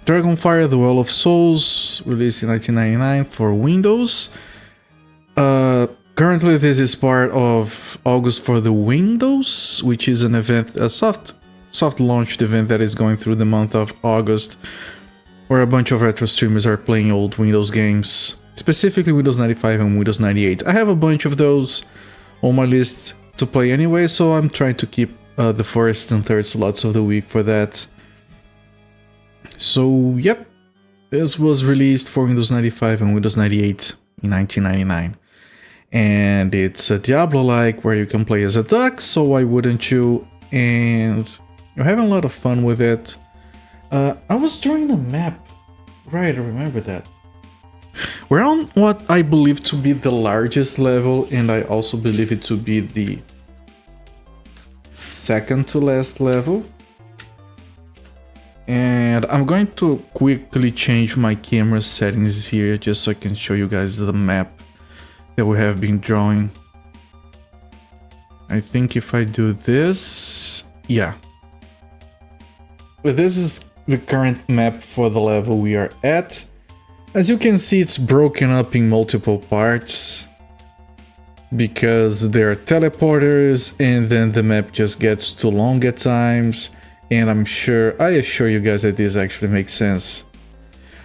Dragonfire, The Well of Souls, released in 1999 for Windows. Currently this is part of August for the Windows, which is an event, a soft launched event that is going through the month of August, where a bunch of retro streamers are playing old Windows games, specifically Windows 95 and Windows 98. I have a bunch of those on my list to play anyway, so I'm trying to keep the first and third slots of the week for that. So, yep, this was released for Windows 95 and Windows 98 in 1999. And it's a Diablo-like where you can play as a duck, so why wouldn't you? And you're having a lot of fun with it. I was drawing a map. Right, I remember that. We're on what I believe to be the largest level, and I also believe it to be the second to last level. And I'm going to quickly change my camera settings here just so I can show you guys the map that we have been drawing. I think if I do this, yeah. But this is the current map for the level we are at. As you can see, it's broken up in multiple parts because there are teleporters, and then the map just gets too long at times. And I assure you guys that this actually makes sense.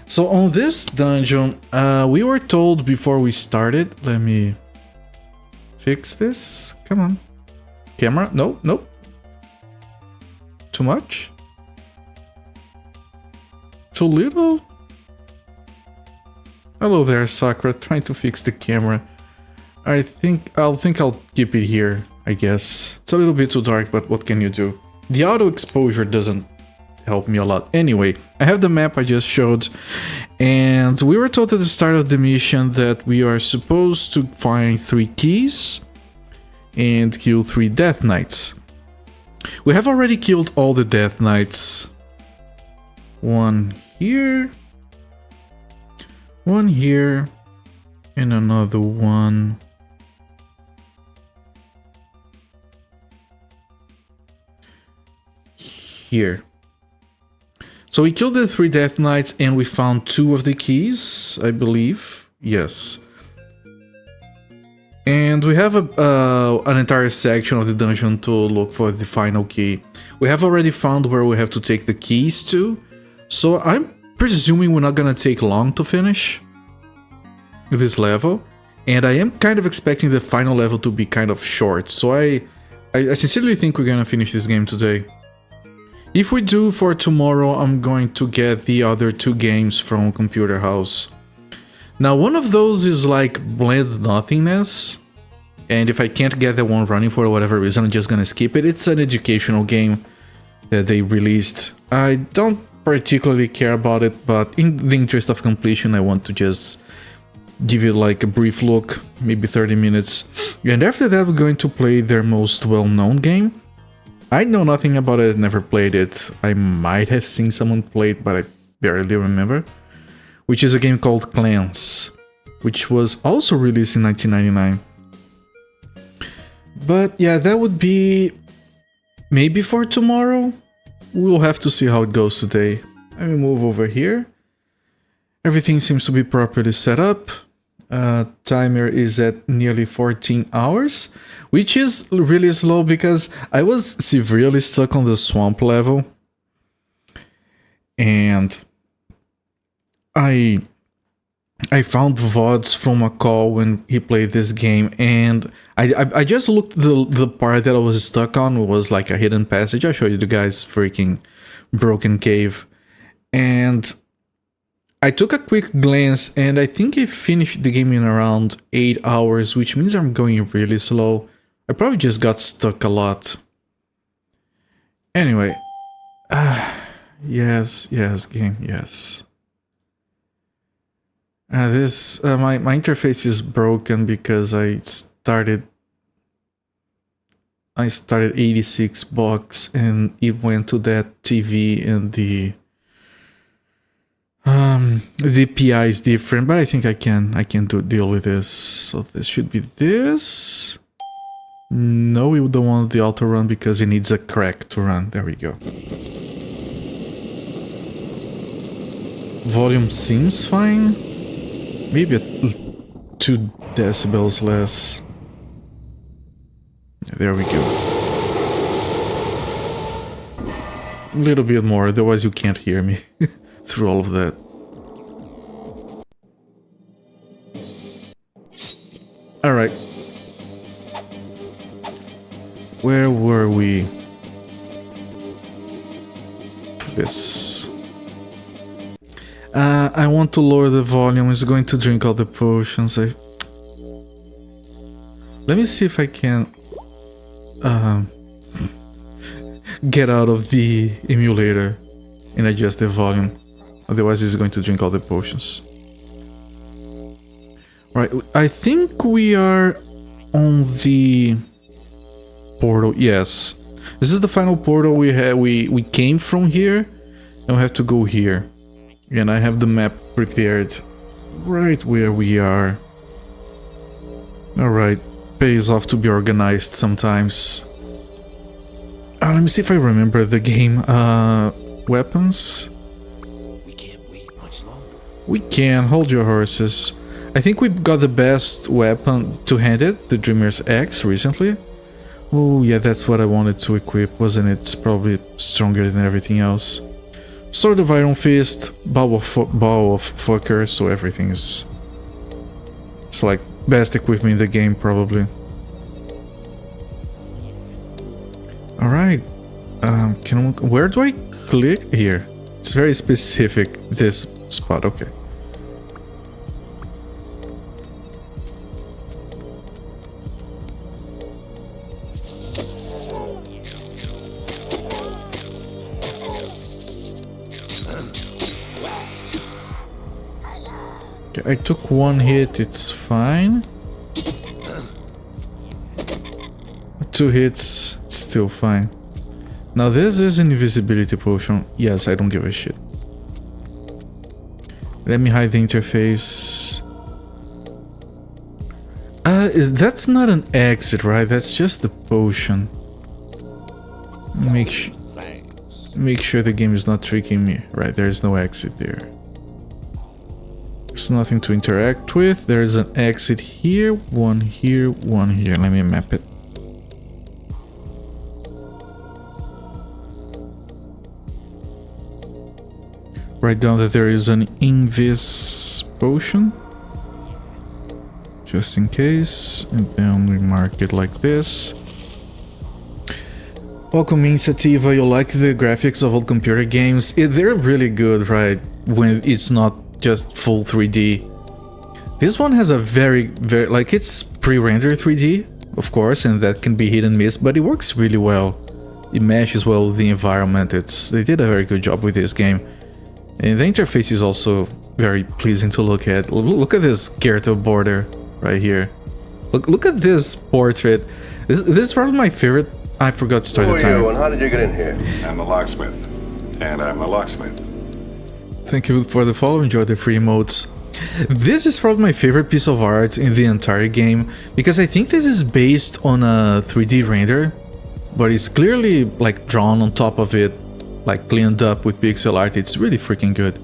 So on this dungeon, we were told before we started, let me fix this, come on. Camera, no, nope. Too much? Too little? Hello there, Sakura, trying to fix the camera. I think I'll keep it here, I guess. It's a little bit too dark, but what can you do? The auto exposure doesn't help me a lot. Anyway, I have the map I just showed, and we were told at the start of the mission that we are supposed to find 3 keys and kill 3 Death Knights. We have already killed all the Death Knights. One here, and another one here. So we killed the 3 Death Knights and we found 2 of the keys, I believe. Yes. And we have an entire section of the dungeon to look for the final key. We have already found where we have to take the keys to, so I'm presuming we're not gonna take long to finish this level. And I am kind of expecting the final level to be kind of short, so I sincerely think we're gonna finish this game today. If we do, for tomorrow, I'm going to get the other 2 games from Computer House. Now, one of those is like Blend Nothingness, and if I can't get that one running for whatever reason, I'm just gonna skip it. It's an educational game that they released. I don't particularly care about it, but in the interest of completion, I want to just give it like a brief look, maybe 30 minutes. And after that, we're going to play their most well-known game. I know nothing about it, never played it. I might have seen someone play it, but I barely remember. Which is a game called Clans, which was also released in 1999. But yeah, that would be maybe for tomorrow. We'll have to see how it goes today. Let me move over here. Everything seems to be properly set up. Timer is at nearly 14 hours, which is really slow because I was severely stuck on the swamp level. And I found VODs from a call when he played this game, and I just looked, the part that I was stuck on was like a hidden passage. I'll show you the guy's freaking broken cave. And I took a quick glance, and I think I finished the game in around 8 hours, which means I'm going really slow. I probably just got stuck a lot. Anyway. Yes, game, yes. My interface is broken because I started 86 bucks and it went to that TV, and the DPI is different, but I think I can deal with this. So this should be this. No, we don't want the auto run because it needs a crack to run. There we go. Volume seems fine. Maybe 2 decibels less. There we go. A little bit more, otherwise you can't hear me through all of that. Alright. Where were we? This. I want to lower the volume. It's going to drink all the potions. Let me see if I can get out of the emulator and adjust the volume. Otherwise, it's going to drink all the potions. Right, I think we are on the portal. Yes, this is the final portal we have. We came from here, and we have to go here. And I have the map prepared right where we are. Alright, pays off to be organized sometimes. Let me see if I remember the game. Weapons? We can't wait much longer. We can, hold your horses. I think we got the best weapon two-handed, the Dreamer's Axe, recently. Oh yeah, that's what I wanted to equip, wasn't it? It's probably stronger than everything else. Sword of Iron Fist, Bow of Fucker, so everything is... It's like best equipment in the game, probably. Alright, where do I click? Here. It's very specific, this spot, okay. I took 1 hit, it's fine. 2 hits, it's still fine. Now this is an invisibility potion. Yes, I don't give a shit. Let me hide the interface. That's not an exit, right? That's just the potion. Make sure the game is not tricking me. Right, there's no exit there. There's nothing to interact with. There's an exit here, one here, one here. Let me map it. Write down that there is an invis potion. Just in case. And then we mark it like this. Welcome, Initiativa. You like the graphics of old computer games? They're really good, right? When it's not just full 3D. This one has a very, like, it's pre-rendered 3D, of course, and that can be hit and miss, but it works really well. It meshes well with the environment. They did a very good job with this game. And the interface is also very pleasing to look at. Look at this Gerta border right here. Look at this portrait. This is probably my favorite. I forgot to start the timer. Who are you and how did you get in here? I'm a locksmith. And I'm a locksmith. Thank you for the follow, enjoy the free emotes. This is probably my favorite piece of art in the entire game, because I think this is based on a 3D render, but it's clearly like drawn on top of it, like cleaned up with pixel art. It's really freaking good.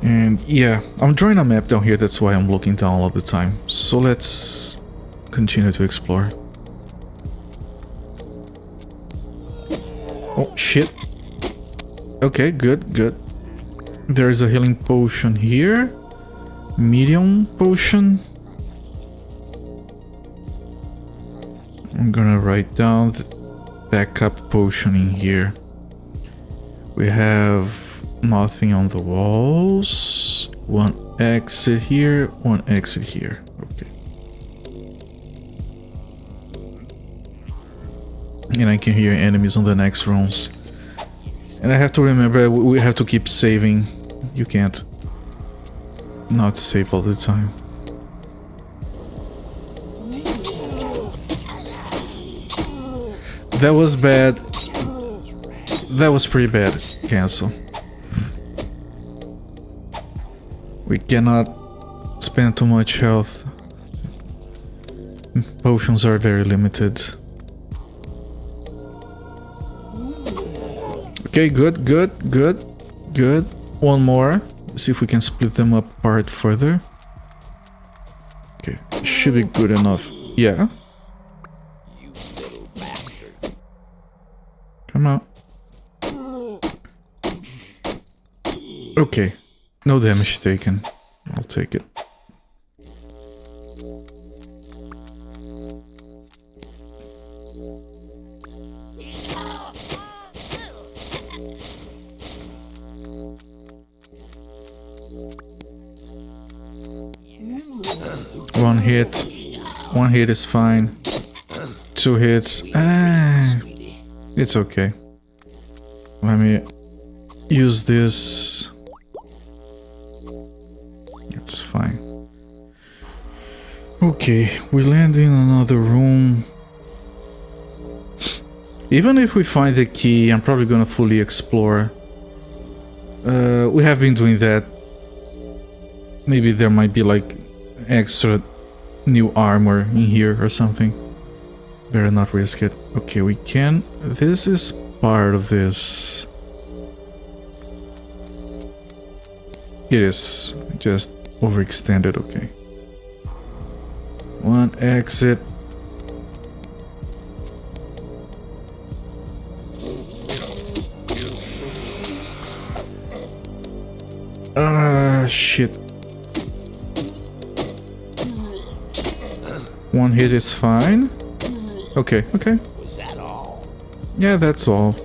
And yeah, I'm drawing a map down here, that's why I'm looking down all the time. So let's continue to explore. Oh shit. Okay, good, good. There is a healing potion here. Medium potion. I'm gonna write down the backup potion in here. We have nothing on the walls. One exit here, one exit here. Okay. And I can hear enemies on the next rooms. And I have to remember, we have to keep saving. You can't not save all the time. That was bad. That was pretty bad. Cancel. We cannot spend too much health. Potions are very limited. Okay, good, good, good. Good. One more. See if we can split them apart further. Okay, should be good enough. Yeah. You little bastard. Come on. Okay. No damage taken. I'll take it. One hit. One hit is fine. 2 hits. It's okay. Let me use this. It's fine. Okay, we land in another room. Even if we find the key, I'm probably gonna fully explore. We have been doing that. Maybe there might be like extra new armor in here or something. Better not risk it. Okay, we can. This is part of this. It is. Just overextended, okay. One exit. Shit. One hit is fine. Okay, okay. Was that all? Yeah, that's all.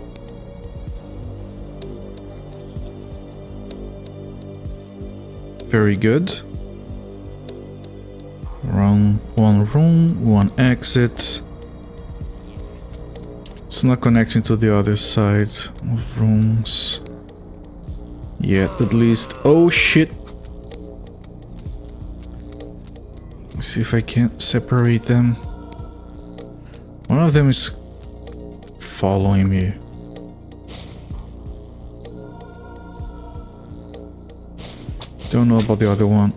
Very good. One room, one exit. It's not connecting to the other side of rooms. Yet, at least. Oh shit! Let's see if I can't separate them. One of them is following me. Don't know about the other one.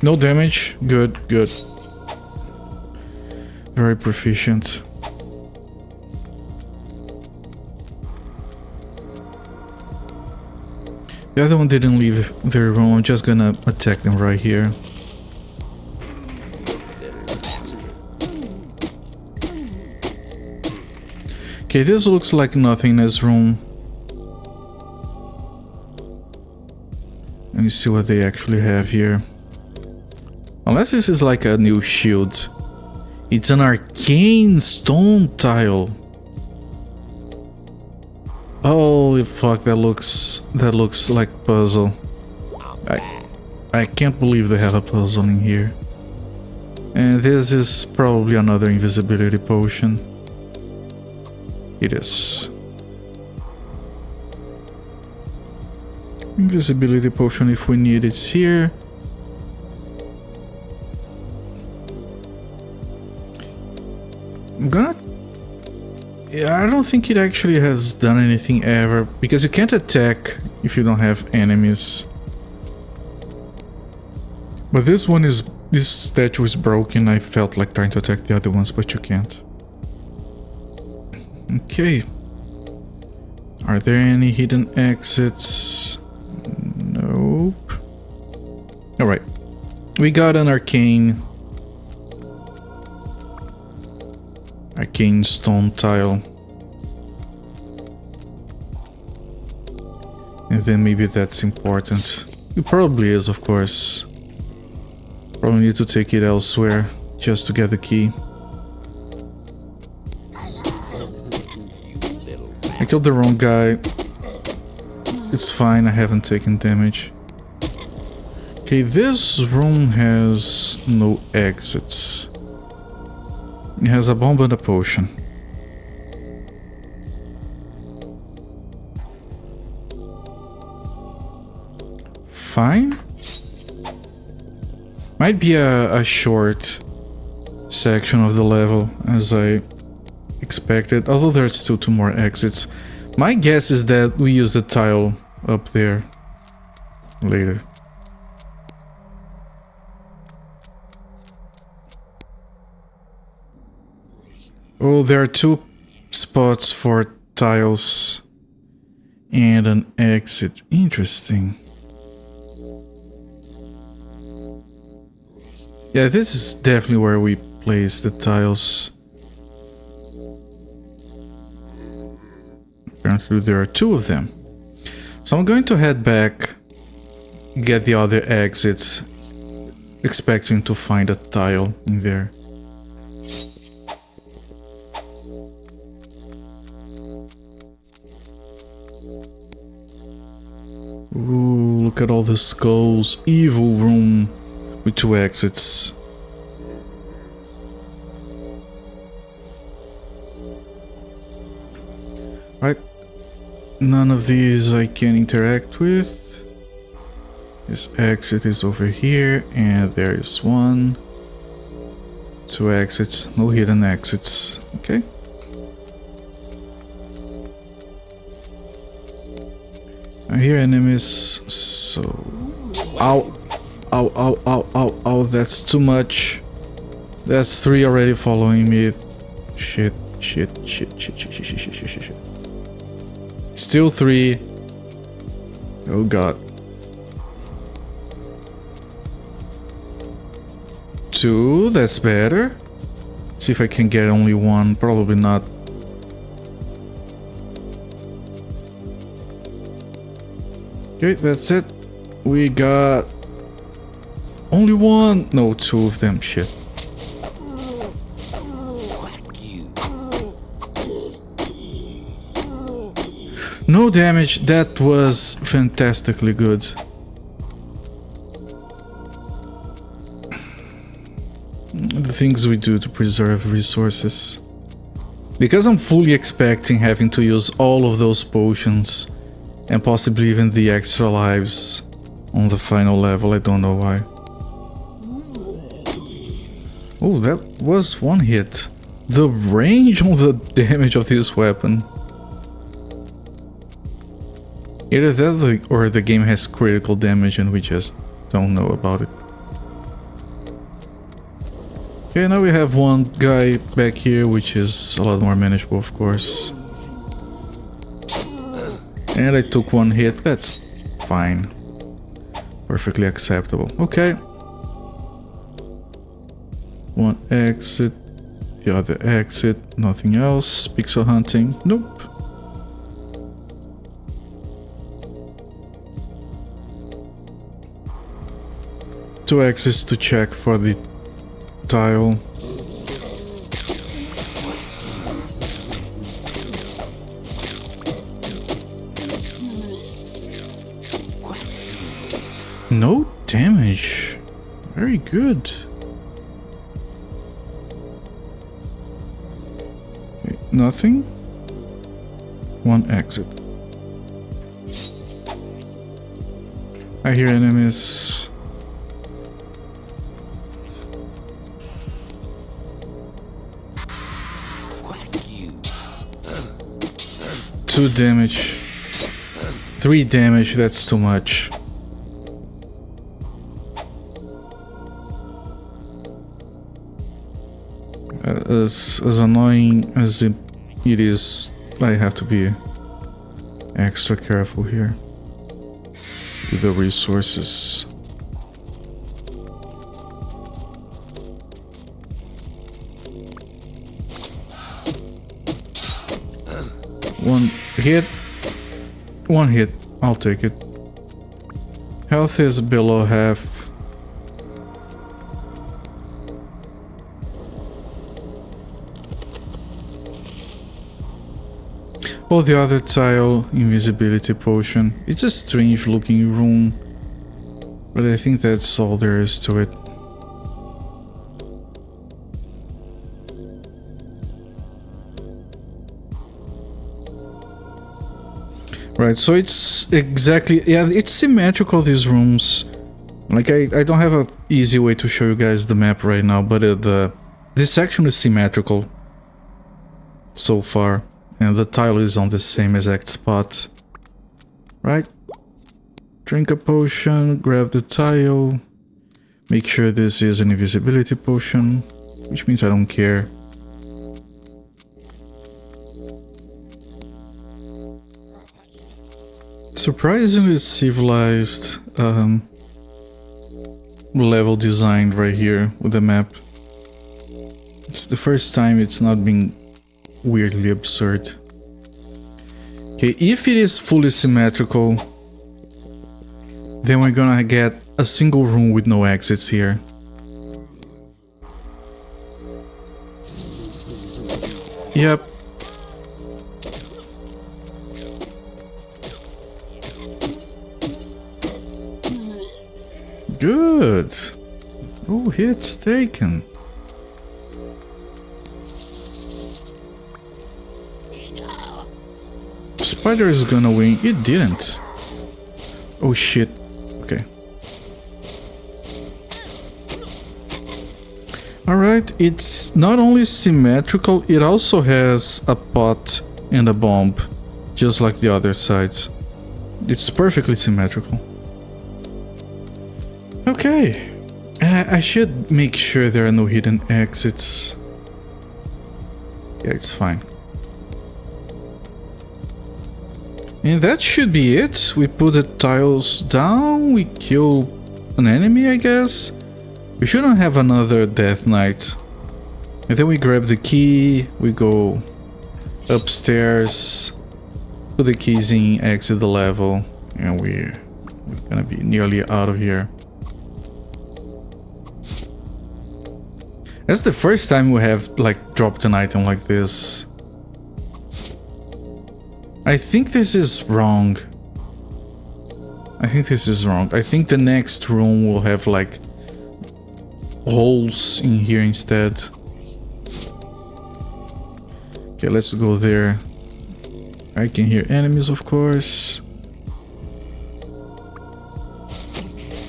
No damage. Good, good. Very proficient. The other one didn't leave their room. I'm just gonna attack them right here. Okay, this looks like nothing in this room. Let me see what they actually have here. Unless this is like a new shield. It's an arcane stone tile. Holy fuck, that looks like puzzle. I can't believe they have a puzzle in here. And this is probably another invisibility potion. It is. Invisibility potion if we need it here. I'm gonna... Yeah, I don't think it actually has done anything ever, because you can't attack if you don't have enemies. But this one is... This statue is broken. I felt like trying to attack the other ones, but you can't. Okay. Are there any hidden exits? Nope. Alright. We got an arcane stone tile. And then maybe that's important. It probably is, of course. Probably need to take it elsewhere just to get the key. I killed the wrong guy. It's fine, I haven't taken damage. Okay, this room has no exits. It has a bomb and a potion. Fine. Might be a short section of the level, as I expected, although there's still 2 more exits. My guess is that we use the tile up there later. Oh, there are two spots for tiles and an exit. Interesting. Yeah, this is definitely where we place the tiles. Apparently there are two of them. So I'm going to head back, get the other exits, expecting to find a tile in there. Ooh, look at all the skulls. Evil room with two exits. Right. None of these I can interact with. This exit is over here, and there is one. Two exits, no hidden exits. Okay. I hear enemies, so... Ow! Ow, ow, ow, ow, ow, that's too much. That's three already following me. Shit, shit, shit, shit, shit, shit, shit, shit, shit, shit. Still three. Oh god. Two, that's better. See if I can get only one. Probably not. Okay, that's it. We got only one. No, two of them. Shit. No damage. That was fantastically good. The things we do to preserve resources. Because I'm fully expecting having to use all of those potions and possibly even the extra lives on the final level, I don't know why. Oh, that was one hit. The range on the damage of this weapon. Either that or the game has critical damage and we just don't know about it. Okay, now we have one guy back here, which is a lot more manageable, of course. And I took one hit, that's fine. Perfectly acceptable. Okay. One exit, the other exit, nothing else. Pixel hunting, nope. Two exits to check for the tile. No damage. Very good. Okay, nothing. One exit. I hear enemies. Two damage. 3 damage, that's too much. As annoying as it is, I have to be extra careful here with the resources. One hit. One hit. I'll take it. Health is below half. Oh, the other tile, invisibility potion. It's a strange looking room, but I think that's all there is to it. Right, so it's exactly, yeah, it's symmetrical, these rooms. Like, I don't have a easy way to show you guys the map right now, but this section is symmetrical so far. And the tile is on the same exact spot. Right? Drink a potion, grab the tile. Make sure this is an invisibility potion, which means I don't care. Surprisingly civilized level designed right here with the map. It's the first time it's not being weirdly absurd. Okay, if it is fully symmetrical, then we're gonna get a single room with no exits here. Yep. Good. Oh, hits taken. Spider is gonna win. It didn't. Oh shit. Okay. Alright, it's not only symmetrical, it also has a pot and a bomb, just like the other sides. It's perfectly symmetrical. Okay. I should make sure there are no hidden exits. Yeah, it's fine. And that should be it. We put the tiles down, we kill an enemy, I guess. We shouldn't have another Death Knight. And then we grab the key, we go upstairs, put the keys in, exit the level, and we're gonna be nearly out of here. That's the first time we have, like, dropped an item like this. I think this is wrong. I think the next room will have, like, holes in here instead. Okay, let's go there. I can hear enemies, of course.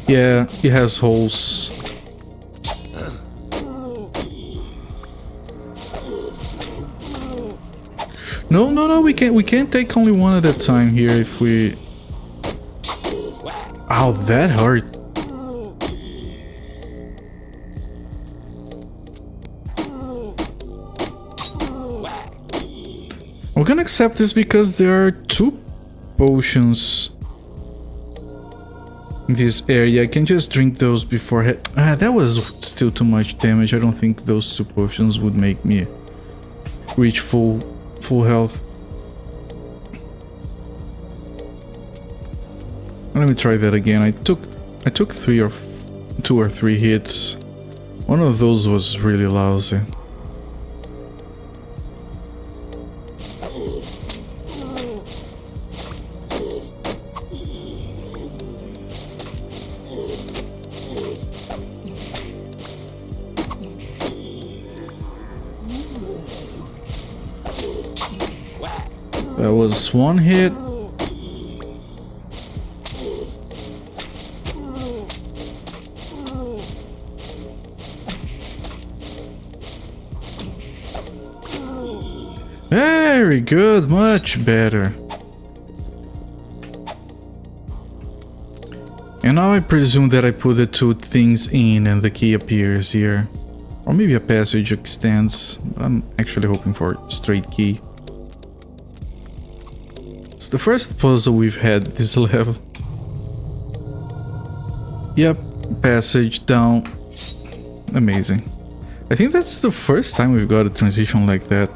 Yeah, it has holes. No, we can't take only one at a time here if we... Ow, that hurt. We're gonna accept this because there are 2 potions in this area. I can just drink those before... that was still too much damage. I don't think those 2 potions would make me reach full health. Let me try that again. I took 2 or 3 hits. One of those was really lousy. That was 1 hit. Very good, much better. And now I presume that I put the 2 things in and the key appears here. Or maybe a passage extends, but I'm actually hoping for a straight key. It's the first puzzle we've had this level. Yep, passage down. Amazing. I think that's the first time we've got a transition like that.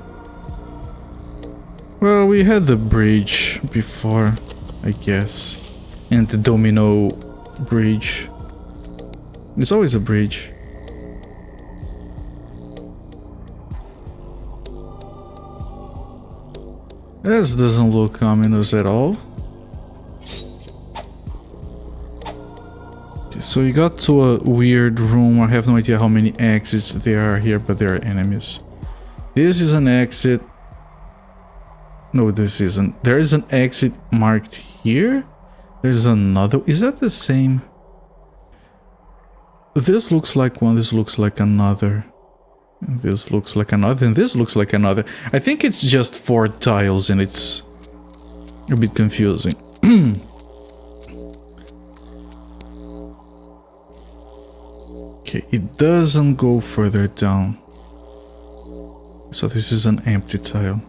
Well, we had the bridge before, I guess. And the domino bridge. There's always a bridge. This doesn't look ominous at all. Okay, so you got to a weird room. I have no idea how many exits there are here, but there are enemies. This is an exit. No, this isn't. There is an exit marked here. There's another. Is that the same? This looks like one. This looks like another. This looks like another, and this looks like another. I think it's just 4 tiles, and it's a bit confusing. Okay, it doesn't go further down. So this is an empty tile.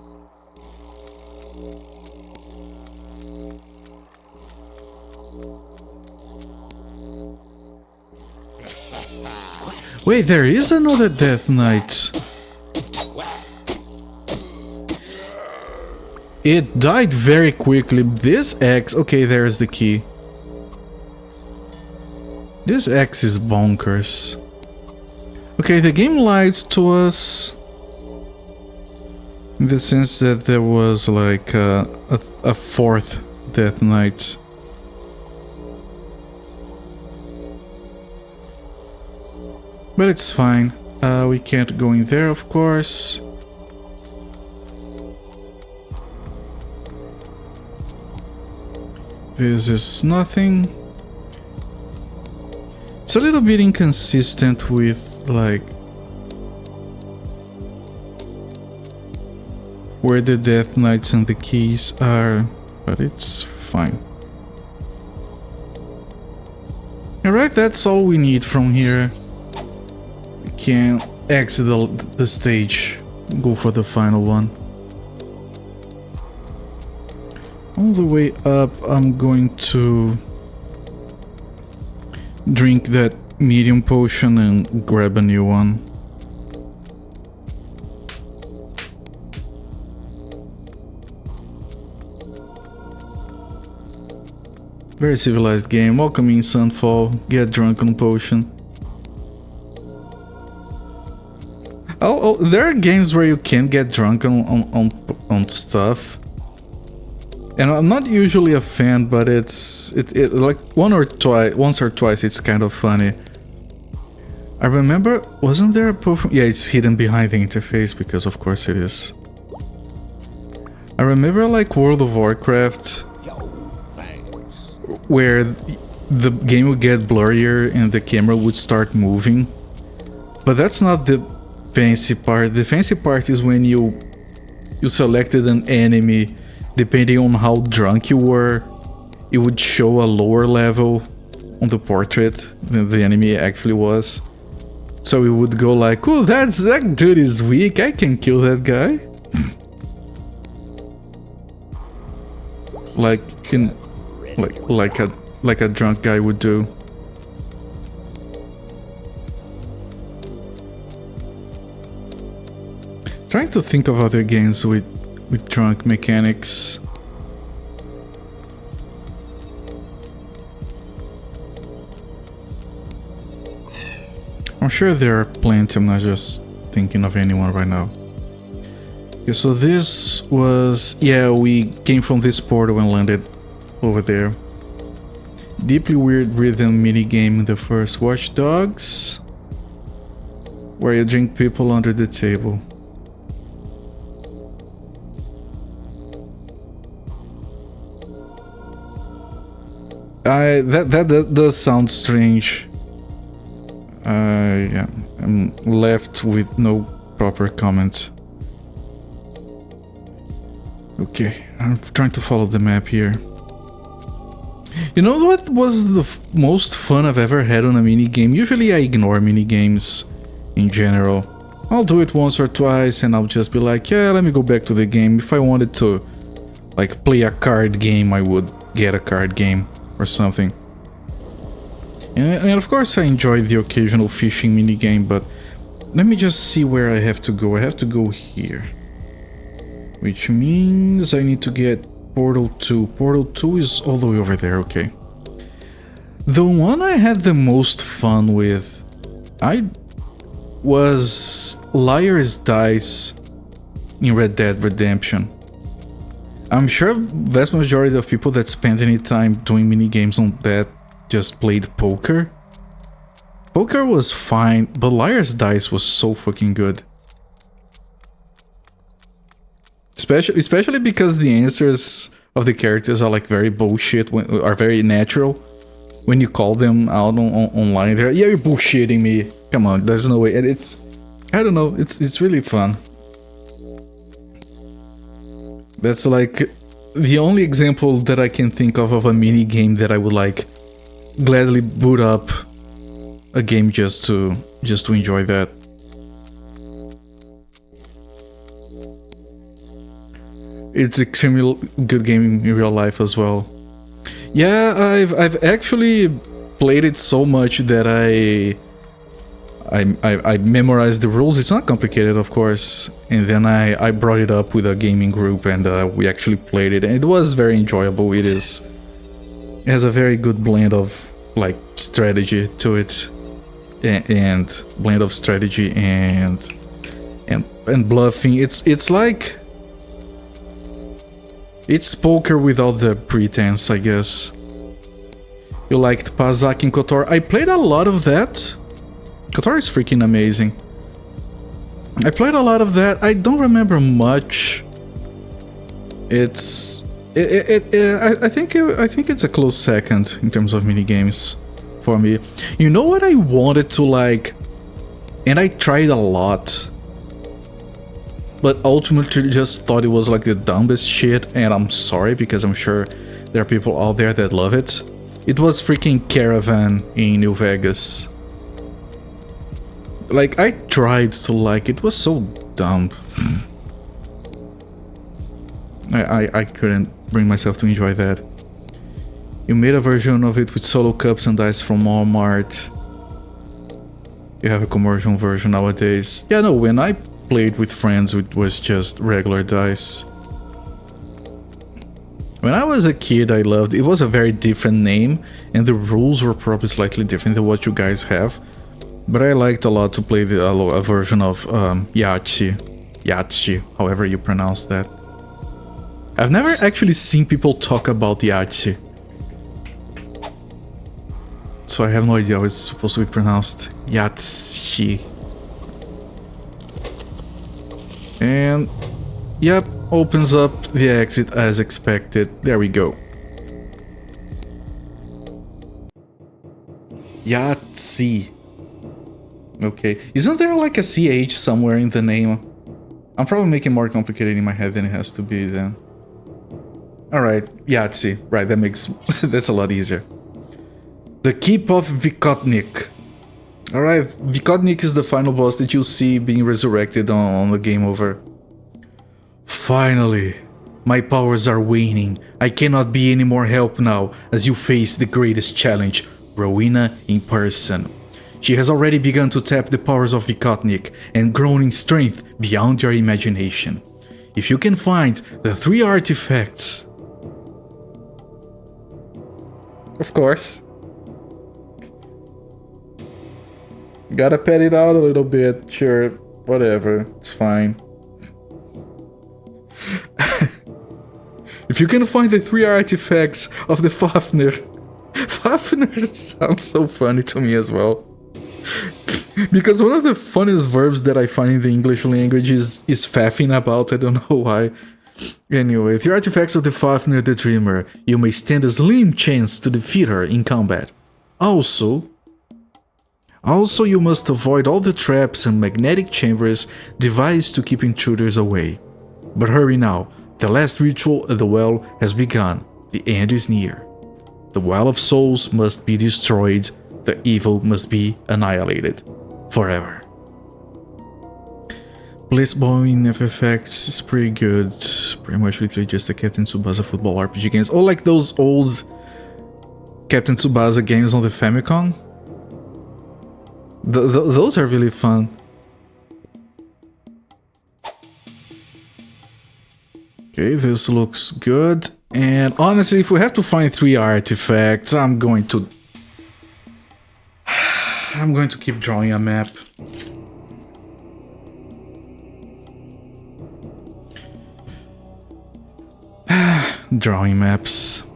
Wait, there is another Death Knight. It died very quickly. This X... Okay, there's the key. This X is bonkers. Okay, the game lied to us in the sense that there was like a fourth Death Knight. But it's fine. We can't go in there, of course. This is nothing. It's a little bit inconsistent with, like, where the Death Knights and the keys are, but it's fine. Alright, that's all we need from here. We can exit the stage, go for the final one. On the way up, I'm going to drink that medium potion and grab a new one. Very civilized game. Welcome in, Sunfall. Get drunk on potion. Oh, there are games where you can get drunk on stuff. And I'm not usually a fan, but it's like once or twice it's kind of funny. I remember, wasn't there a potion? Yeah, it's hidden behind the interface because of course it is. I remember like World of Warcraft, where the game would get blurrier and the camera would start moving. But that's not the fancy part. The fancy part is when you selected an enemy. Depending on how drunk you were, it would show a lower level on the portrait than the enemy actually was. So it would go like, "Oh, that dude is weak. I can kill that guy." like a drunk guy would do. Trying to think of other games with drunk mechanics. I'm sure there are plenty, I'm not just thinking of anyone right now. Okay, so this was... yeah, we came from this portal and landed over there. Deeply weird rhythm minigame in the first Watch Dogs, where you drink people under the table. That does sound strange. Yeah, I'm left with no proper comment. Okay, I'm trying to follow the map here. You know what was the most fun I've ever had on a minigame? Usually I ignore minigames in general. I'll do it once or twice and I'll just be like, yeah, let me go back to the game. If I wanted to, like, play a card game, I would get a card game or something. And of course I enjoy the occasional fishing minigame, but let me just see where I have to go. I have to go here, which means I need to get Portal 2. Portal 2 is all the way over there, okay. The one I had the most fun with, was Liar's Dice in Red Dead Redemption. I'm sure vast majority of people that spend any time doing minigames on that just played poker. Poker was fine, but Liar's Dice was so fucking good. Especially because the answers of the characters are like very bullshit, are very natural. When you call them out online, they're, yeah, you're bullshitting me. Come on, there's no way. And it's, I don't know, it's really fun. That's like the only example that I can think of a mini game that I would like gladly boot up a game just to enjoy that. It's extremely good game in real life as well. Yeah, I've actually played it so much that I memorized the rules. It's not complicated, of course. And then I brought it up with a gaming group, and we actually played it. And it was very enjoyable. It has a very good blend of like strategy to it, and blend of strategy and bluffing. It's like it's poker without the pretense, I guess. You liked Pazak and KOTOR. I played a lot of that. KOTOR is freaking amazing. I played a lot of that. I don't remember much. I think it's a close second in terms of minigames for me. You know what I wanted to like, and I tried a lot, but ultimately just thought it was like the dumbest shit, and I'm sorry because I'm sure there are people out there that love it. It was freaking Caravan in New Vegas. Like, I tried to like it, was so dumb. I couldn't bring myself to enjoy that. You made a version of it with solo cups and dice from Walmart. You have a commercial version nowadays. Yeah, no, when I played with friends, it was just regular dice. When I was a kid, I loved it. It was a very different name, and the rules were probably slightly different than what you guys have. But I liked a lot to play a version of Yahtzee, however you pronounce that. I've never actually seen people talk about Yahtzee, so I have no idea how it's supposed to be pronounced. Yahtzee. And yep, opens up the exit as expected. There we go. Yahtzee. Okay, isn't there like a CH somewhere in the name? I'm probably making it more complicated in my head than it has to be then. Alright, Yahtzee. Right, that makes... that's a lot easier. The Keep of Vikotnik. Alright, Vikotnik is the final boss that you'll see being resurrected on the game over. Finally, my powers are waning. I cannot be any more help now as you face the greatest challenge, Rowena in person. She has already begun to tap the powers of Vikotnik and grown in strength beyond your imagination. If you can find the 3 artifacts... Of course. Gotta pet it out a little bit, sure, whatever, it's fine. If you can find the 3 artifacts of the Fafnir... Fafnir sounds so funny to me as well. Because one of the funniest verbs that I find in the English language is faffing about, I don't know why. Anyway, the artifacts of the Fafnir the Dreamer, you may stand a slim chance to defeat her in combat. Also, you must avoid all the traps and magnetic chambers devised to keep intruders away. But hurry now, the last ritual at the well has begun, the end is near. The Well of Souls must be destroyed, the evil must be annihilated forever. Blitzball in FFX is pretty good. Pretty much literally just a Captain Tsubasa football RPG games. Oh, like those old Captain Tsubasa games on the Famicom. Those are really fun. Okay, this looks good. And honestly, if we have to find 3 artifacts, I'm going to keep drawing a map. Drawing maps.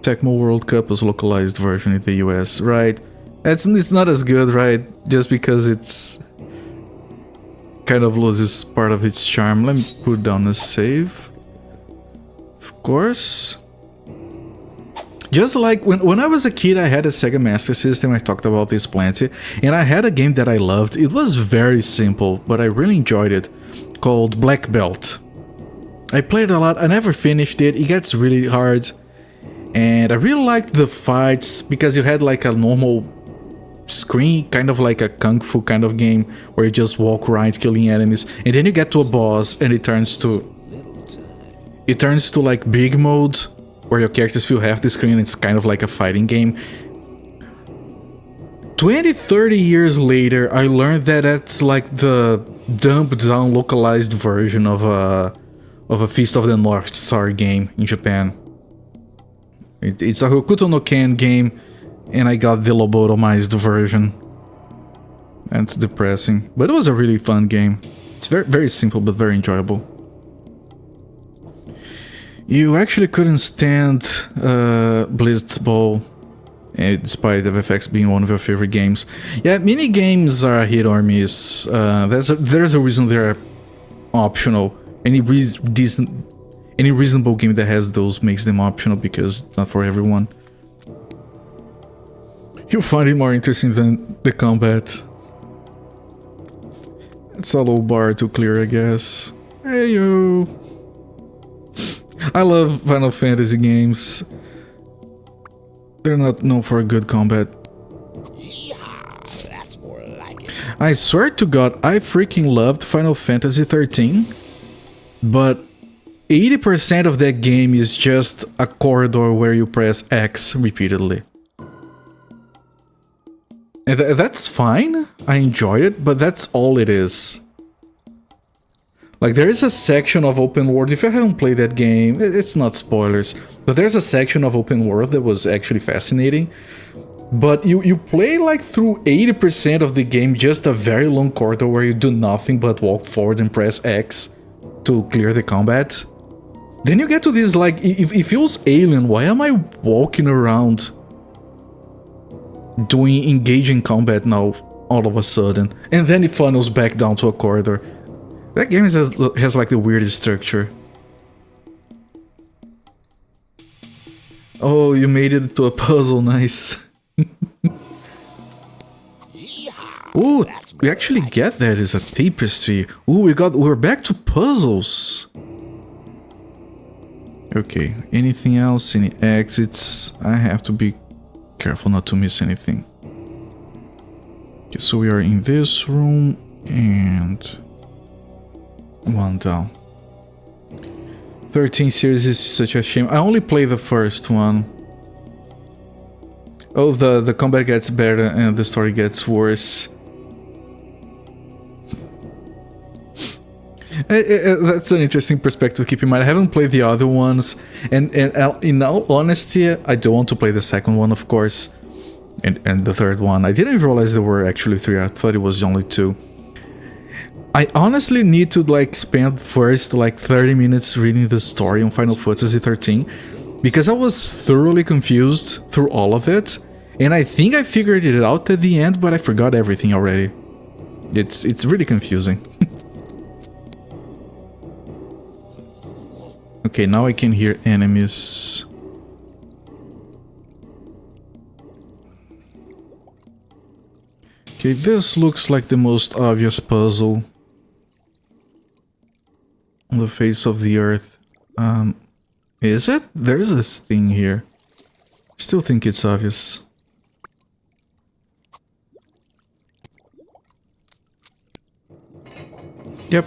Tecmo World Cup is localized version in the US, right? It's not as good, right? Just because it's kind of loses part of its charm. Let me put down a save. Of course. Just like when I was a kid, I had a Sega Master System, I talked about this plenty, and I had a game that I loved. It was very simple, but I really enjoyed it, called Black Belt. I played a lot, I never finished it, it gets really hard, and I really liked the fights, because you had like a normal screen, kind of like a Kung Fu kind of game, where you just walk around killing enemies, and then you get to a boss, and it turns to like big mode, where your characters fill half the screen, it's kind of like a fighting game. 20, 30 years later, I learned that that's like the dumbed down localized version of a Feast of the North Star game in Japan. It's a Hokuto no Ken game, and I got the lobotomized version. That's depressing, but it was a really fun game. It's very, very simple, but very enjoyable. You actually couldn't stand Blitzball, despite the FX being one of your favorite games. Yeah, mini games are a hit or miss. There's a reason they're optional. Any reasonable game that has those makes them optional because it's not for everyone. You find it more interesting than the combat. It's a low bar to clear, I guess. Hey yo! I love Final Fantasy games. They're not known for a good combat. Yeehaw, that's more like it. I swear to God, I freaking loved Final Fantasy 13, but 80% of that game is just a corridor where you press X repeatedly. And that's fine, I enjoyed it, but that's all it is. Like, there is a section of open world, if you haven't played that game, it's not spoilers, but there's a section of open world that was actually fascinating. But you play like through 80% of the game, just a very long corridor where you do nothing but walk forward and press X to clear the combat. Then you get to this, like, it feels alien. Why am I walking around doing engaging combat now all of a sudden? And then it funnels back down to a corridor. That game has like the weirdest structure. Oh, you made it to a puzzle, nice. Yeehaw, Ooh, that's more we actually like get that as a tapestry. Ooh, we're back to puzzles. Okay, anything else? Any exits? I have to be careful not to miss anything. Okay, so we are in this room and one down. 13 series is such a shame. I only played the first one. Oh, the combat gets better and the story gets worse. That's an interesting perspective to keep in mind. I haven't played the other ones, and in all honesty, I don't want to play the second one, of course, and the third one. I didn't realize there were actually 3. I thought it was only 2. I honestly need to like spend first like 30 minutes reading the story on Final Fantasy 13 because I was thoroughly confused through all of it, and I think I figured it out at the end, but I forgot everything already. It's really confusing. Okay, now I can hear enemies. Okay, this looks like the most obvious puzzle on the face of the earth. Is it? There's this thing here. Still think it's obvious. Yep.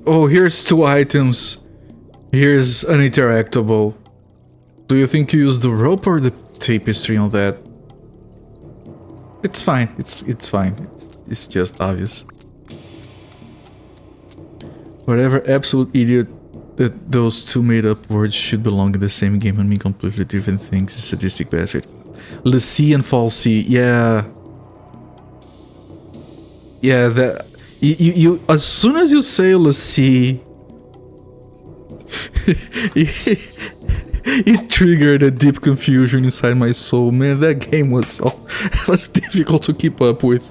Oh, here's 2 items. Here's an interactable. Do you think you use the rope or the tapestry on that? It's fine. It's fine. It's just obvious. Whatever absolute idiot that those 2 made-up words should belong in the same game and mean completely different things. Sadistic bastard. L'Cie and Fal'Cie. Yeah. Yeah, that... You as soon as you say L'Cie, it triggered a deep confusion inside my soul. Man, that game was difficult to keep up with.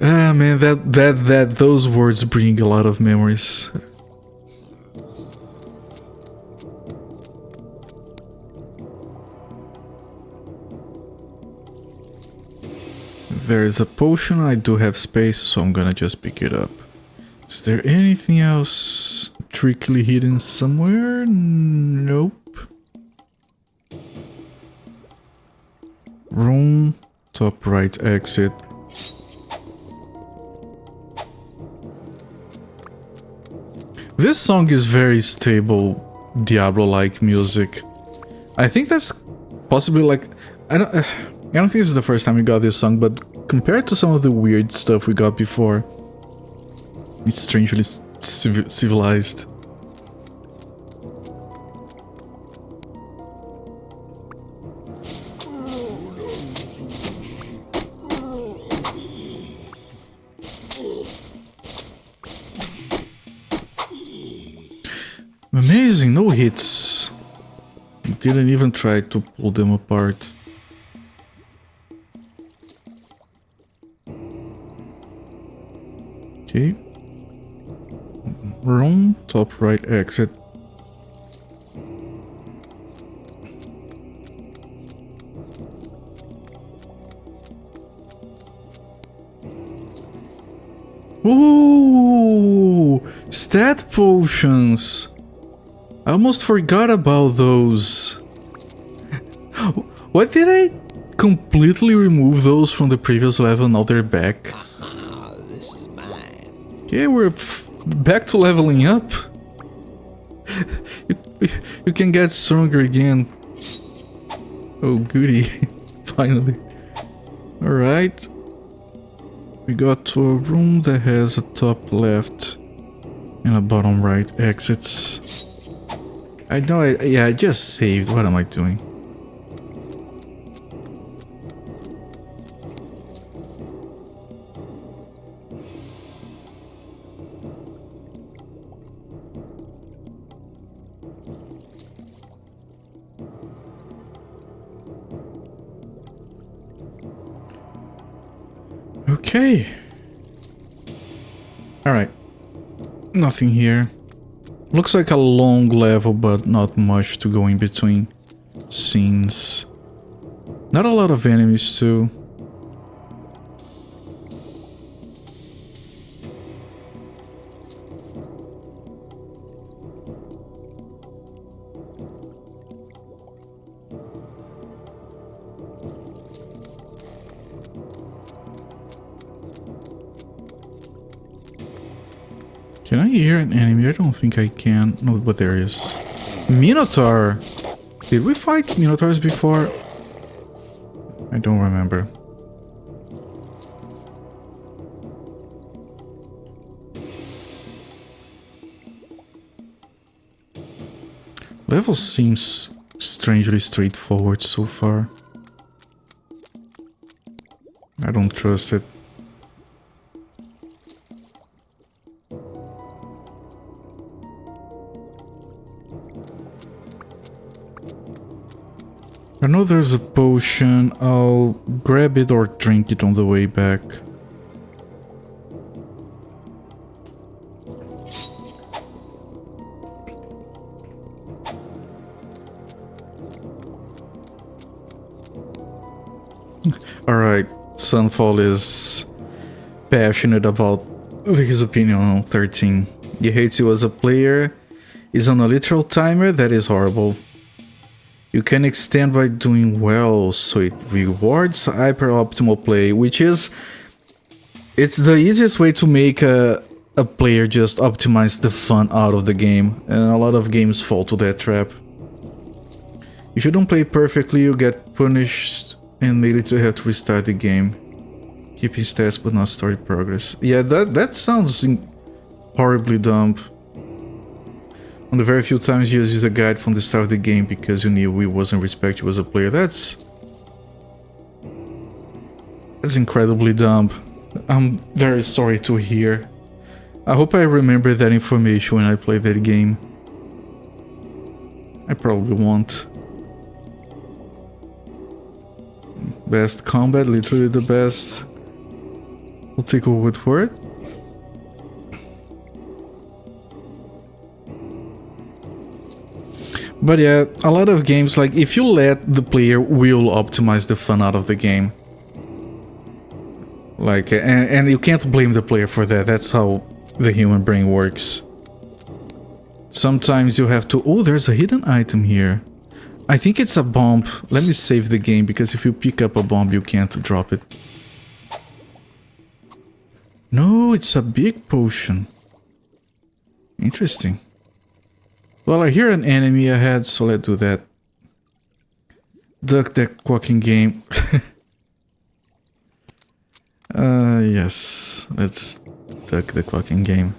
Ah man, those words bring a lot of memories. There is a potion. I do have space, so I'm gonna just pick it up. Is there anything else trickily hidden somewhere? Nope. Room, top right exit. This song is very stable Diablo-like music. I think that's possibly like I don't think this is the first time we got this song, but compared to some of the weird stuff we got before, it's strangely civilized. Amazing, no hits. Didn't even try to pull them apart. Okay. Room, top right exit. Ooh! Stat potions! I almost forgot about those. What did I completely remove those from the previous level? Now they're back. Ah, this is mine. Okay, we're back to leveling up. you can get stronger again. Oh goody. Finally. Alright. We got to a room that has a top left and a bottom right exits. I know I just saved. What am I doing? Okay. Alright. Nothing here. Looks like a long level, but not much to go in between scenes. Not a lot of enemies too. Can I hear an enemy? I don't think I can. No, but there is. Minotaur! Did we fight Minotaurs before? I don't remember. Level seems strangely straightforward so far. I don't trust it. I know there's a potion. I'll grab it or drink it on the way back. Alright, Sunfall is passionate about his opinion on 13. He hates you as a player. He's on a literal timer. That is horrible. You can extend by doing well, so it rewards hyper-optimal play, which is... It's the easiest way to make a player just optimize the fun out of the game, and a lot of games fall to that trap. If you don't play perfectly, you get punished and may literally have to restart the game. Keeping stats but not story progress. Yeah, that sounds horribly dumb. On the very few times you use a guide from the start of the game because you knew we wasn't respect you as a player. That's incredibly dumb. I'm very sorry to hear. I hope I remember that information when I play that game. I probably won't. Best combat, literally the best. We'll take a word for it. But yeah, a lot of games, like, if you let the player will optimize the fun out of the game. Like, and you can't blame the player for that. That's how the human brain works. Sometimes you have to... Oh, there's a hidden item here. I think it's a bomb. Let me save the game, because if you pick up a bomb, you can't drop it. No, it's a big potion. Interesting. Well, I hear an enemy ahead, so let's do that. Duck that fucking game. Yes. Let's duck the fucking game.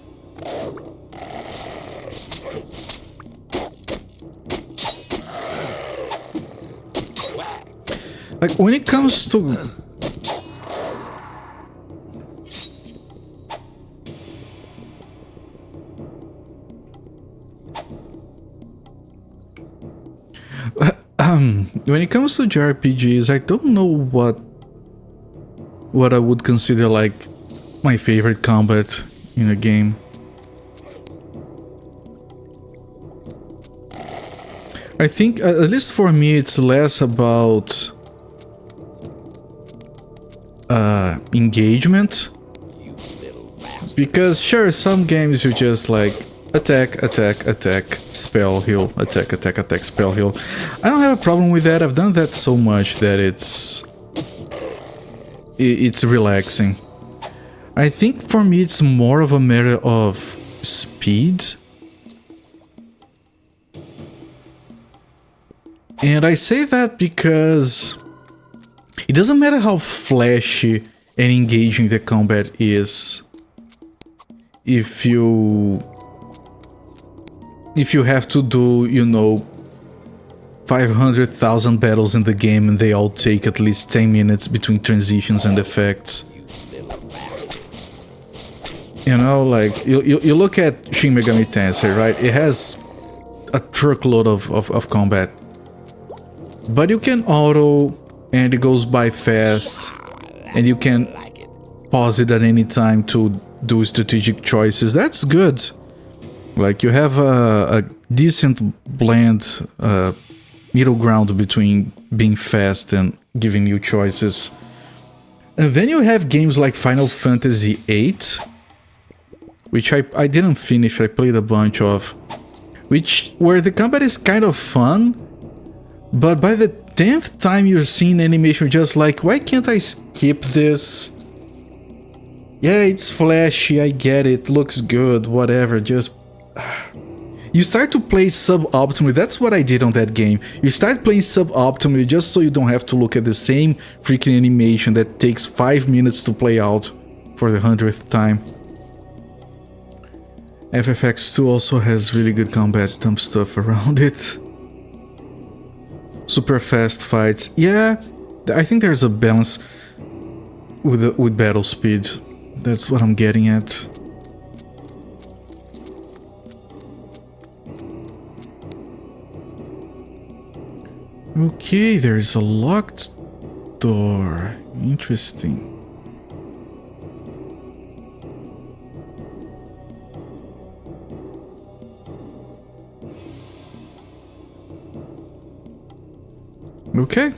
Like, when it comes to... when it comes to JRPGs, I don't know what I would consider like my favorite combat in a game. I think, at least for me, it's less about engagement. Because sure, some games you just like attack, attack, attack, spell, heal, attack, attack, attack, spell, heal. I don't have a problem with that. I've done that so much that it's relaxing. I think for me it's more of a matter of speed. And I say that because it doesn't matter how flashy and engaging the combat is. If you have to do, you know, 500,000 battles in the game and they all take at least 10 minutes between transitions and effects. You know, like, you look at Shin Megami Tensei, right? It has a truckload of combat. But you can auto, and it goes by fast, and you can pause it at any time to do strategic choices. That's good. Like, you have a decent blend, middle ground between being fast and giving you choices. And then you have games like Final Fantasy VIII, which I didn't finish, I played a bunch of, where the combat is kind of fun, but by the 10th time you're seeing animation, just like, why can't I skip this? Yeah, it's flashy, I get it, looks good, whatever, just... You start to play suboptimally. That's what I did on that game. You start playing suboptimally just so you don't have to look at the same freaking animation that takes 5 minutes to play out for the 100th time. FFX2 also has really good combat, dumb stuff around it. Super fast fights. Yeah, I think there's a balance with battle speed. That's what I'm getting at. Okay, there's a locked door. Interesting. Okay.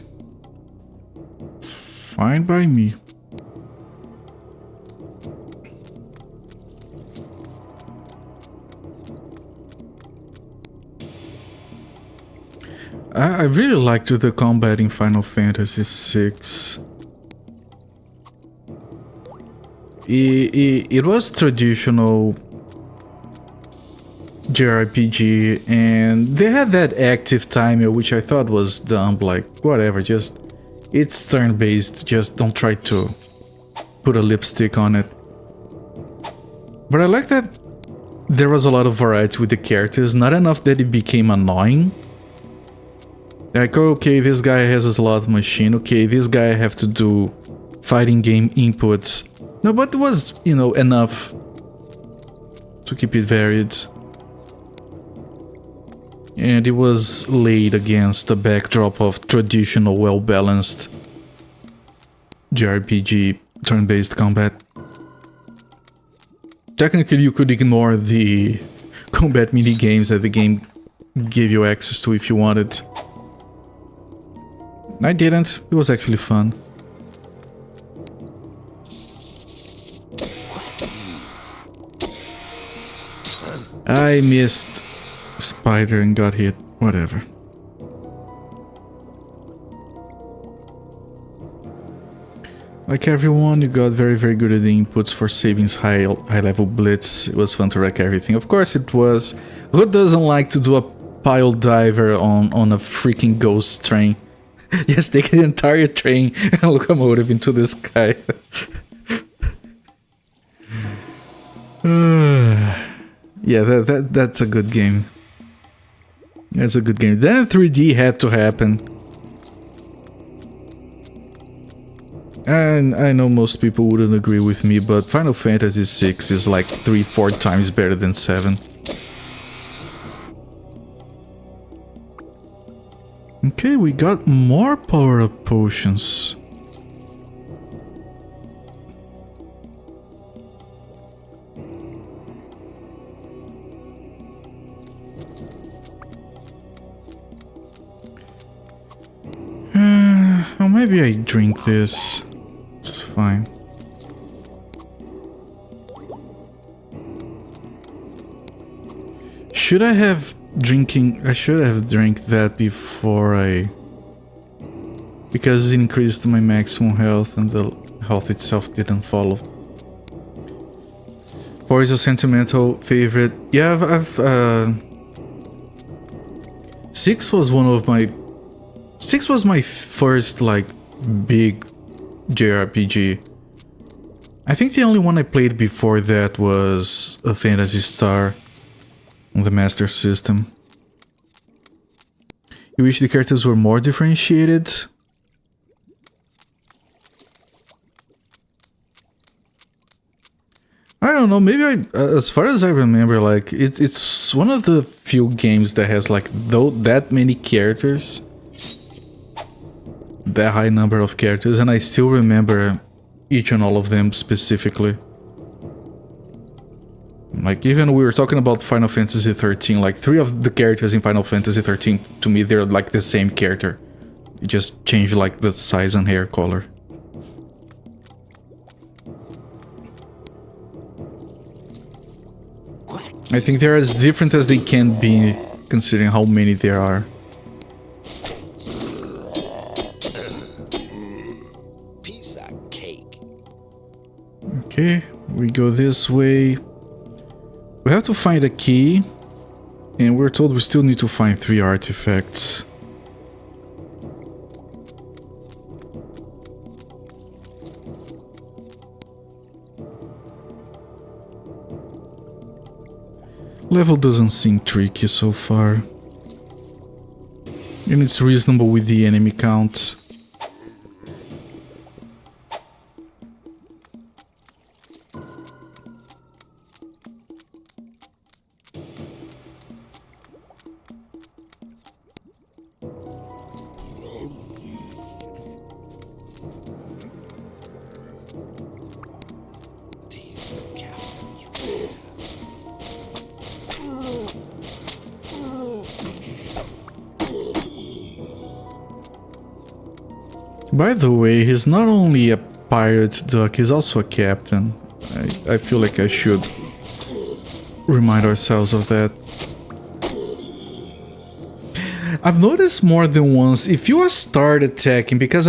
Fine by me. I really liked the combat in Final Fantasy VI. It was traditional JRPG, and they had that active timer, which I thought was dumb, like, whatever, just... It's turn-based, just don't try to put a lipstick on it. But I like that there was a lot of variety with the characters, not enough that it became annoying. Like, okay, this guy has a slot machine, okay, this guy I have to do fighting game inputs. No, but it was, you know, enough to keep it varied. And it was laid against the backdrop of traditional, well-balanced JRPG turn-based combat. Technically, you could ignore the combat mini-games that the game gave you access to if you wanted. I didn't. It was actually fun. I missed Spider and got hit. Whatever. Like everyone, you got very good at the inputs for Sabin's high level blitz. It was fun to wreck everything. Of course it was. It Who doesn't like to do a pile diver on a freaking ghost train? Just take the entire train and locomotive into the sky. Yeah, that's a good game. That's a good game. Then 3D had to happen. And I know most people wouldn't agree with me, but Final Fantasy VI is like 3-4 times better than 7. Okay, we got more power-up potions. Or maybe I drink this. It's fine. Should I have I should have drank that before because it increased my maximum health and the health itself didn't follow. 4 is your sentimental favorite. Yeah, I've 6 was one of my 6 was my first like big JRPG. I think the only one I played before that was a Phantasy Star on the Master System. You wish the characters were more differentiated? I don't know, maybe as far as I remember, like, it's one of the few games that has, like, that many characters. That high number of characters, and I still remember each and all of them specifically. Like, even we were talking about Final Fantasy 13, like 3 of the characters in Final Fantasy 13, to me, they're like the same character. You just change like the size and hair color. I think they're as different as they can be, considering how many there are. Piece of cake. Okay, we go this way. We have to find a key, and we're told we still need to find 3 artifacts. Level doesn't seem tricky so far, and it's reasonable with the enemy count. By the way, he's not only a pirate duck, he's also a captain. I feel like I should remind ourselves of that. I've noticed more than once, if you start attacking, because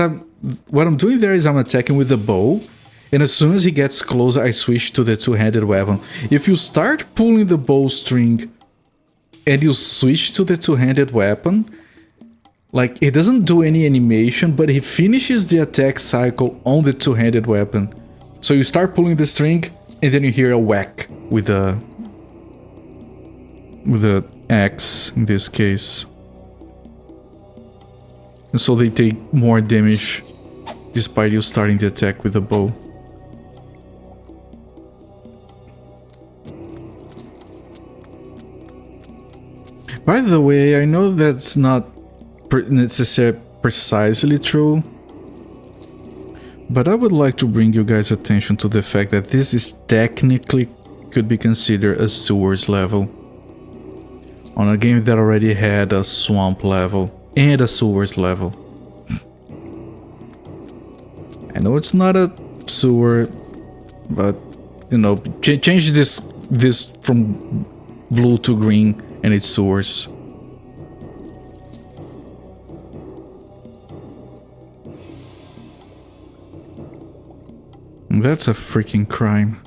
what I'm doing there is I'm attacking with the bow, and as soon as he gets close, I switch to the two-handed weapon. If you start pulling the bowstring and you switch to the two-handed weapon, like, it doesn't do any animation, but he finishes the attack cycle on the two-handed weapon. So you start pulling the string, and then you hear a whack with a axe in this case. And so they take more damage despite you starting the attack with a bow. By the way, I know that's not necessarily precisely true, but I would like to bring you guys' attention to the fact that this is technically could be considered a sewers level on a game that already had a swamp level and a sewers level. I know it's not a sewer, but you know, change this from blue to green and it's sewers. That's a freaking crime.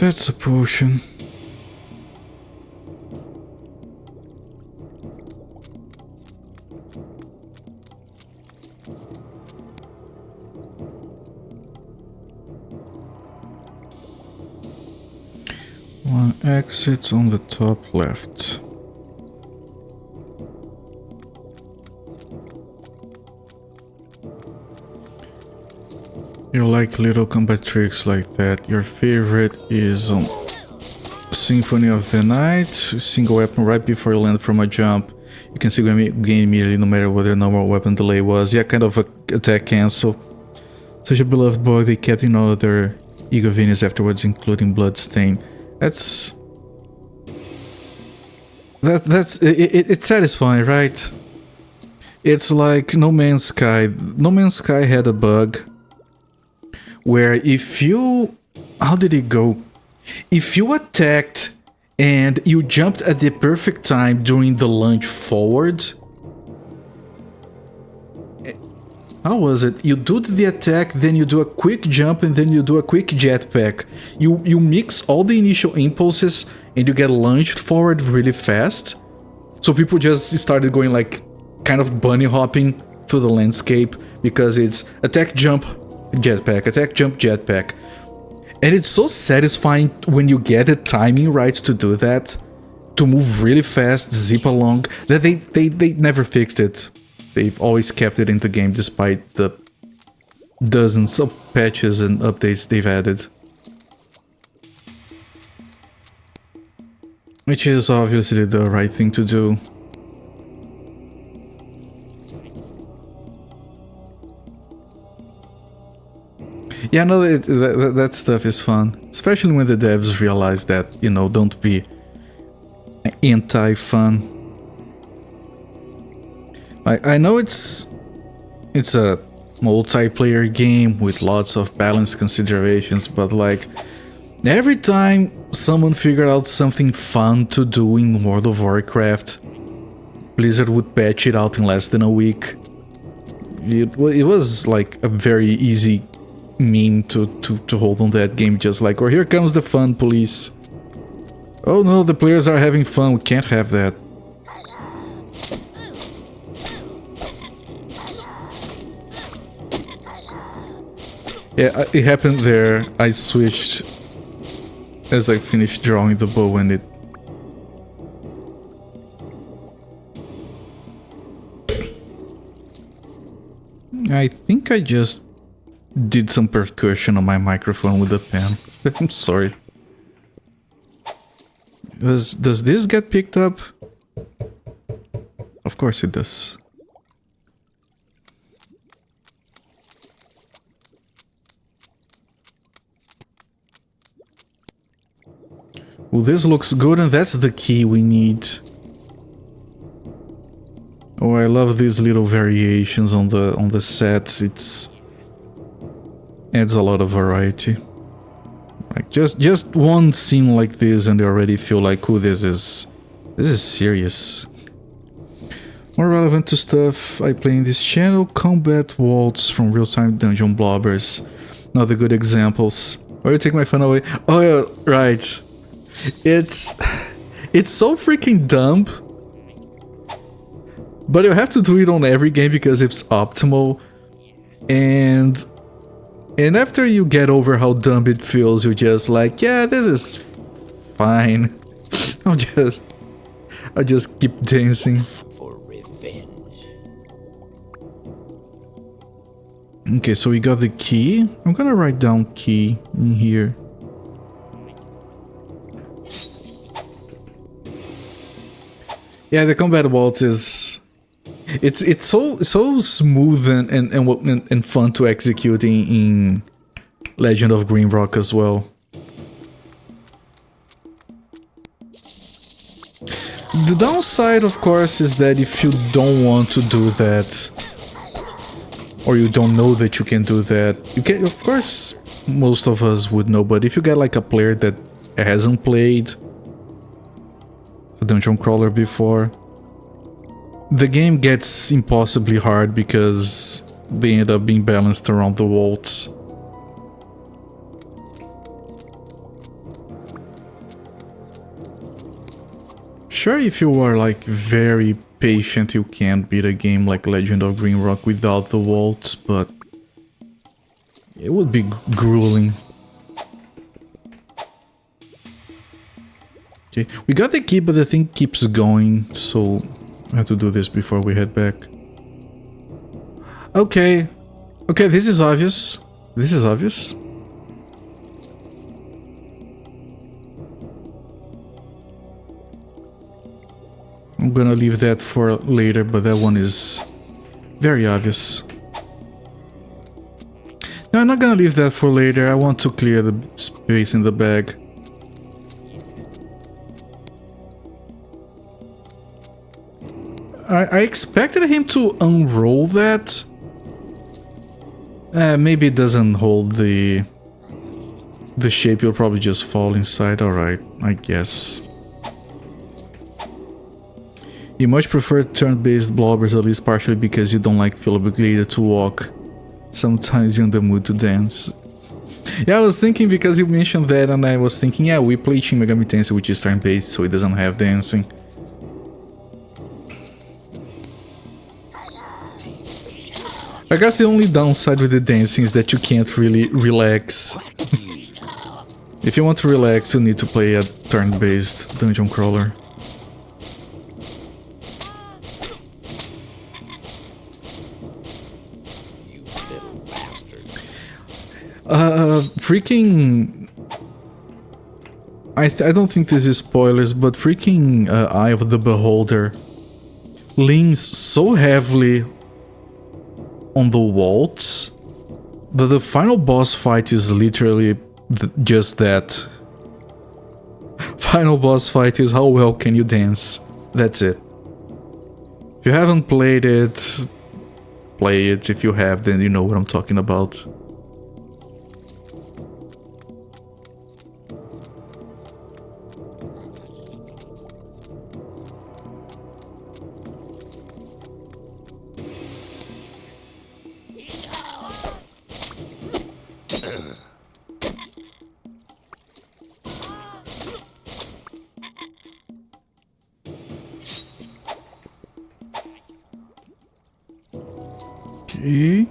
That's a potion. One exit on the top left. You like little combat tricks like that. Your favorite is Symphony of the Night. Single weapon right before you land from a jump. You can still gain immediately no matter what their normal weapon delay was. Yeah, kind of a attack cancel. Such a beloved boy, they kept in all their ego veins afterwards, including Bloodstain. That's it's satisfying, right? It's like No Man's Sky. No Man's Sky had a bug where if you... how did it go? If you attacked and you jumped at the perfect time during the lunge forward... how was it? You do the attack, then you do a quick jump, and then you do a quick jetpack. You mix all the initial impulses, and you get lunged forward really fast. So people just started going like, kind of bunny hopping through the landscape, because it's attack, jump, jetpack, attack, jump, jetpack. And it's so satisfying when you get the timing right to do that, to move really fast, zip along, that they never fixed it. They've always kept it in the game despite the dozens of patches and updates they've added. Which is obviously the right thing to do. Yeah, no, that stuff is fun. Especially when the devs realize that, you know, don't be anti-fun. I know it's a multiplayer game with lots of balance considerations, but like every time someone figured out something fun to do in World of Warcraft, Blizzard would patch it out in less than a week. It was like a very easy meme to hold on that game, just like, or here comes the fun police. Oh no, the players are having fun, we can't have that. Yeah, it happened there. I switched as I finished drawing the bow and it... I think I just did some percussion on my microphone with the pen. I'm sorry. Does this get picked up? Of course it does. Well, this looks good, and that's the key we need. Oh, I love these little variations on the sets. It's adds a lot of variety. Like just one scene like this, and you already feel like, oh, this is serious. More relevant to stuff I play in this channel: combat waltz from real-time dungeon blobbers. Not the good examples. Why do you take my fun away? Oh yeah, right. It's so freaking dumb, but you have to do it on every game because it's optimal, and after you get over how dumb it feels, you're just like, yeah, this is fine. I'll just keep dancing. For revenge. Okay, so we got the key. I'm gonna write down key in here. Yeah, the combat waltz is... It's so smooth and fun to execute in Legend of Grimrock as well. The downside, of course, is that if you don't want to do that, or you don't know that you can do that, you can, of course, most of us would know, but if you get like a player that hasn't played a dungeon crawler before, the game gets impossibly hard because they end up being balanced around the waltz. Sure, if you are like very patient, you can beat a game like Legend of Green Rock without the vaults, but it would be grueling. Okay, we got the key, but the thing keeps going, so I have to do this before we head back. Okay. Okay, this is obvious. This is obvious. I'm gonna leave that for later, but that one is very obvious. No, I'm not gonna leave that for later. I want to clear the space in the bag. I expected him to unroll that. Maybe it doesn't hold the shape. You'll probably just fall inside. Alright, I guess. You much prefer turn-based blobbers, at least partially because you don't like feel obligated to walk. Sometimes you're in the mood to dance. Yeah, I was thinking because you mentioned that, and I was thinking, yeah, we play Shin Megami Tensei, which is turn-based, so it doesn't have dancing. I guess the only downside with the dancing is that you can't really relax. If you want to relax, you need to play a turn-based dungeon crawler. Freaking... I don't think this is spoilers, but freaking Eye of the Beholder leans so heavily on the waltz that the final boss fight is literally just that. Final boss fight is how well can you dance. That's it. If you haven't played it, play it. If you have, then you know what I'm talking about. Okay.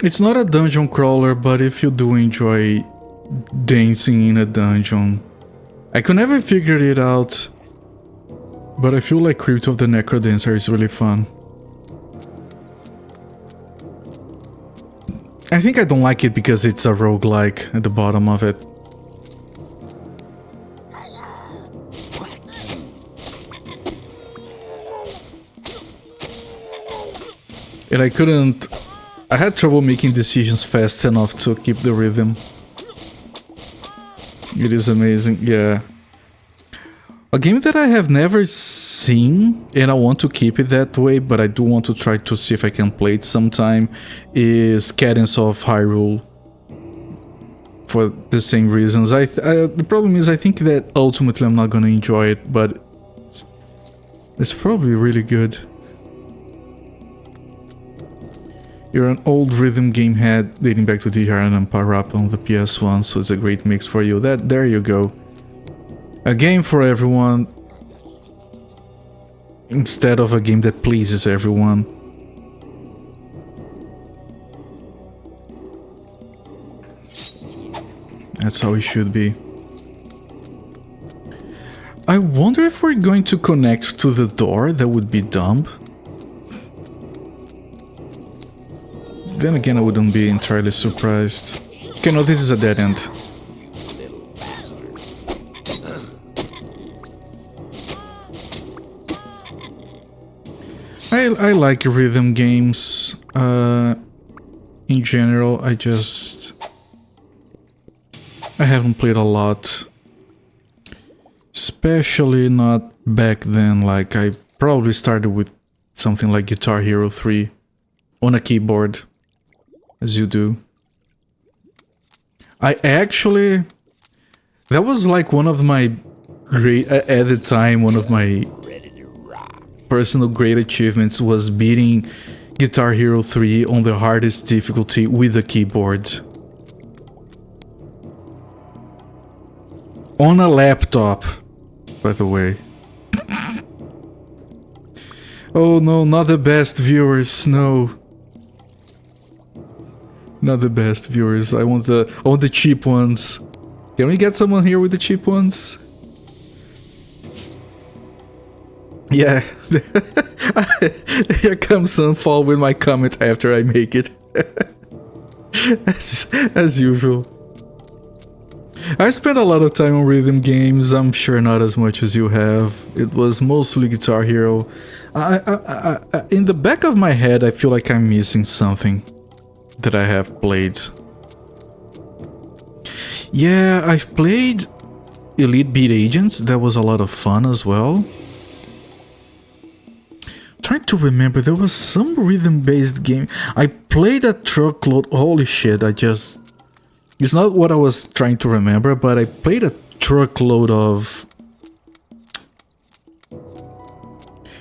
It's not a dungeon crawler, but if you do enjoy dancing in a dungeon, I could never figure it out, but I feel like Crypt of the Necrodancer is really fun. I think I don't like it because it's a roguelike at the bottom of it. And I had trouble making decisions fast enough to keep the rhythm. It is amazing, yeah. A game that I have never seen, and I want to keep it that way, but I do want to try to see if I can play it sometime, is Cadence of Hyrule. For the same reasons. The problem is I think that ultimately I'm not gonna enjoy it, but it's probably really good. You're an old rhythm game head dating back to DR and Parappa on the PS1, so it's a great mix for you. There you go. A game for everyone instead of a game that pleases everyone. That's how it should be. I wonder if we're going to connect to the door. That would be dumb. Then again, I wouldn't be entirely surprised. Okay, no, this is a dead end. I like rhythm games. In general, I haven't played a lot. Especially not back then. Like, I probably started with something like Guitar Hero 3 on a keyboard. As you do. That was like one of my great, at the time, one of my personal great achievements was beating Guitar Hero 3 on the hardest difficulty with a keyboard. On a laptop, by the way. Oh no, not the best viewers, no. Not the best viewers. I want the cheap ones. Can we get someone here with the cheap ones? Yeah. Here comes Sunfall with my comment after I make it. as usual. I spent a lot of time on rhythm games. I'm sure not as much as you have. It was mostly Guitar Hero. In the back of my head, I feel like I'm missing something that I have played. Yeah, I've played Elite Beat Agents. That was a lot of fun as well. Trying to remember, there was some rhythm-based game. I played a truckload. Holy shit! It's not what I was trying to remember, but I played a truckload of.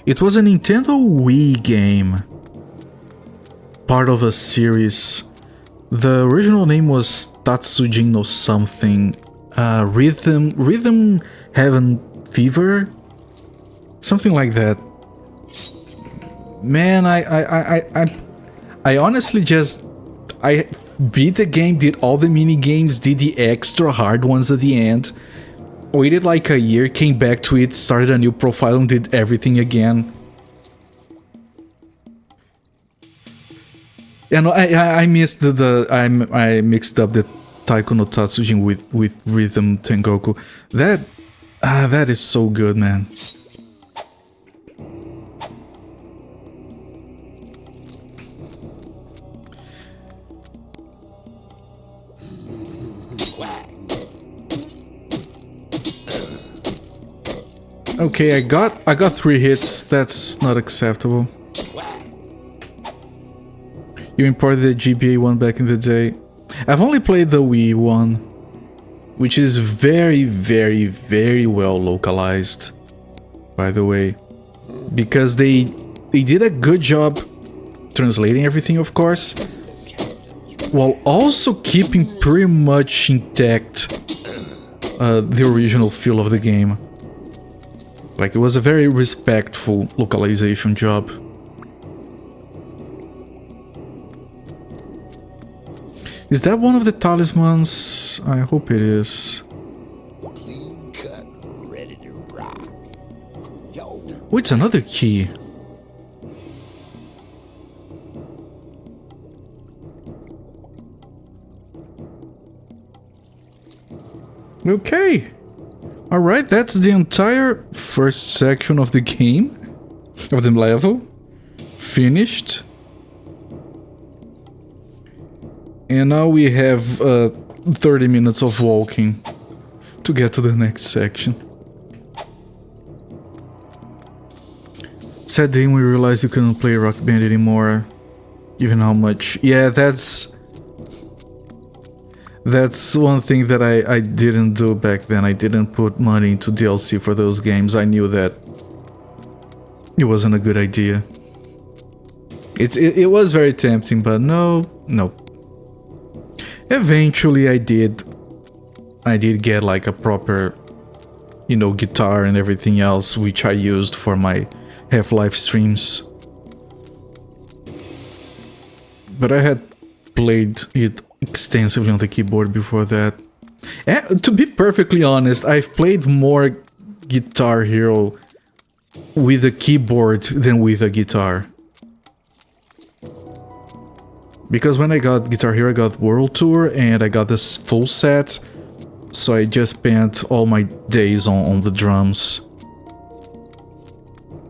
It was a Nintendo Wii game. Part of a series. The original name was Tatsujin no something. Rhythm Heaven Fever? Something like that. Man, I honestly just... I beat the game, did all the mini games, did the extra hard ones at the end. Waited like a year, came back to it, started a new profile and did everything again. Yeah, no, I missed I mixed up the Taiko no Tatsujin with Rhythm Tengoku. That is so good, man. Okay, I got 3 hits. That's not acceptable. You imported the GBA one back in the day. I've only played the Wii one, which is very, very, very well localized, by the way, because they did a good job translating everything, of course, while also keeping pretty much intact the original feel of the game. Like, it was a very respectful localization job. Is that one of the talismans? I hope it is. Clean cut, ready to rock. Yo. Oh, it's another key. Okay. Alright, that's the entire first section of the game. Of the level. Finished. And now we have 30 minutes of walking to get to the next section. Sad day when we realized you couldn't play Rock Band anymore. Given how much... Yeah, that's one thing that I didn't do back then. I didn't put money into DLC for those games. I knew that it wasn't a good idea. It was very tempting, but no. Eventually I did get like a proper, you know, guitar and everything else, which I used for my Half-Life streams. But I had played it extensively on the keyboard before that. And to be perfectly honest, I've played more Guitar Hero with a keyboard than with a guitar. Because when I got Guitar Hero, I got World Tour and I got this full set. So I just spent all my days on the drums.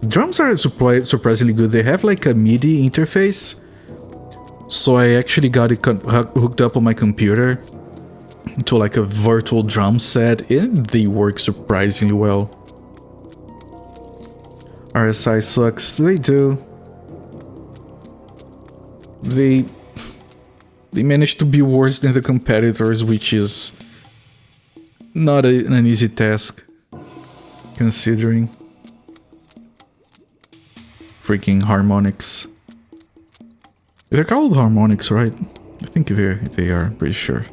Drums are surprisingly good. They have like a MIDI interface. So I actually got it hooked up on my computer to like a virtual drum set, and they work surprisingly well. RSI sucks. They do. They managed to be worse than the competitors, which is not an easy task, considering. Freaking harmonics. They're called harmonics, right? I think they are, pretty sure.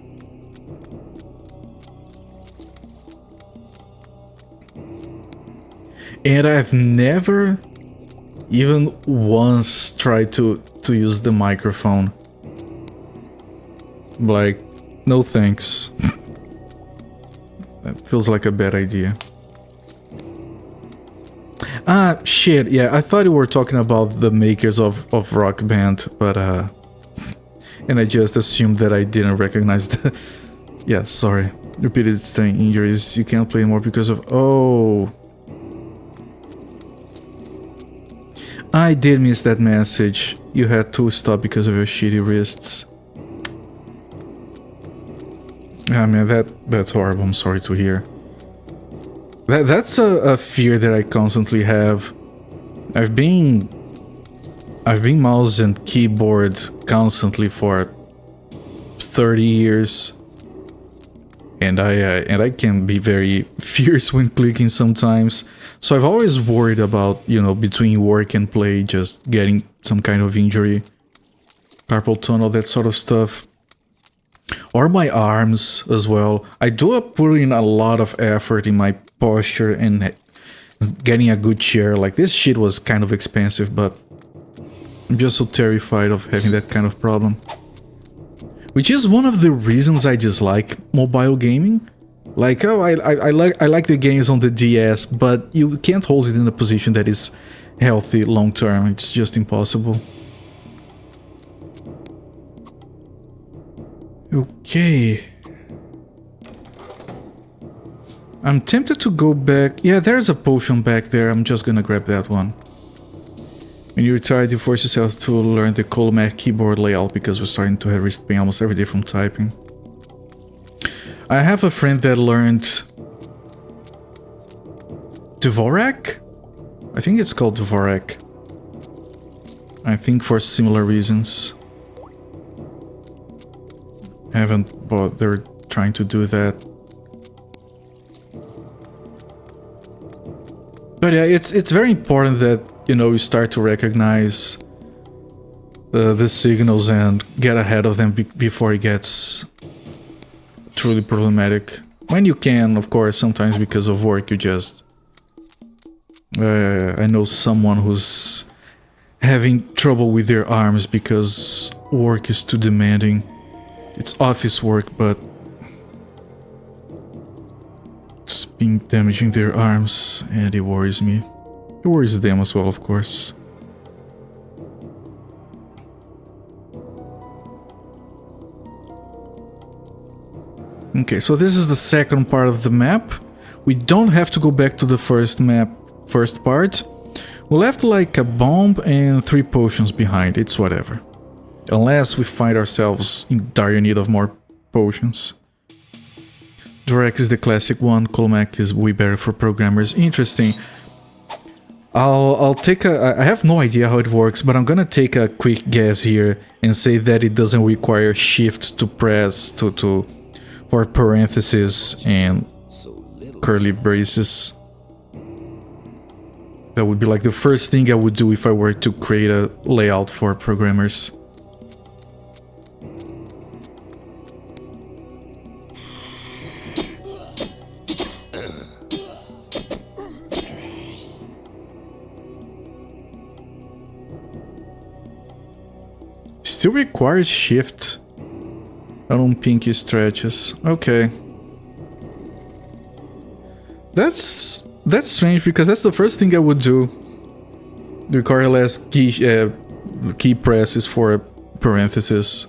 And I've never even once tried to use the microphone. Like, no thanks. That feels like a bad idea. Ah, shit, yeah, I thought you were talking about the makers of Rock Band, but and I just assumed that I didn't recognize the... Yeah, sorry. Repeated stain injuries, you can't play more because of... Oh... I did miss that message. You had to stop because of your shitty wrists. I mean, that's horrible. I'm sorry to hear. That's a fear that I constantly have. I've been mouse and keyboard constantly for 30 years. And I can be very fierce when clicking sometimes. So I've always worried about, you know, between work and play, just getting some kind of injury. Carpal tunnel, that sort of stuff. Or my arms as well. I do put in a lot of effort in my posture and getting a good chair. Like, this shit was kind of expensive, but I'm just so terrified of having that kind of problem. Which is one of the reasons I dislike mobile gaming. Like, oh, I like the games on the DS, but you can't hold it in a position that is healthy long term. It's just impossible. Okay. I'm tempted to go back. Yeah, there's a potion back there. I'm just gonna grab that one. When you retire, you force yourself to learn the Colmac keyboard layout because we're starting to have wrist pain almost every day from typing. I have a friend that learned Dvorak? I think it's called Dvorak. I think for similar reasons. Haven't bothered trying to do that. But yeah, it's very important that, you know, you start to recognize the signals and get ahead of them before it gets truly problematic. When you can, of course, sometimes because of work you just... I know someone who's having trouble with their arms because work is too demanding. It's office work, but it's been damaging their arms, and it worries me. It worries them as well, of course. Okay, so this is the second part of the map. We don't have to go back to the first part. We left like a bomb and 3 potions behind. It's whatever. Unless we find ourselves in dire need of more potions. Drek is the classic one. Colmac is way better for programmers. Interesting. I'll take a... I have no idea how it works, but I'm gonna take a quick guess here and say that it doesn't require shift to press for parentheses and curly braces. That would be like the first thing I would do if I were to create a layout for programmers. Still requires shift on pinky stretches. Okay. That's strange because that's the first thing I would do. Require less key presses for parentheses.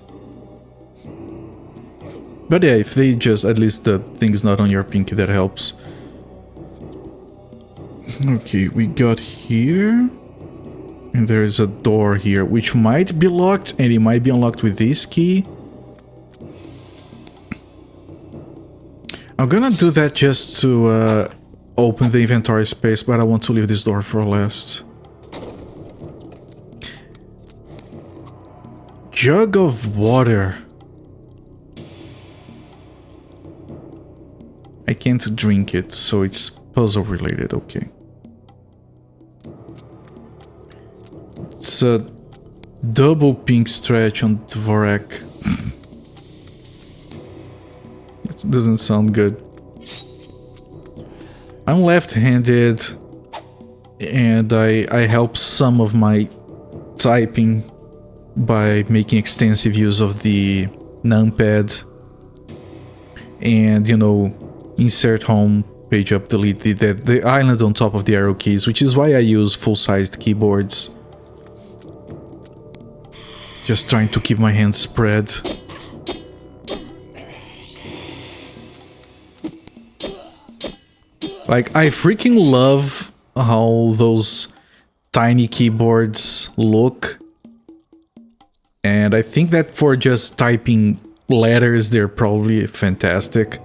But yeah, if they just, at least the thing's not on your pinky, that helps. Okay, we got here. And there is a door here, which might be locked, and it might be unlocked with this key. I'm gonna do that just to open the inventory space, but I want to leave this door for last. Jug of water. I can't drink it, so it's puzzle related, okay. It's a double pink stretch on Dvorak. It doesn't sound good. I'm left-handed. and I help some of my typing by making extensive use of the numpad and, you know, insert home, page up, delete the island on top of the arrow keys, which is why I use full-sized keyboards. Just trying to keep my hands spread. Like, I freaking love how those tiny keyboards look. And I think that for just typing letters, they're probably fantastic.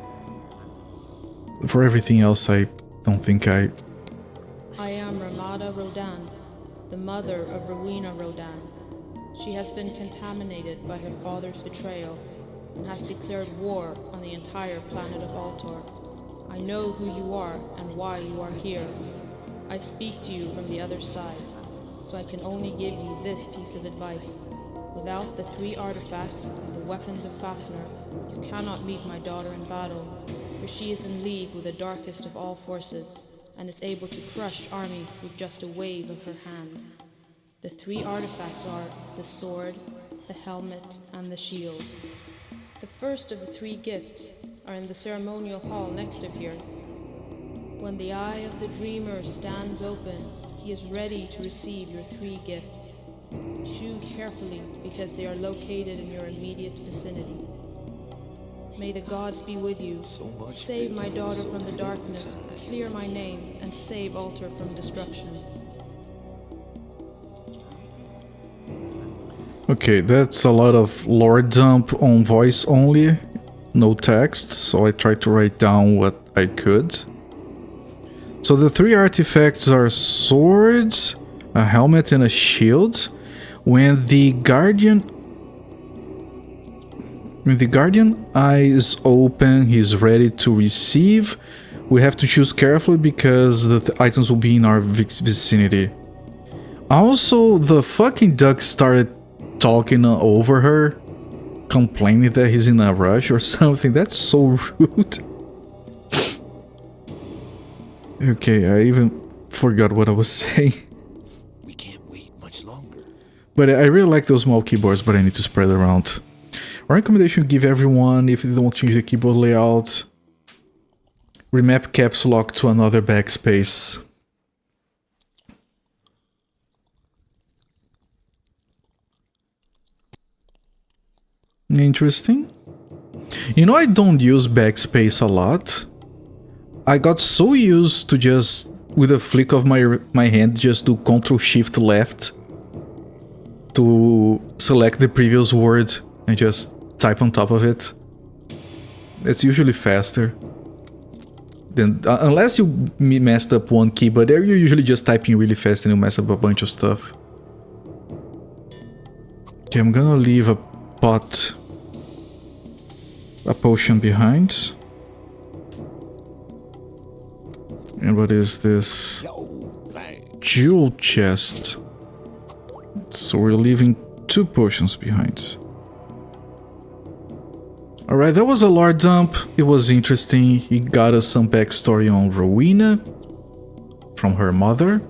For everything else, I don't think I am Ramada Rodan, the mother of Rowena Rodan. She has been contaminated by her father's betrayal and has declared war on the entire planet of Altor. I know who you are and why you are here. I speak to you from the other side, so I can only give you this piece of advice. Without the 3 artifacts and the weapons of Fafnir, you cannot meet my daughter in battle, for she is in league with the darkest of all forces, and is able to crush armies with just a wave of her hand. The 3 artifacts are the sword, the helmet, and the shield. The first of the 3 gifts are in the ceremonial hall next to here. When the eye of the dreamer stands open, he is ready to receive your 3 gifts. Choose carefully, because they are located in your immediate vicinity. May the gods be with you. Save my daughter from the darkness, clear my name, and save Altor from destruction. Okay, that's a lot of lore dump on voice only, no text, so I tried to write down what I could. So the 3 artifacts are swords, a helmet, and a shield. When the guardian eyes open, he's ready to receive. We have to choose carefully because the items will be in our vicinity. Also, the fucking duck started talking over her, complaining that he's in a rush or something. That's so rude. Okay, I even forgot what I was saying. We can't wait much longer. But I really like those small keyboards, but I need to spread around. Our recommendation give everyone, if they don't change the keyboard layout, remap caps lock to another backspace. Interesting. You know, I don't use backspace a lot. I got so used to just, with a flick of my hand, just do Ctrl-Shift left to select the previous word and just type on top of it. It's usually faster. Then, unless you messed up one key, but there you're usually just typing really fast and you mess up a bunch of stuff. Okay, I'm gonna leave a potion behind. And what is this? Jewel chest. So we're leaving 2 potions behind. Alright, that was a lore dump. It was interesting. He got us some backstory on Rowena from her mother.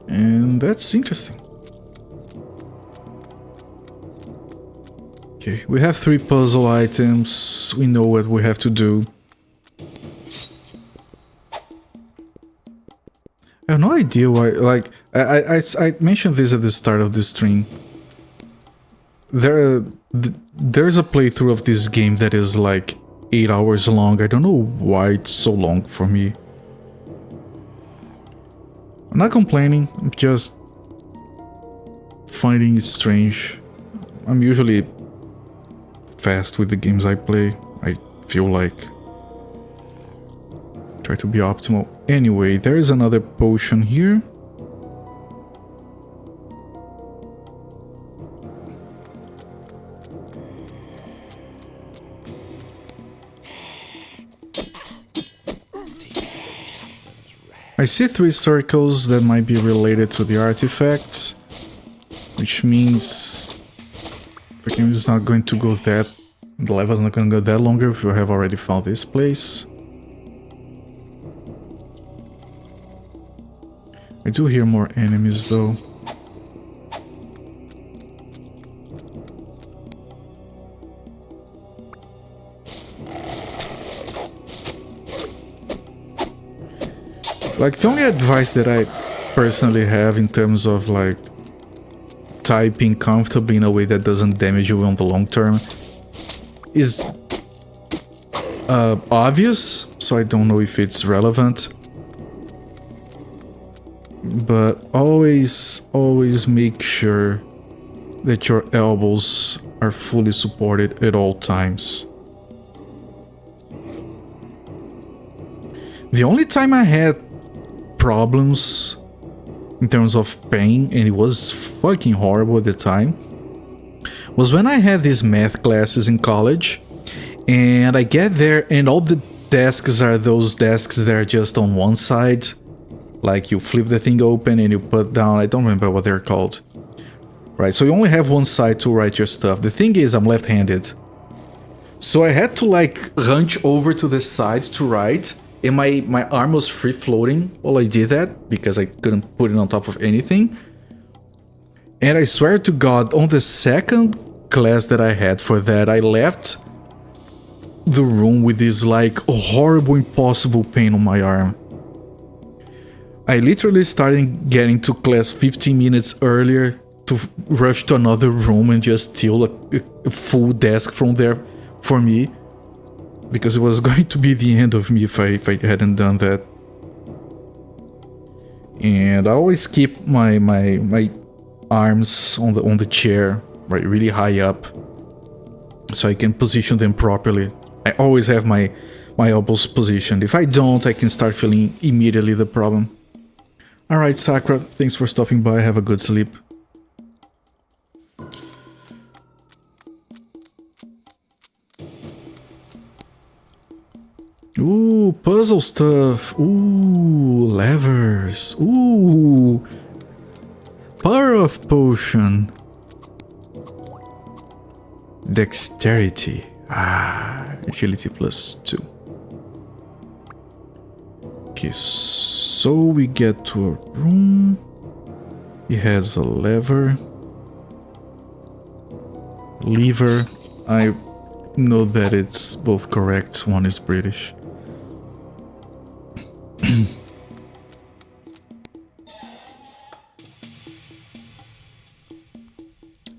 And that's interesting. Okay, we have 3 puzzle items. We know what we have to do. I have no idea why, like, I mentioned this at the start of this stream. There's a playthrough of this game that is like 8 hours long. I don't know why it's so long for me. I'm not complaining, I'm just finding it strange. I'm usually fast with the games I play, I feel like. Try to be optimal. Anyway, there is another potion here. I see 3 circles that might be related to the artifacts, which means the game is not going to go that... the level is not going to go that longer if you have already found this place. I do hear more enemies though. Like, the only advice that I personally have in terms of like typing comfortably in a way that doesn't damage you on the long term is obvious, so I don't know if it's relevant. But always make sure that your elbows are fully supported at all times. The only time I had problems in terms of pain, and it was fucking horrible at the time, was when I had these math classes in college, and I get there and all the desks are those desks that are just on one side. Like, you flip the thing open and you put down, I don't remember what they're called. Right, so you only have one side to write your stuff. The thing is, I'm left-handed. So I had to like hunch over to the side to write, and my arm was free-floating while I did that, because I couldn't put it on top of anything. And I swear to God, on the second class that I had for that, I left the room with this like horrible, impossible pain on my arm. I literally started getting to class 15 minutes earlier to rush to another room and just steal a full desk from there for me, because it was going to be the end of me if I hadn't done that. And I always keep my arms on the chair, right, really high up, so I can position them properly. I always have my elbows positioned. If I don't, I can start feeling immediately the problem. Alright, Sakura, thanks for stopping by. Have a good sleep. Ooh, puzzle stuff. Ooh, levers. Ooh, power of potion. Dexterity. Ah, agility +2. Okay, so we get to a room. It has a lever. Lever. I know that it's both correct. One is British.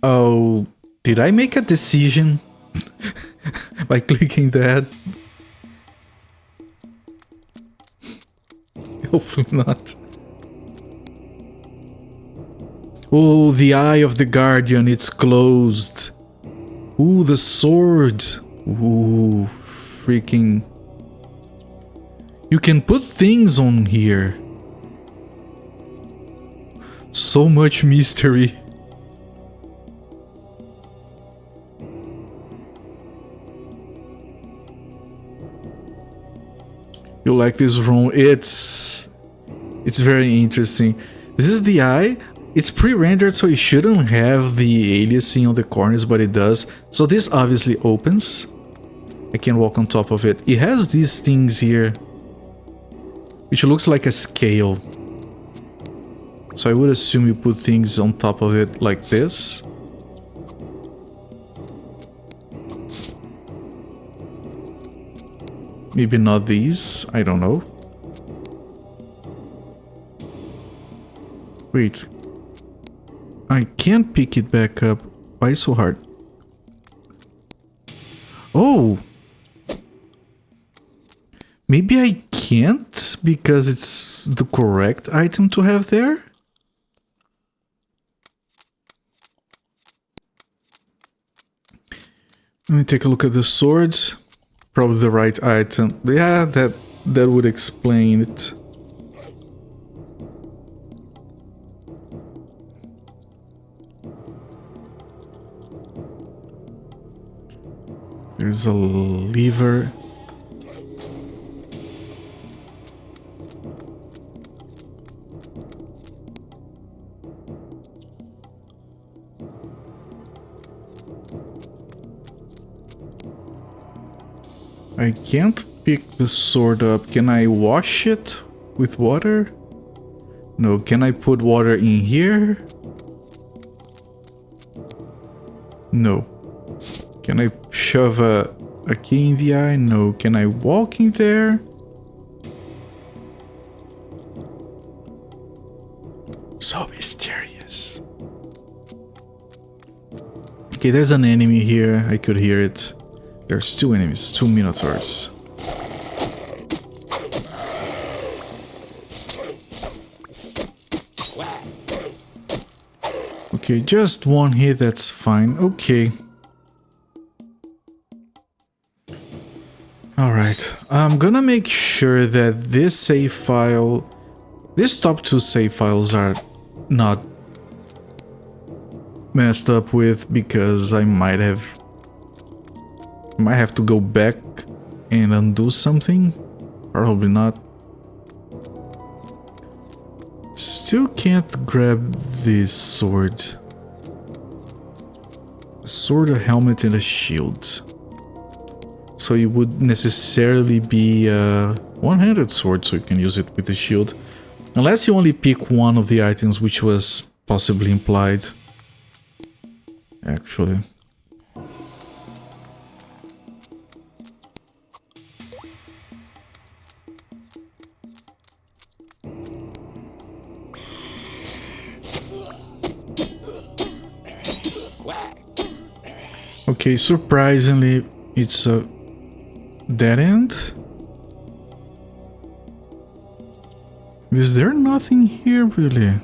Oh, did I make a decision by clicking that? Hopefully not. Oh, the eye of the guardian, it's closed. Ooh, the sword. Ooh, freaking. You can put things on here. So much mystery. You like this room? It's very interesting. This is the eye. It's pre-rendered, so it shouldn't have the aliasing on the corners, but it does. So this obviously opens. I can walk on top of it. It has these things here, which looks like a scale. So I would assume you put things on top of it like this. Maybe not these, I don't know. Wait. I can't pick it back up. Why so hard? Oh! Maybe I can't because it's the correct item to have there? Let me take a look at the swords. Probably the right item. Yeah, that would explain it. There's a lever. I can't pick the sword up. Can I wash it with water? No, can I put water in here? No. Can I shove a key in the eye? No. Can I walk in there? So mysterious. Okay, there's an enemy here. I could hear it. There's 2 enemies, 2 minotaurs. Okay, just 1 hit, that's fine. Okay. Alright, I'm gonna make sure that this save file... These top 2 save files are not messed up with, because I might have to go back and undo something. Probably not. Still can't grab this sword. A sword, a helmet, and a shield. So it would necessarily be a one-handed sword, so you can use it with the shield. Unless you only pick one of the items, which was possibly implied. Actually. Okay, surprisingly, it's a dead end. Is there nothing here, really?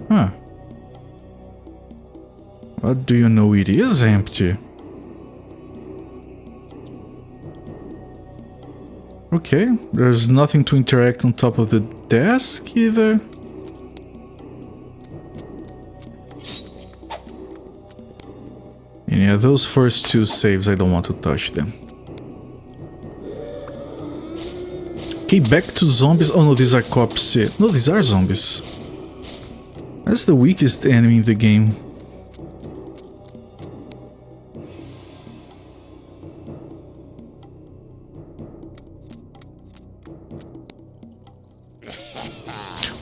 Huh. What do you know? It is empty. Okay, there's nothing to interact on top of the desk either. And yeah, those first 2 saves, I don't want to touch them. Okay, back to zombies. Oh no, these are cops. No, these are zombies. That's the weakest enemy in the game.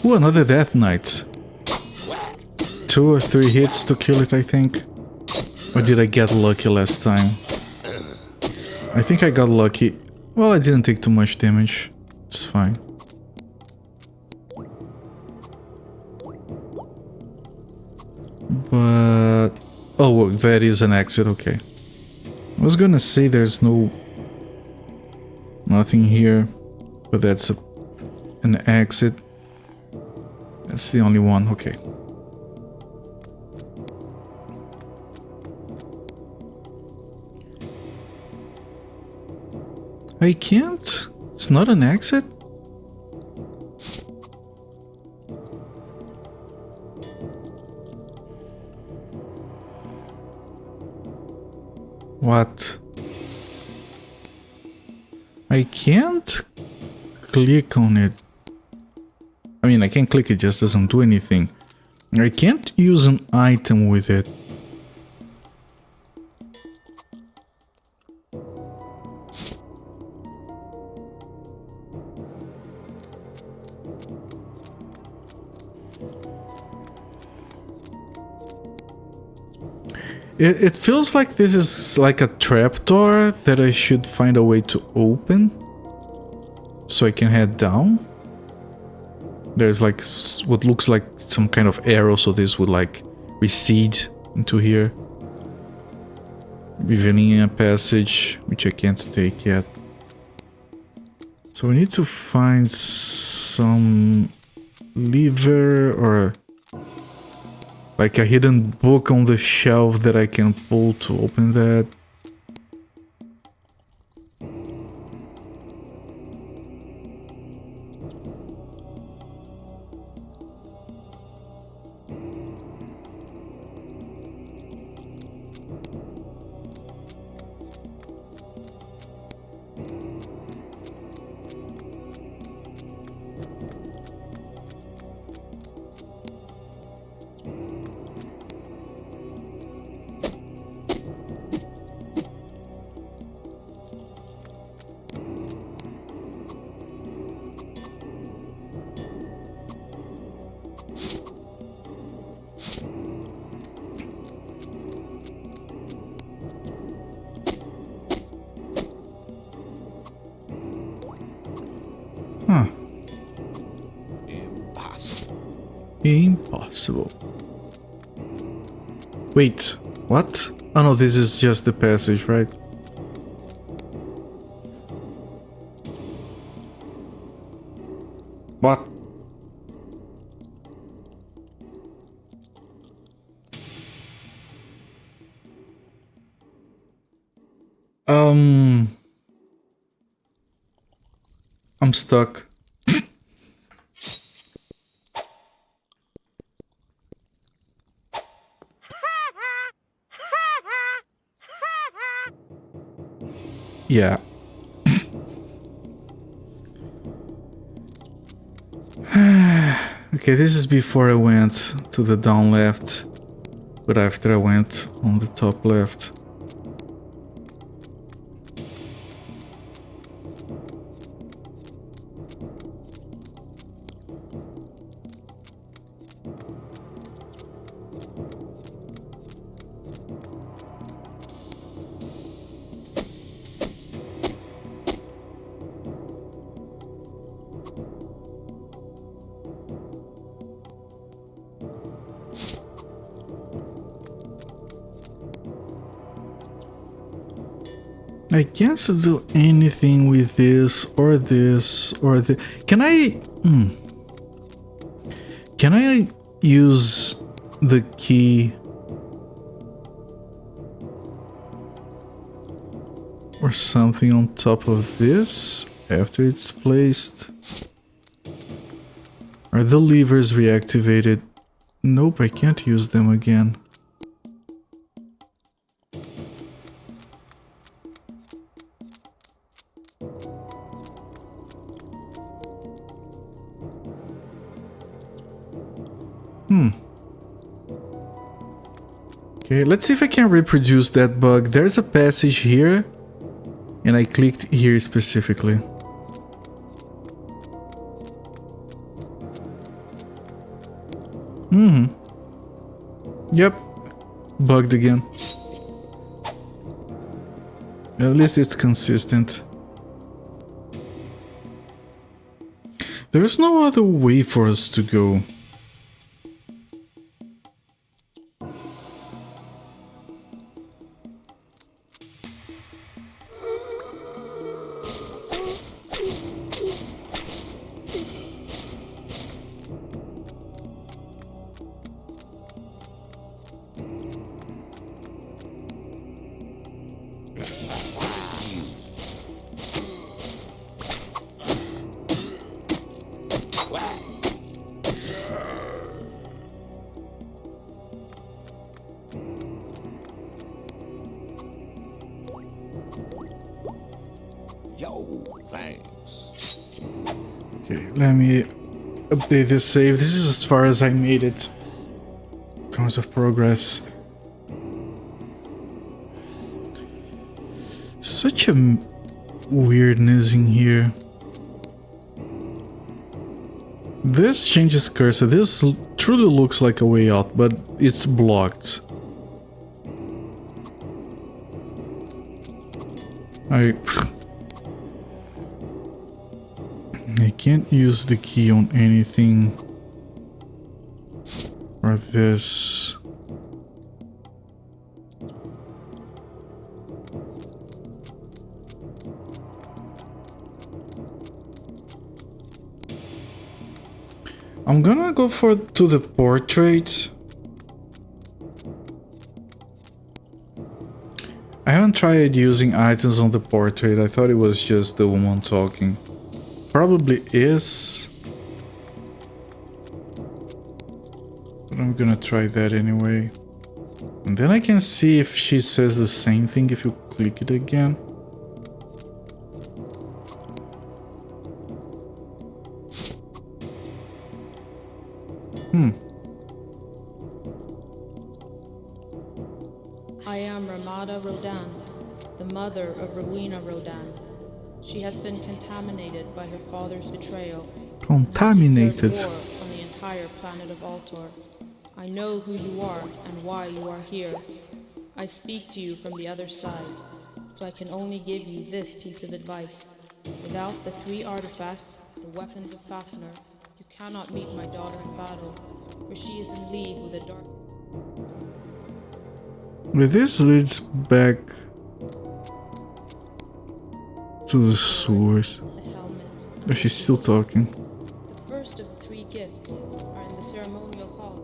Ooh, another Death Knight. 2 or 3 hits to kill it, I think. Or did I get lucky last time? I think I got lucky. Well, I didn't take too much damage. It's fine. But... oh, well, that is an exit, okay. I was gonna say there's nothing here. But that's an exit. That's the only one, okay. I can't? It's not an exit? What? I can't click on it. I mean, I can click, it just doesn't do anything. I can't use an item with it. It feels like this is like a trapdoor that I should find a way to open so I can head down. There's like what looks like some kind of arrow, so this would like recede into here, revealing a passage which I can't take yet. So we need to find some lever or like a hidden book on the shelf that I can pull to open that. Impossible. Wait, what? Oh no, this is just the passage, right? What? I'm stuck. Yeah. Okay, this is before I went to the down left, but after I went on the top left. I can't do anything with this or this or this. Can I use the key or something on top of this after it's placed? Are the levers reactivated? Nope, I can't use them again. Okay, let's see if I can reproduce that bug. There's a passage here, and I clicked here specifically. Yep, bugged again. At least it's consistent. There's no other way for us to go. Yo, thanks. Okay, let me update this save. This is as far as I made it in terms of progress. Such a weirdness in here. This changes cursor. This truly looks like a way out, but it's blocked. I can't use the key on anything or this. I'm gonna go to the portrait. I haven't tried using items on the portrait. I thought it was just the woman talking. Probably is. But I'm gonna try that anyway. And then I can see if she says the same thing if you click it again. I am Ramada Rodan, the mother of Rowena Rodan. She has been contaminated by her father's betrayal. Contaminated. And has declared war on the entire planet of Altor. I know who you are and why you are here. I speak to you from the other side, so I can only give you this piece of advice. Without the 3 artifacts, the weapons of Fafnir, you cannot meet my daughter in battle. for she is in league with the dark. But this leads back to the sewers. The helmet. Oh, she's still talking. The first of the 3 gifts are in the ceremonial hall.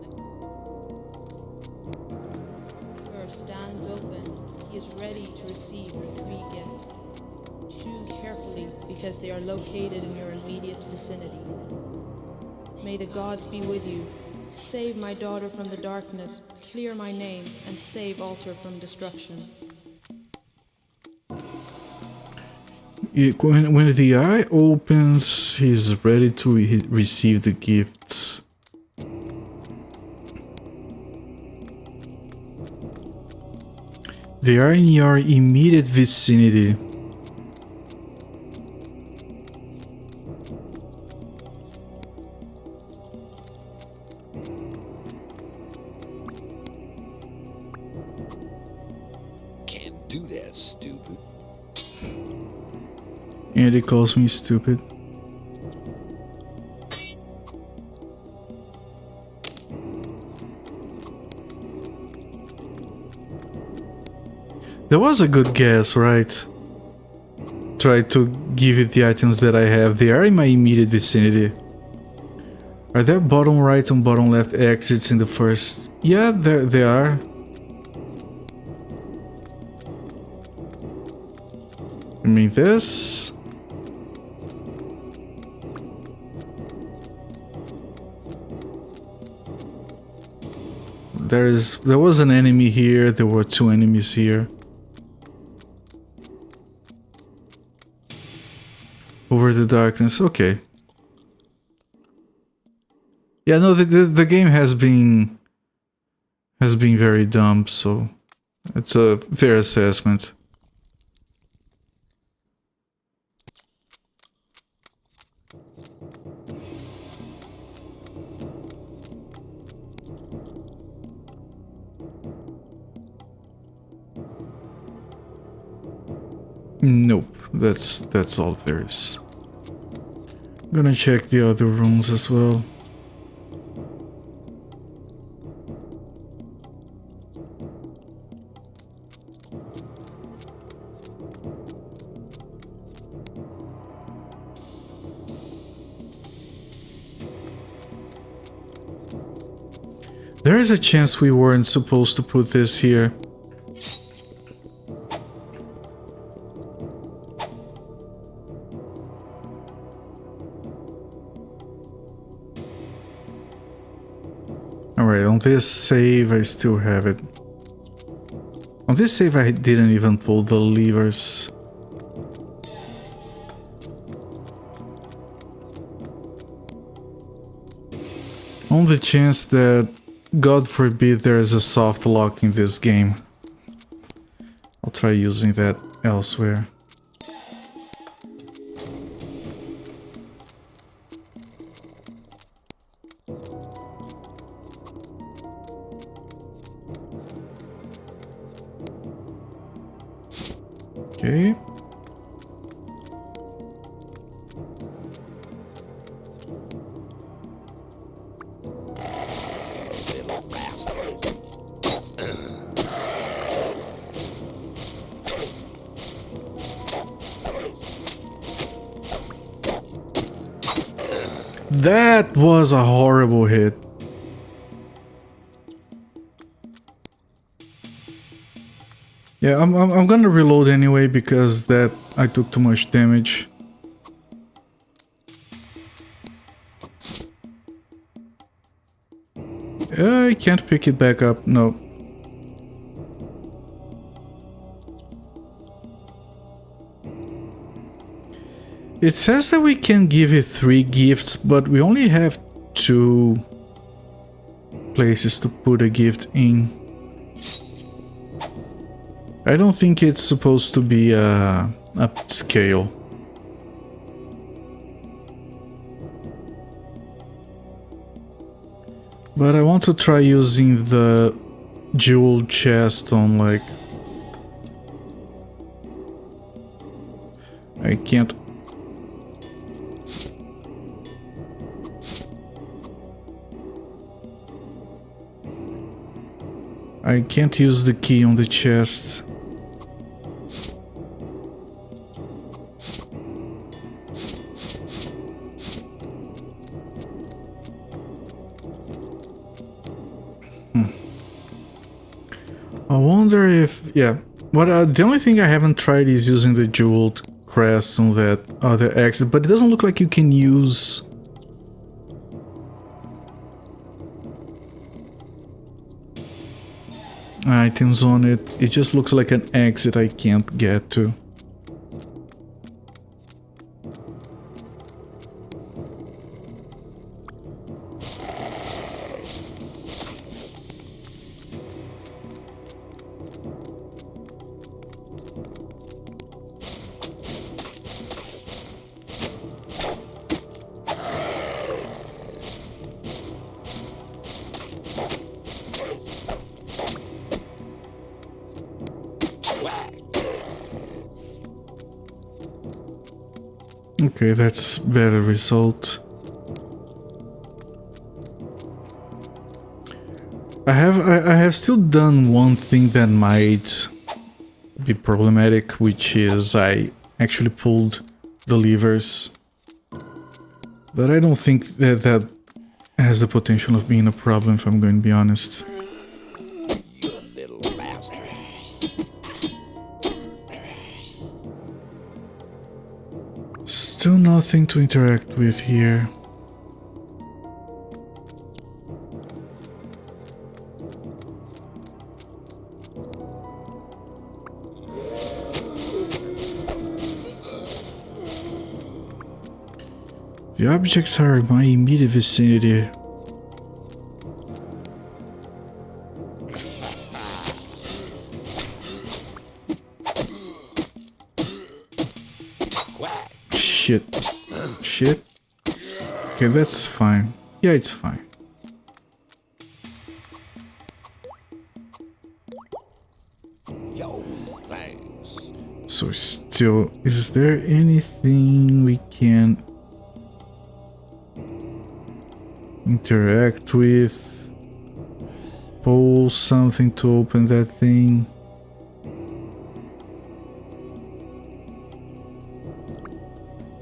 The door stands open. He is ready to receive your 3 gifts. Choose carefully because they are located in your immediate vicinity. May the gods be with you. Save my daughter from the darkness, clear my name, and save Altar from destruction. When the eye opens, he's ready to receive the gifts. They are in your immediate vicinity. Can't do that, stupid. And he calls me stupid. That was a good guess, right? Try to give it the items that I have. They are in my immediate vicinity. Are there bottom right and bottom left exits in the first? Yeah, there they are. I mean this. There was an enemy here. There were 2 enemies here. Over the darkness. Okay. Yeah, no, the game has been very dumb, so it's a fair assessment. Nope, that's all there is. Gonna check the other rooms as well. There is a chance we weren't supposed to put this here. Alright, on this save I still have it. On this save I didn't even pull the levers. On the chance that, God forbid, there is a soft lock in this game. I'll try using that elsewhere. Okay. That was a horrible hit. Yeah, I'm gonna reload anyway because that I took too much damage. I can't pick it back up, no. It says that we can give it 3 gifts, but we only have 2 places to put a gift in. I don't think it's supposed to be a scale. But I want to try using the jewel chest on, like... I can't... I can't use the key on the chest. I wonder if... yeah. But the only thing I haven't tried is using the jeweled crest on that other exit, but it doesn't look like you can use... items on it. It just looks like an exit I can't get to. Okay, that's better result. I have still done one thing that might be problematic, which is I actually pulled the levers. But I don't think that that has the potential of being a problem, if I'm going to be honest. You little bastard. Still nothing to interact with here. The objects are in my immediate vicinity. Shit. Shit. Okay, that's fine. Yeah, it's fine. Yo, thanks. So still, is there anything we can interact with? Pull something to open that thing?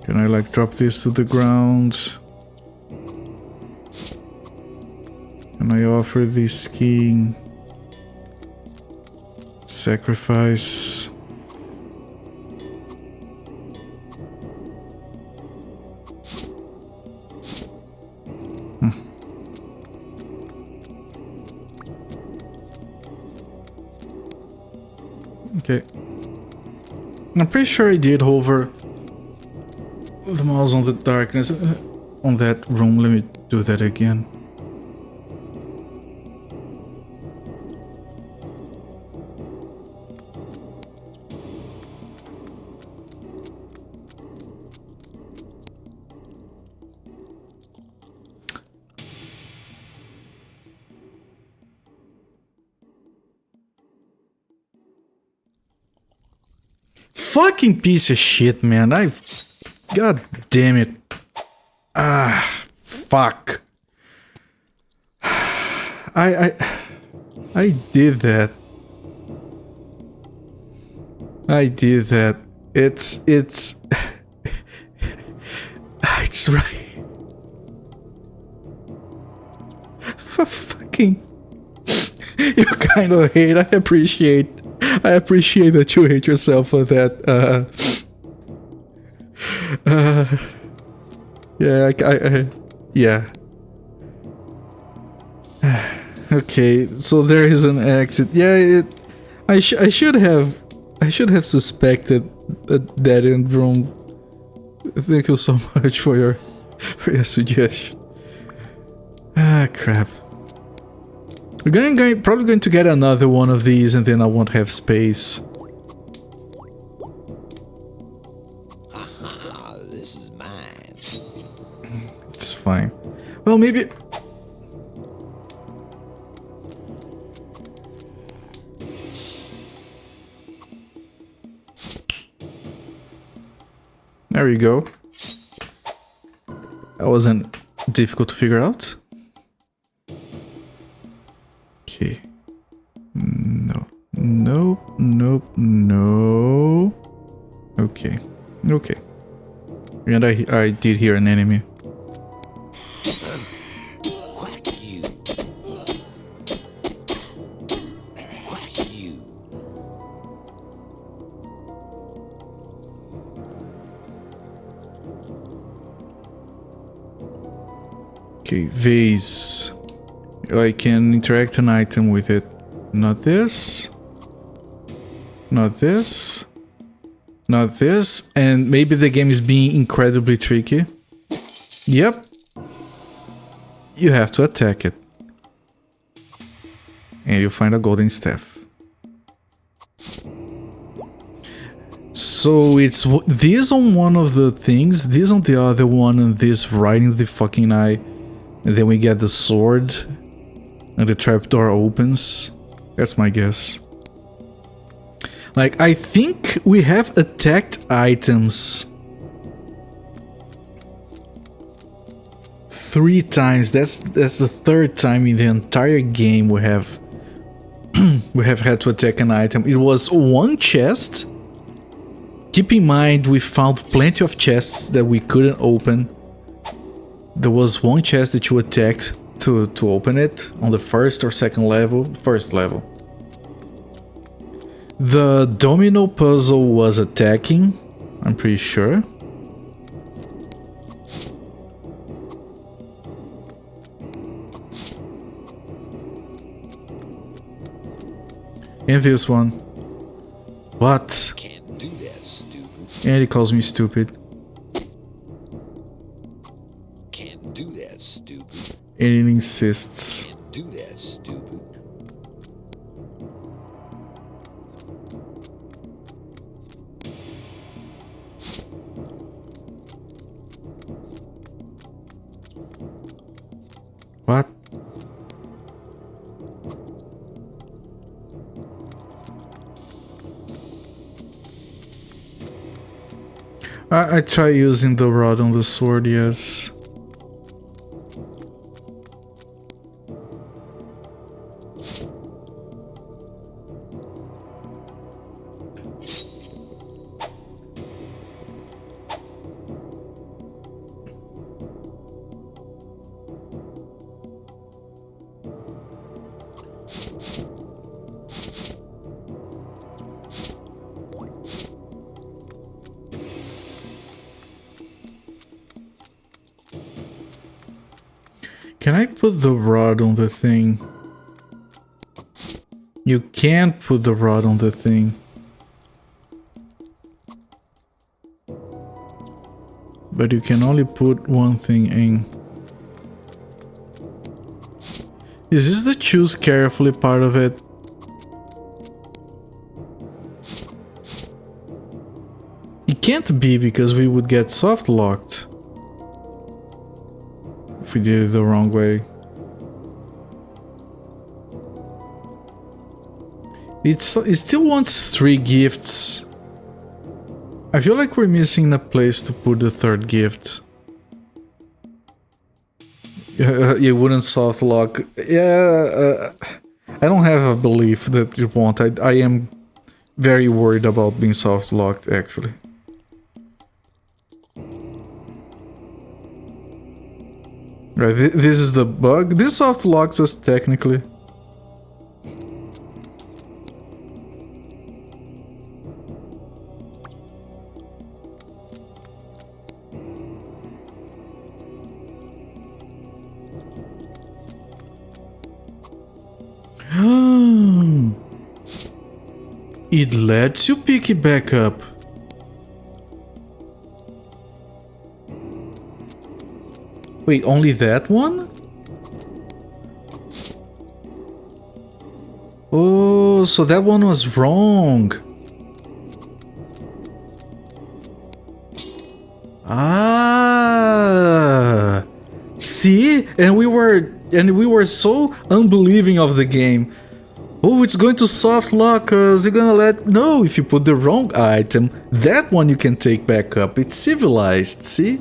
Can I like drop this to the ground? Can I offer this king? Sacrifice. Okay. I'm pretty sure I did hover the mouse on the darkness on that room. Let me do that again. Fucking piece of shit, man. God damn it. Ah, fuck. I did that. I did that. It's it's right. Fucking. You kind of hate. I appreciate that you hate yourself for that. Yeah, yeah. Okay, so there is an exit. Yeah, I should have suspected a dead end room. Thank you so much for your suggestion. Ah, crap. We're probably going to get another one of these, and then I won't have space. Haha, this is mine. It's fine. Well, maybe... There we go. That wasn't difficult to figure out. Okay. Nope, nope, no. Okay, okay. And I did hear an enemy. Quack you. Quack you. Okay, vase. I can interact an item with it. Not this. Not this. Not this. And maybe the game is being incredibly tricky. Yep. You have to attack it. And you find a golden staff. So it's this on one of the things, this on the other one, and this right in the fucking eye. And then we get the sword. And the trapdoor opens. That's my guess. Like, I think we have attacked items 3 times. That's the 3rd time in the entire game we have we have had to attack an item. It was one chest. Keep in mind we found plenty of chests that we couldn't open. There was one chest that you attacked to open it on the 1st or 2nd level. 1st level. The domino puzzle was attacking, I'm pretty sure. And this one. What? Can't do that, stupid. And he calls me stupid. Can't do that, stupid. And he insists. Can't do that, stupid. What? I try using the rod on the sword, yes. Can I put the rod on the thing? You can't put the rod on the thing. But you can only put one thing in. Is this the choose carefully part of it? It can't be, because we would get soft locked if we did it the wrong way. It still wants 3 gifts. I feel like we're missing a place to put the 3rd gift. You wouldn't soft lock. Yeah, I don't have a belief that it won't. I am very worried about being soft locked, actually. Right, this is the bug. This soft locks us technically. It lets you pick it back up. Wait, only that one? Oh, so that one was wrong. Ah, see, and we were so unbelieving of the game. Oh, it's going to soft lock us. You're gonna let no. If you put the wrong item, that one you can take back up. It's civilized. See.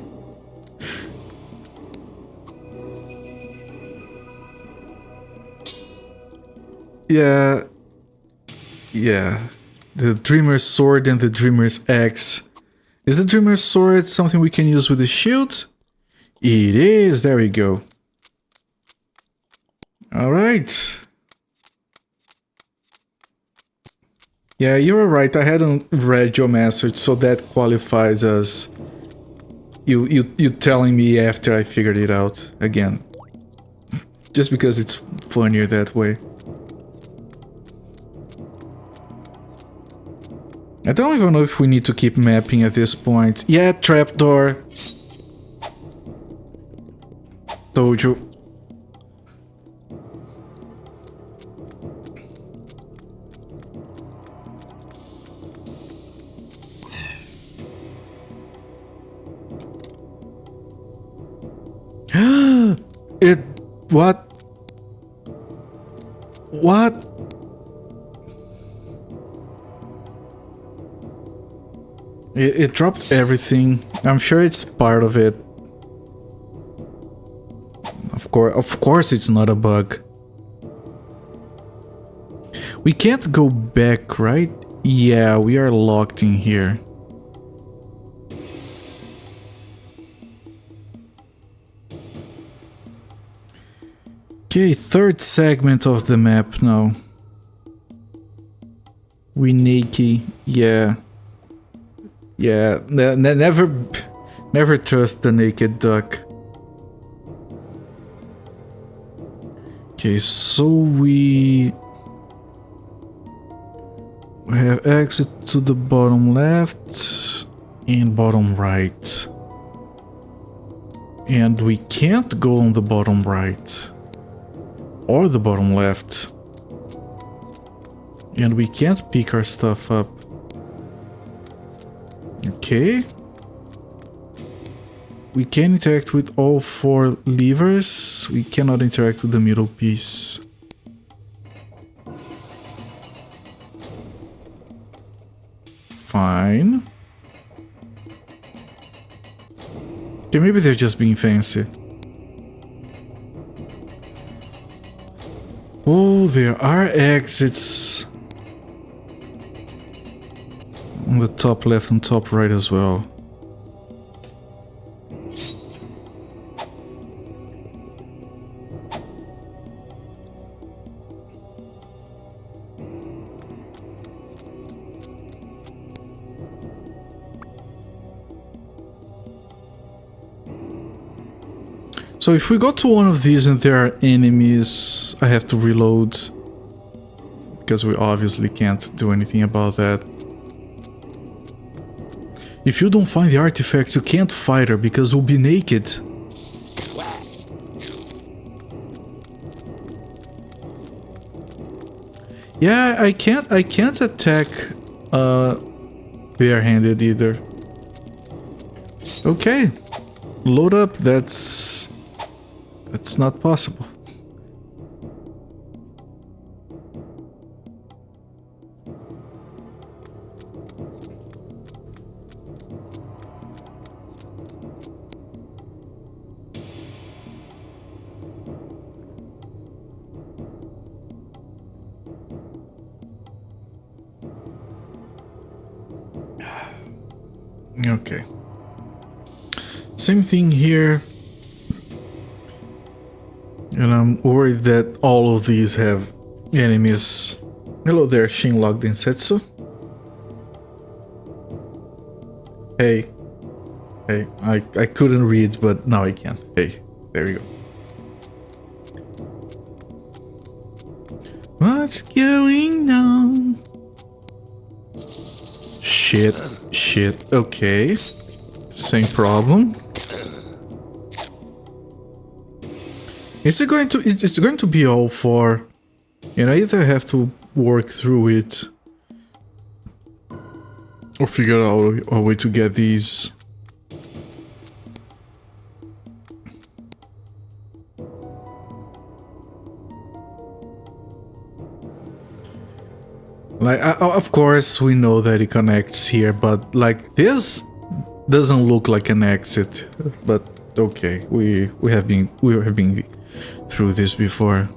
Yeah. Yeah. The Dreamer's Sword and the Dreamer's Axe. Is the Dreamer's Sword something we can use with the shield? It is. There we go. Alright. Yeah, you were right. I hadn't read your message, so that qualifies as you telling me after I figured it out again. Just because it's funnier that way. I don't even know if we need to keep mapping at this point. Yeah, trapdoor. Told you. It... what? What? It dropped everything. I'm sure it's part of it. Of course it's not a bug. We can't go back, right? Yeah, we are locked in here. Okay, third segment of the map now. We naked, yeah. Yeah, never trust the naked duck. Okay, so we have exit to the bottom left and bottom right. And we can't go on the bottom right. Or the bottom left. And we can't pick our stuff up. Okay. We can interact with all 4 levers. We cannot interact with the middle piece. Fine. Okay, maybe they're just being fancy. Oh, there are exits on the top left and top right as well. So if we go to one of these and there are enemies, I have to reload. Because we obviously can't do anything about that. If you don't find the artifacts, you can't fight her because we'll be naked. Yeah, I can't attack barehanded either. Okay. Load up, that's not possible. Okay. Same thing here. And I'm worried that all of these have enemies. Hello there, Shinlog Densetsu. Hey. Hey, I couldn't read, but now I can. Hey, there we go. What's going on? Shit, okay. Same problem. It's going to be all 4. And I either have to work through it or figure out a way to get these. Like, of course we know that it connects here, but like this doesn't look like an exit. But okay, we have been through this before.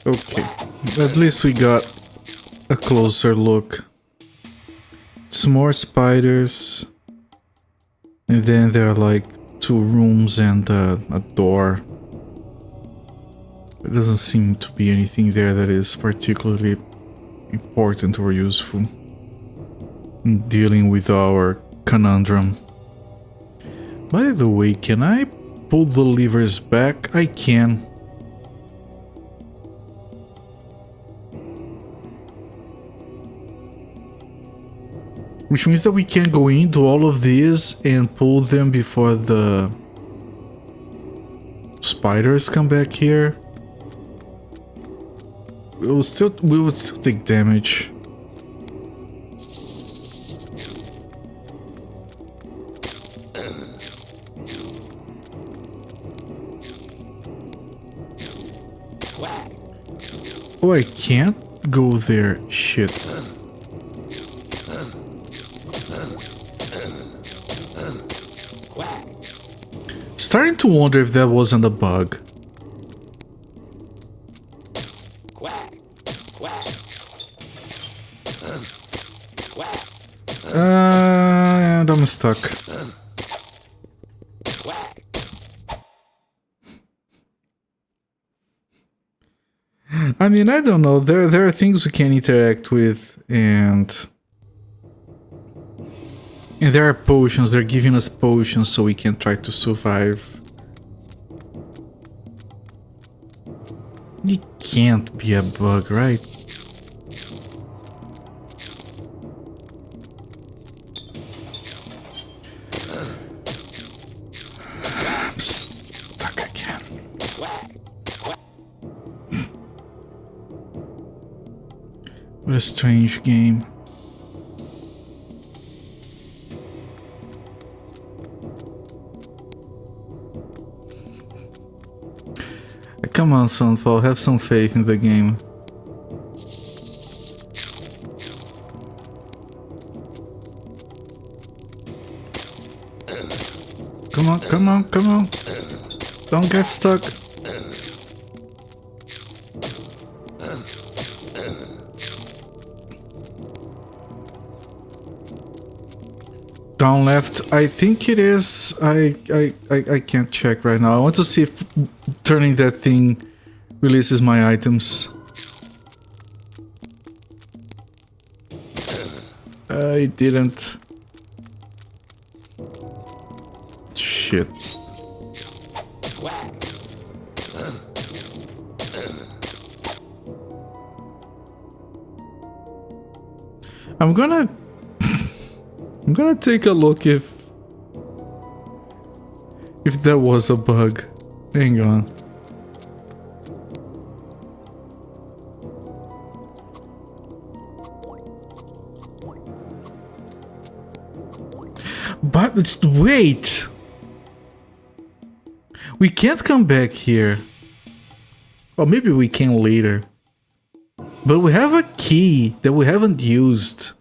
Okay, at least we got a closer look. Some more spiders. And then there are like 2 rooms and a door. There doesn't seem to be anything there that is particularly important or useful in dealing with our conundrum. By the way, can I pull the levers back? I can. Which means that we can go into all of these and pull them before the spiders come back here. We would still take damage. Oh, I can't go there. Shit. Starting to wonder if that wasn't a bug. And I'm stuck. I mean, I don't know. There are things we can interact with, and there are potions. They're giving us potions so we can try to survive. It can't be a bug, right? I'm stuck again. What a strange game. Come on, Sunfall, have some faith in the game. Come on, come on, come on. Don't get stuck. Down left, I think it is. I can't check right now. I want to see if turning that thing releases my items. I didn't. Shit. I'm gonna take a look if there was a bug. Hang on. But wait! We can't come back here. Or maybe we can later. But we have a key that we haven't used.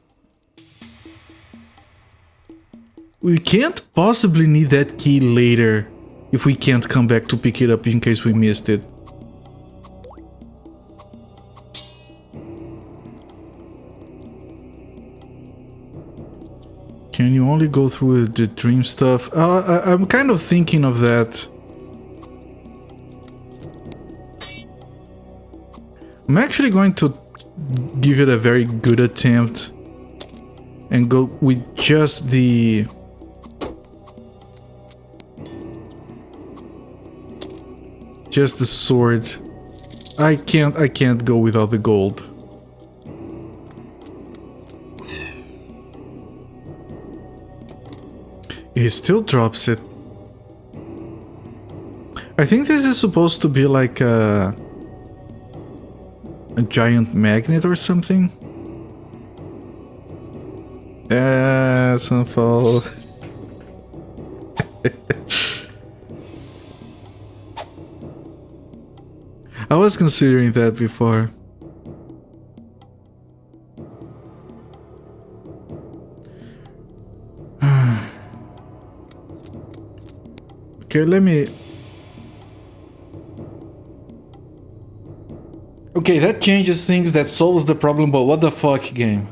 We can't possibly need that key later if we can't come back to pick it up in case we missed it. Can you only go through the dream stuff? I'm kind of thinking of that. I'm actually going to give it a very good attempt and go with just the sword. I can't go without the gold. He still drops it. I think this is supposed to be like a giant magnet or something. Sunfall. I was considering that before. Okay, let me... Okay, that changes things, that solves the problem, but what the fuck, game?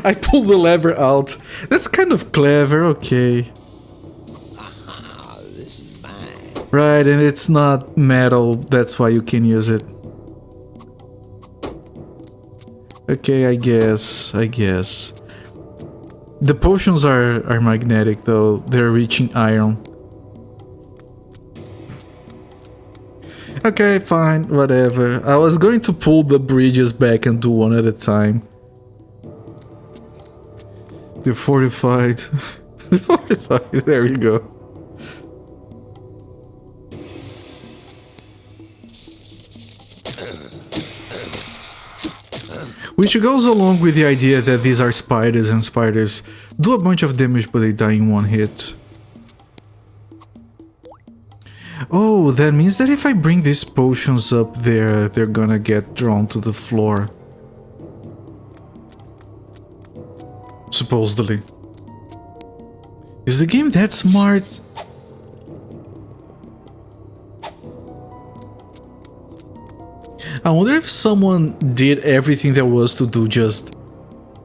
I pulled the lever out. That's kind of clever, okay. Ah, this is mine. Right, and it's not metal, that's why you can use it. Okay, I guess. The potions are magnetic though, they're reaching iron. Okay, fine, whatever. I was going to pull the bridges back and do one at a time. You're fortified. Fortified, there we go. Which goes along with the idea that these are spiders, and spiders do a bunch of damage but they die in one hit. Oh, that means that if I bring these potions up there, they're gonna get drawn to the floor. Supposedly. Is the game that smart? I wonder if someone did everything there was to do, just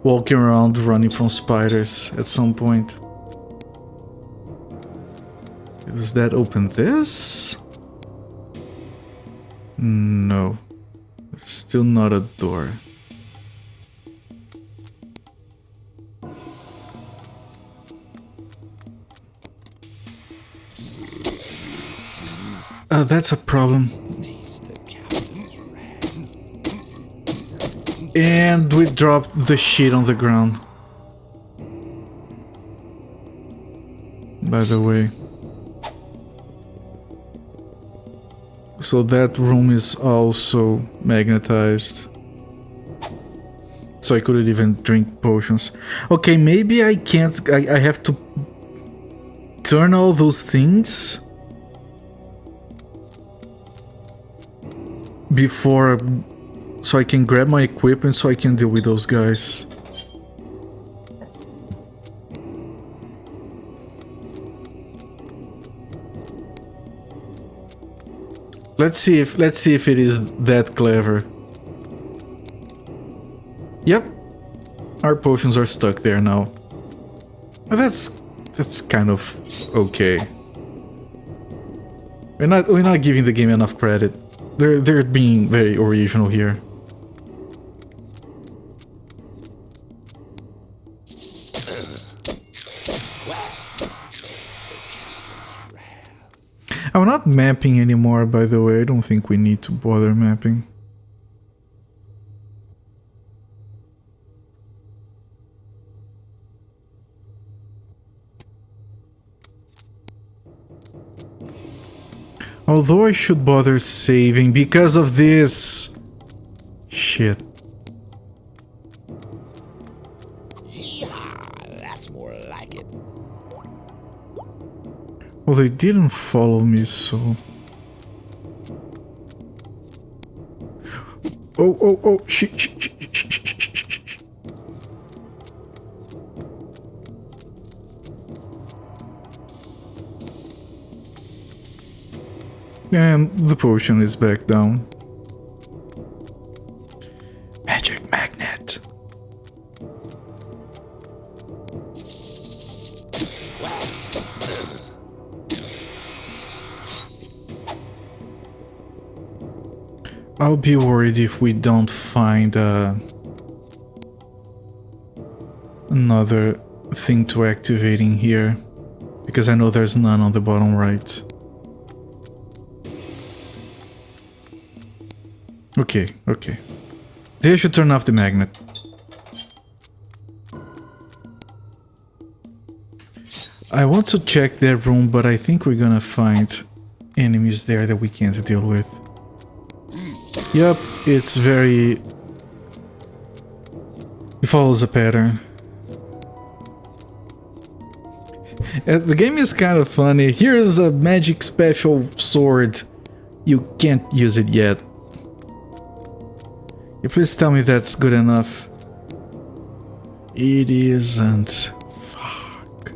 walking around running from spiders at some point. Does that open this? No. Still not a door. That's a problem. And we dropped the shit on the ground. By the way. So that room is also magnetized. So I couldn't even drink potions. Okay, maybe I can't... I have to turn all those things before... so I can grab my equipment so I can deal with those guys. Let's see if it is that clever. Yep. Our potions are stuck there now. That's kind of okay. We're not giving the game enough credit. They're being very original here. I'm not mapping anymore, by the way. I don't think we need to bother mapping. Although I should bother saving because of this. Shit. Yeehaw, that's more like it. Well, they didn't follow me, so... Oh, shit. And the potion is back down. Magic magnet. I'll be worried if we don't find another thing to activate in here, because I know there's none on the bottom right. Okay. They should turn off the magnet. I want to check their room, but I think we're gonna find enemies there that we can't deal with. Yep, it's very... it follows a pattern. The game is kind of funny. Here's a magic special sword. You can't use it yet. You please tell me that's good enough. It isn't. Fuck.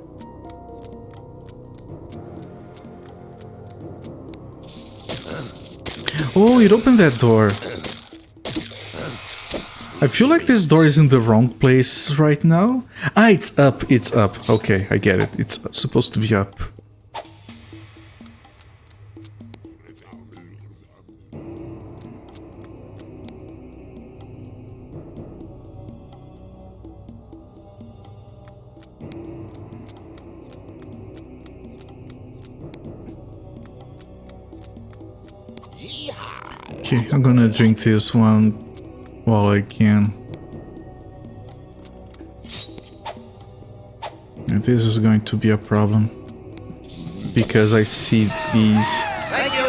Oh, it opened that door. I feel like this door is in the wrong place right now. Ah, it's up, it's up. Okay, I get it. It's supposed to be up. Okay, I'm gonna drink this one while I can. And this is going to be a problem because I see these. Thank you.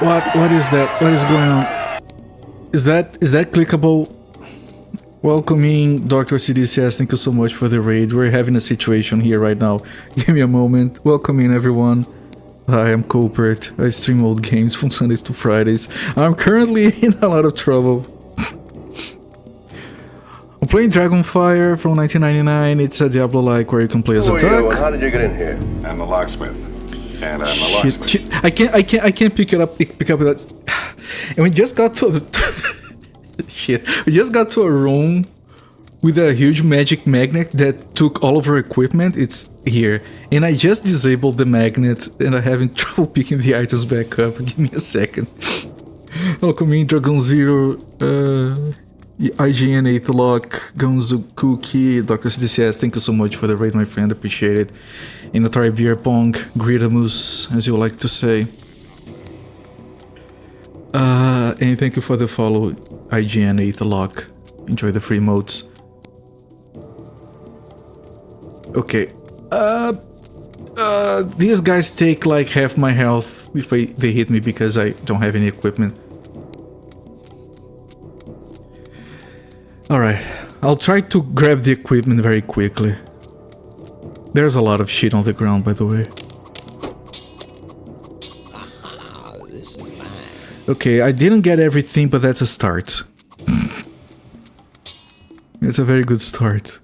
What is that? What is going on? Is that clickable? Welcoming Dr. CDCS, thank you so much for the raid. We're having a situation here right now. Give me a moment. Welcome in everyone. Hi, I'm Copert. I stream old games from Sundays to Fridays. I'm currently in a lot of trouble. I'm playing Dragonfire from 1999. It's a Diablo-like where you can play as a duck. How did you get in here? I'm the locksmith. And I'm a locksmith. Shit. I can't pick up that. And we just got to shit. We just got to a room with a huge magic magnet that took all of our equipment. It's here. And I just disabled the magnet and I'm having trouble picking the items back up. Give me a second. Welcome in, Dragon Zero, IGN 8th Lock, Gonzo Cookie, Dr. CDCS, thank you so much for the raid, my friend, appreciate it. Inatari Beer Pong, Gridamus, as you like to say. And thank you for the follow, IGN 8th Lock. Enjoy the free modes. Okay. These guys take like half my health if they hit me because I don't have any equipment. Alright, I'll try to grab the equipment very quickly. There's a lot of shit on the ground, by the way. This is mine. Okay, I didn't get everything, but that's a start. It's a very good start.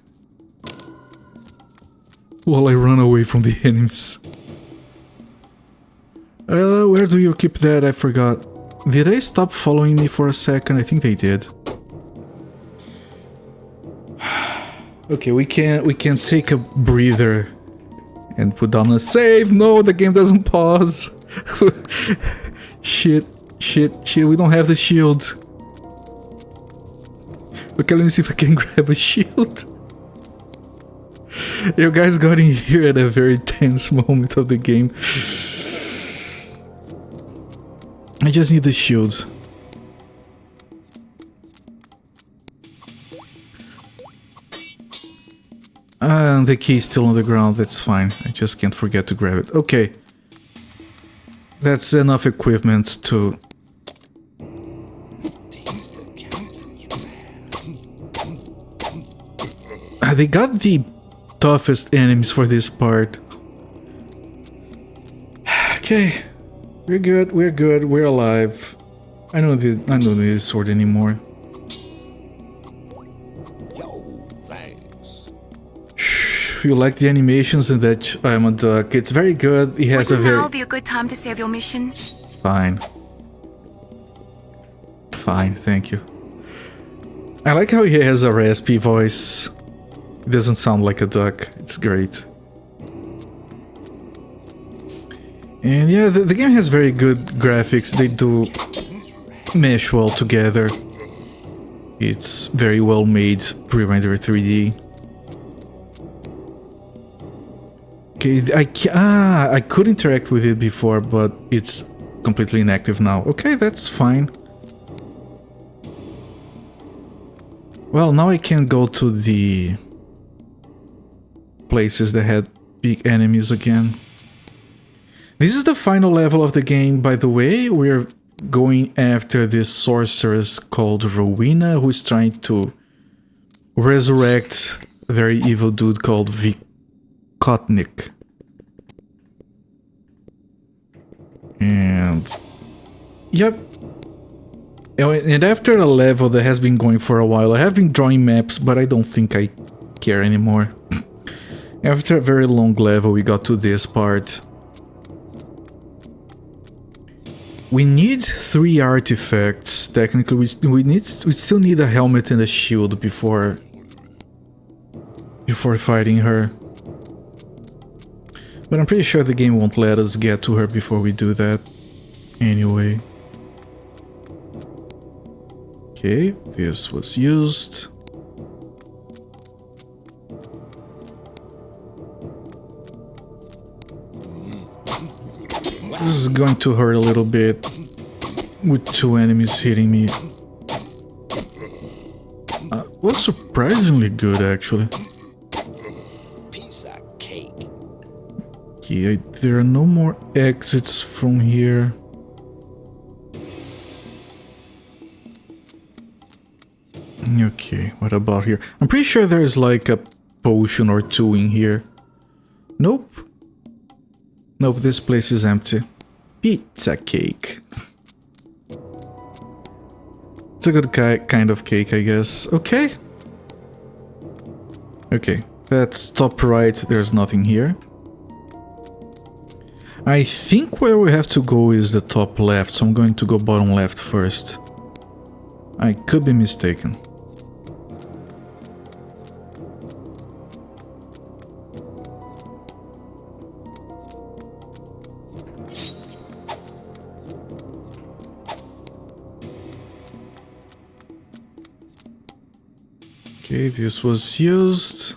While I run away from the enemies. Where do you keep that? I forgot. Did they stop following me for a second? I think they did. Okay, we can take a breather and put down a save. No, the game doesn't pause. Shit, we don't have the shield. Okay, let me see if I can grab a shield. You guys got in here at a very tense moment of the game. I just need the shields. And the key is still on the ground, that's fine. I just can't forget to grab it. Okay. That's enough equipment to... They got the toughest enemies for this part. Okay. We're good, we're alive. I don't need this sword anymore. You like the animations and that I'm a duck. It's very good. He has a very... Would now be a good time to save your mission? Fine. Fine, thank you. I like how he has a raspy voice. It doesn't sound like a duck. It's great. And yeah, the game has very good graphics. They do mesh well together. It's very well made, pre-rendered 3D. Okay, I could interact with it before, but it's completely inactive now. Okay, that's fine. Well, now I can go to the places that had big enemies again. This is the final level of the game, by the way. We're going after this sorceress called Rowena, who is trying to resurrect a very evil dude called Kotnik. And yep. And after a level that has been going for a while, I have been drawing maps, but I don't think I care anymore. After a very long level, we got to this part. We need 3 artifacts. Technically, we still need a helmet and a shield before fighting her. But I'm pretty sure the game won't let us get to her before we do that. Anyway. Okay, this was used. This is going to hurt a little bit with 2 enemies hitting me. Was surprisingly good, actually. Piece of cake. Okay, there are no more exits from here. Okay, what about here? I'm pretty sure there's like a potion or 2 in here. Nope. Nope, this place is empty. Pizza cake. It's a good kind of cake, I guess. Okay. Okay, that's top right. There's nothing here. I think where we have to go is the top left, so I'm going to go bottom left first. I could be mistaken. Okay, this was used.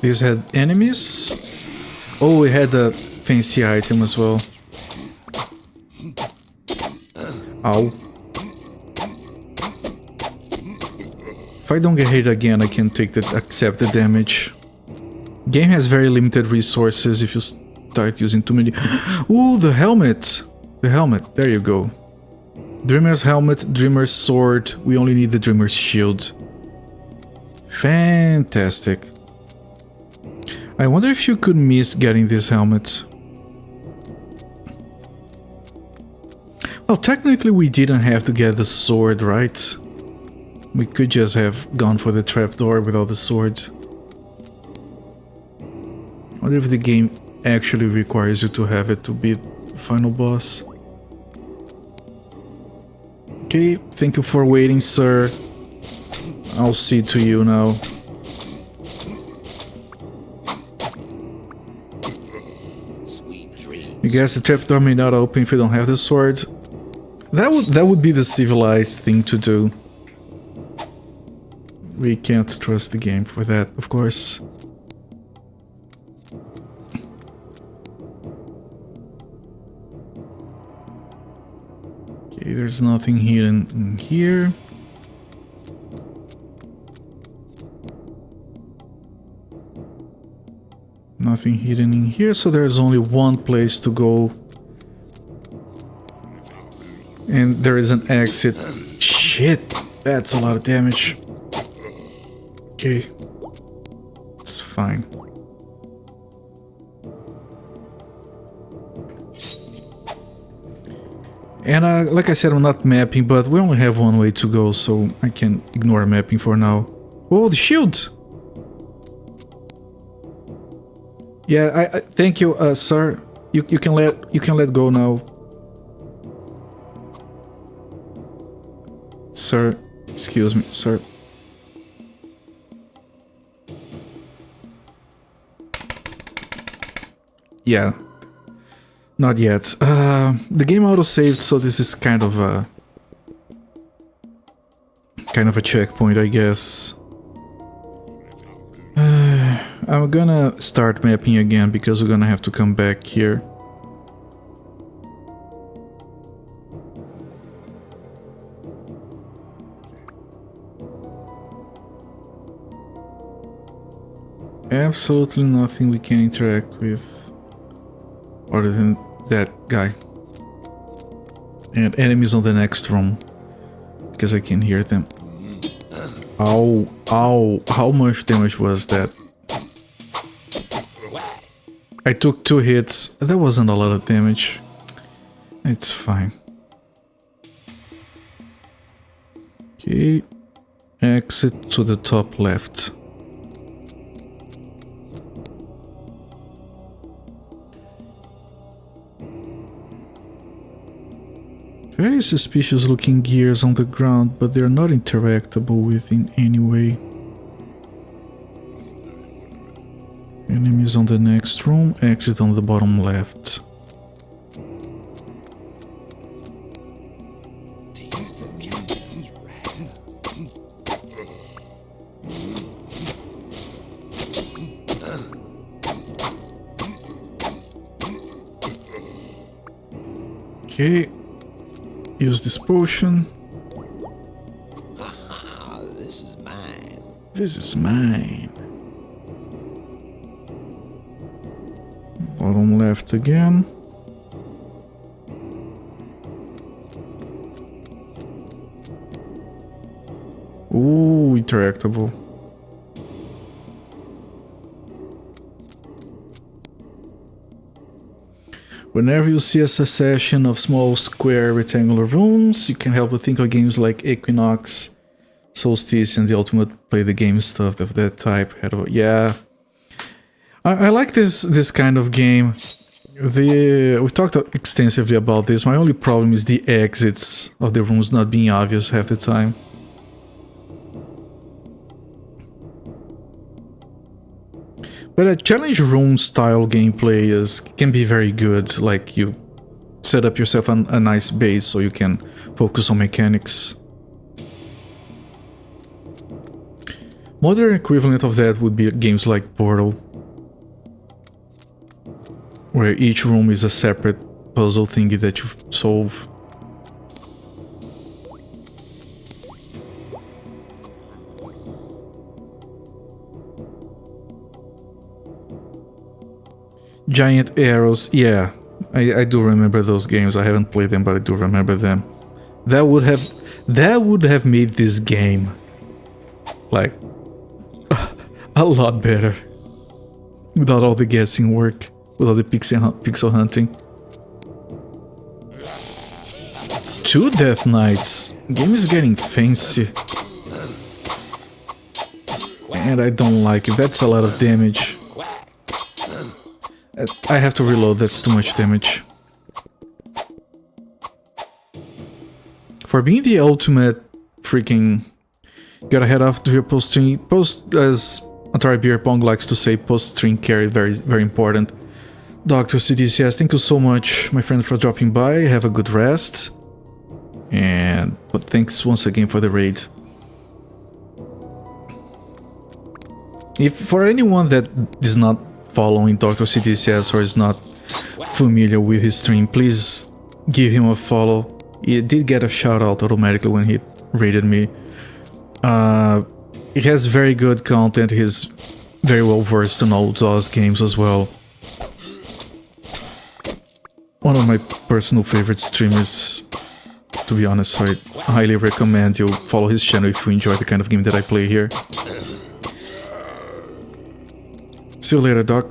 This had enemies. Oh, we had a fancy item as well. Ow. If I don't get hit again, I can accept the damage. Game has very limited resources if you start using too many. Ooh, the helmet! The helmet, there you go. Dreamer's helmet, Dreamer's sword. We only need the Dreamer's shield. Fantastic. I wonder if you could miss getting this helmet. Well, technically we didn't have to get the sword, right? We could just have gone for the trapdoor without the sword. I wonder if the game actually requires you to have it to beat the final boss. Okay, thank you for waiting, sir. I'll see to you now. I guess the trapdoor may not open if you don't have the sword. That would be the civilized thing to do. We can't trust the game for that, of course. Okay, there's nothing hidden in here. Nothing hidden in here, so there's only one place to go. And there is an exit. Shit, that's a lot of damage. Okay, it's fine. And like I said, I'm not mapping, but we only have one way to go, so I can ignore mapping for now. Oh, the shield! Yeah, I thank you, sir. You can let go now, sir. Excuse me, sir. Yeah, not yet. The game auto-saved, so this is kind of a checkpoint, I guess. I'm gonna start mapping again because we're gonna have to come back here. Absolutely nothing we can interact with other than that guy. And enemies on the next room, because I can hear them. Ow, ow, how much damage was that? I took 2 hits. That wasn't a lot of damage. It's fine. Okay. Exit to the top left. Very suspicious looking gears on the ground, but they're not interactable with in any way. Enemies on the next room, exit on the bottom left. Okay, use this potion. Haha, this is mine. This is mine. Bottom left again. Ooh, interactable. Whenever you see a succession of small square rectangular rooms, you can help but think of games like Equinox, Solstice, and the Ultimate Play the Game stuff of that type. Yeah, I like this kind of game. We've talked extensively about this. My only problem is the exits of the rooms not being obvious half the time. But a challenge room style gameplay can be very good. Like, you set up yourself a nice base so you can focus on mechanics. Modern equivalent of that would be games like Portal, where each room is a separate puzzle thingy that you solve. Giant arrows, yeah, I do remember those games. I haven't played them, but I do remember them. That would have made this game like a lot better without all the guessing work, without the pixel hunting. 2 Death Knights. Game is getting fancy, and I don't like it. That's a lot of damage. I have to reload, that's too much damage. For being the ultimate freaking... Gotta head off to your post-stream... as Atari Beer Pong likes to say, post-stream carry, very, very important. Dr. CDCS, thank you so much, my friend, for dropping by. Have a good rest. But thanks once again for the raid. If for anyone that is not following Dr. CDCS or is not familiar with his stream, please give him a follow. He did get a shout out automatically when he rated me. He has very good content. He's very well versed in all those games as well. One of my personal favorite streamers, to be honest, so I highly recommend you follow his channel if you enjoy the kind of game that I play here. See you later, Doc.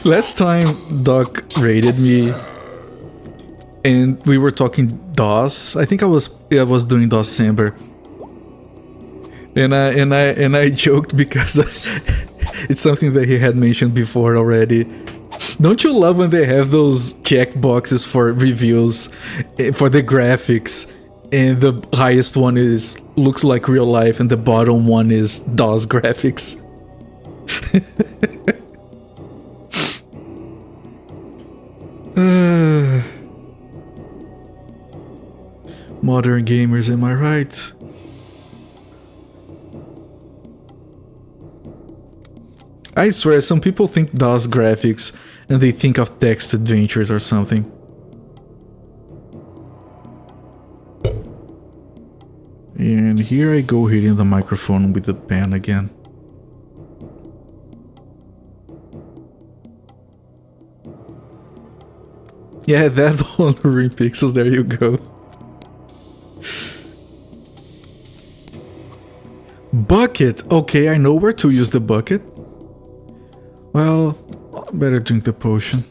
Last time Doc raided me and we were talking DOS. I think I was doing DOS Samber. And I joked because it's something that he had mentioned before already. Don't you love when they have those checkboxes for reviews for the graphics, and the highest one looks like real life and the bottom one is DOS graphics? Modern gamers, am I right? I swear, some people think DOS graphics and they think of text adventures or something. And here I go hitting the microphone with the pen again. Yeah, that one ring pixels, there you go. Bucket! Okay, I know where to use the bucket. Well, better drink the potion.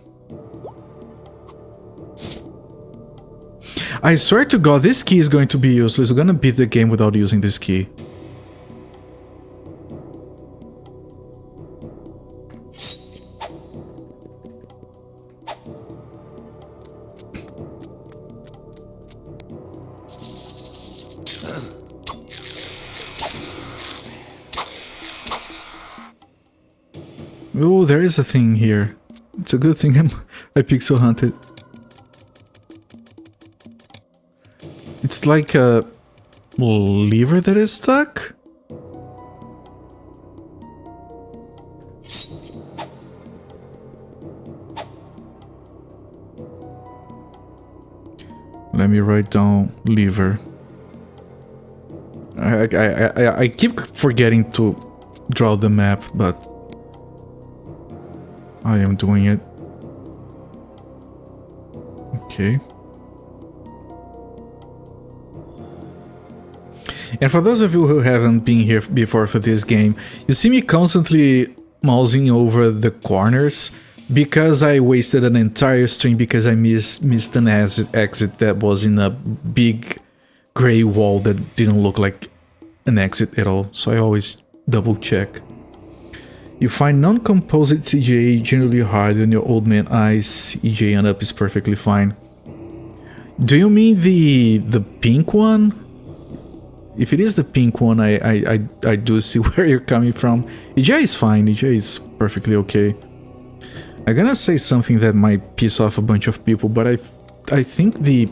I swear to God, this key is going to be useless. We're gonna beat the game without using this key. Oh, there is a thing here. It's a good thing I pixel hunted. It's like a lever that is stuck. Let me write down lever. I keep forgetting to draw the map, but I am doing it. Okay. And for those of you who haven't been here before for this game, you see me constantly mousing over the corners because I wasted an entire stream because I missed an exit that was in a big gray wall that didn't look like an exit at all, so I always double check. You find non-composite CGA generally hard on your old man eyes. CGA and up is perfectly fine. Do you mean the pink one? If it is the pink one, I do see where you're coming from. EJ is fine, EJ is perfectly okay. I'm gonna say something that might piss off a bunch of people, but I think the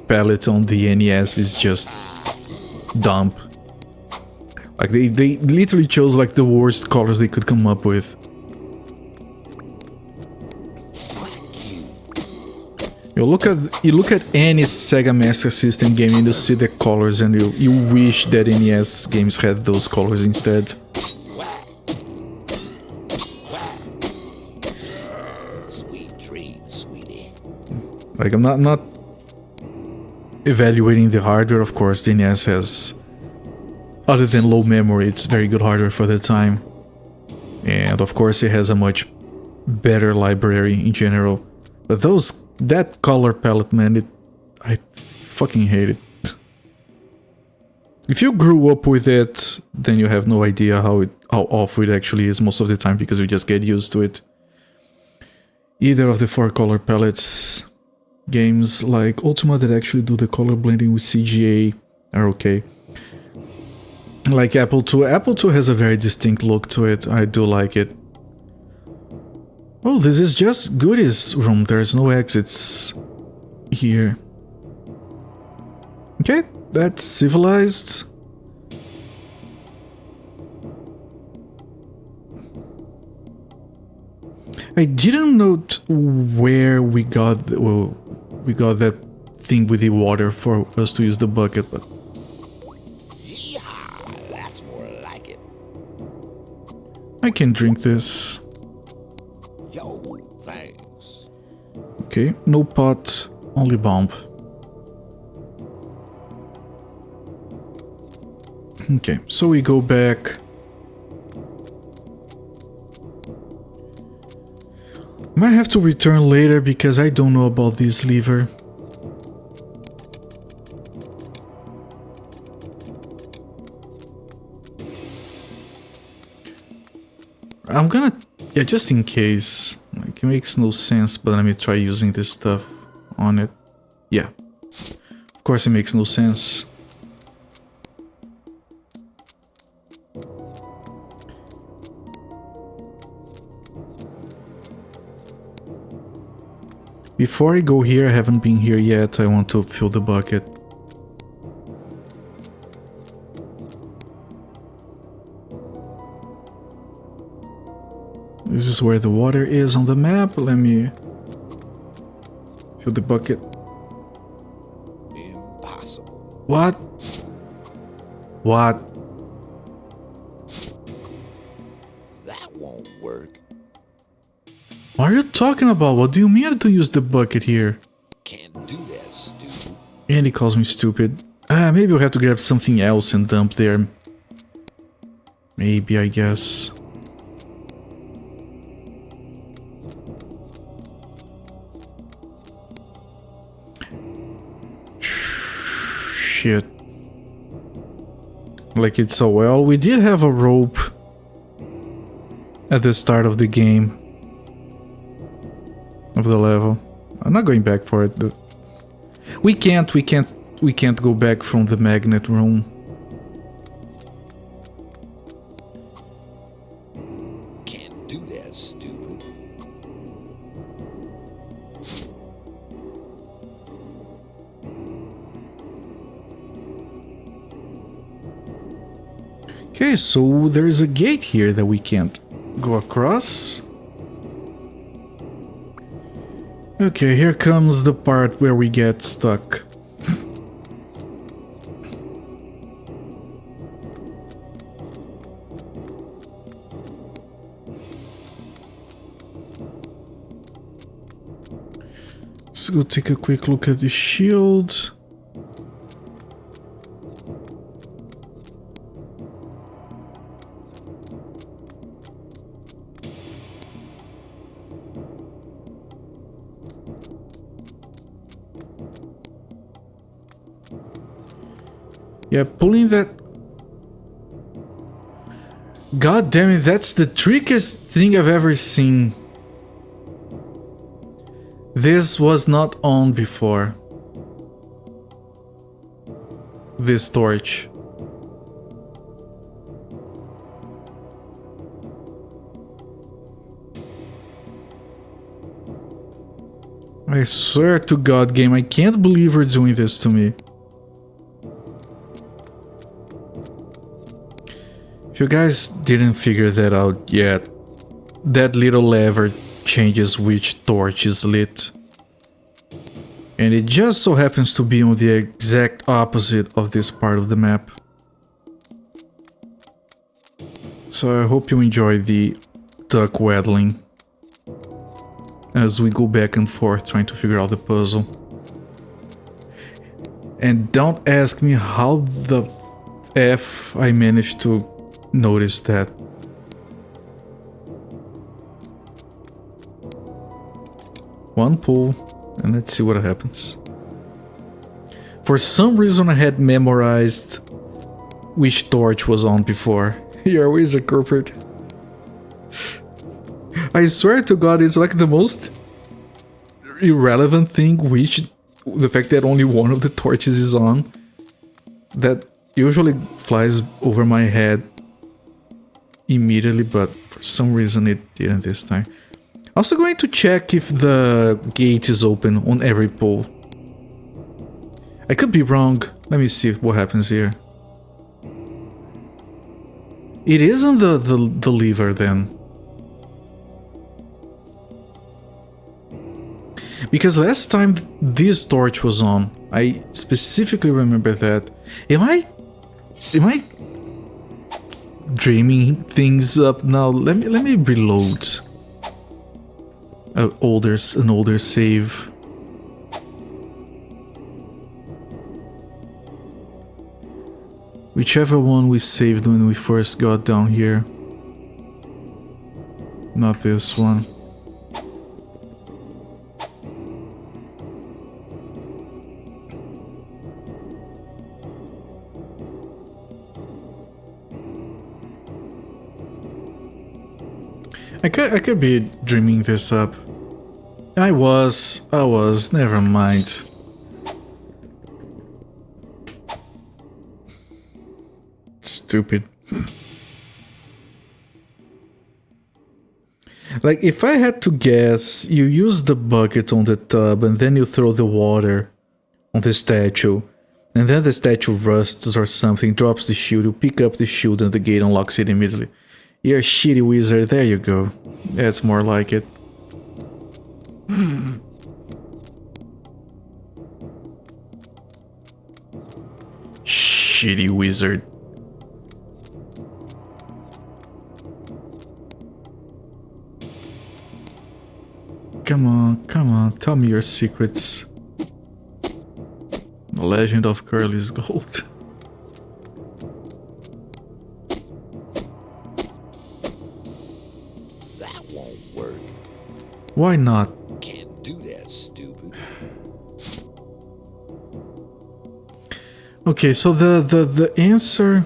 palette on the NES is just dumb. Like they literally chose like the worst colors they could come up with. You look at any Sega Master System game and you see the colors and you wish that NES games had those colors instead. Sweet dream, sweetie. Like I'm not evaluating the hardware, of course. The NES has, other than low memory, it's very good hardware for the time. And of course it has a much better library in general. But that color palette, man, I fucking hate it. If you grew up with it, then you have no idea how awful it actually is most of the time because you just get used to it. Either of the 4 color palettes, games like Ultima that actually do the color blending with CGA are okay. Like Apple II. Apple II has a very distinct look to it. I do like it. Oh, this is just goodies room. There's no exits here. Okay, that's civilized. I didn't note where we got that thing with the water for us to use the bucket, but Yeehaw, that's more like it. I can drink this. Yo, thanks. Okay, no pot, only bomb. Okay, so we go back. Might have to return later because I don't know about this lever. I'm gonna, yeah, just in case. Like, it makes no sense, but let me try using this stuff on it. Yeah, of course it makes no sense. Before I go here, I haven't been here yet, I want to fill the bucket. This is where the water is on the map. Let me fill the bucket. Impossible. What? What? That won't work. What are you talking about? What do you mean I don't use the bucket here? Can't do that, stupid. And he calls me stupid. Maybe we'll have to grab something else and dump there. Maybe, I guess. shit. Like it's so well. We did have a rope at the start of the game. Of the level. I'm not going back for it, but we can't go back from the magnet room. Can't do that, stupid. Okay, so there's a gate here that we can't go across. Okay, here comes the part where we get stuck. Let's go take a quick look at the shield. Yeah, pulling that... God damn it, that's the trickiest thing I've ever seen. This was not on before. This torch. I swear to God, game, I can't believe you're doing this to me. If you guys didn't figure that out yet, that little lever changes which torch is lit. And it just so happens to be on the exact opposite of this part of the map. So I hope you enjoy the duck waddling as we go back and forth trying to figure out the puzzle. And don't ask me how the F I managed to notice that. One pull, and let's see what happens. For some reason I had memorized which torch was on before. You're a wizard, Corporate. I swear to God, it's like the most irrelevant thing, the fact that only one of the torches is on. That usually flies over my head immediately, but for some reason it didn't this time. Also going to check if the gate is open on every pull. I could be wrong. Let me see what happens here. It isn't the lever then. Because last time this torch was on, I specifically remember that. Am I dreaming things up now? Let me reload. An older save. Whichever one we saved when we first got down here. Not this one. I could be dreaming this up. I was, never mind. Stupid. Like, if I had to guess, you use the bucket on the tub and then you throw the water on the statue. And then the statue rusts or something, drops the shield, you pick up the shield and the gate unlocks it immediately. You're a shitty wizard, there you go. That's more like it. Shitty wizard. Come on, tell me your secrets. The legend of Curly's gold. That won't work. Why not? Can't do that, stupid. Okay, so the answer...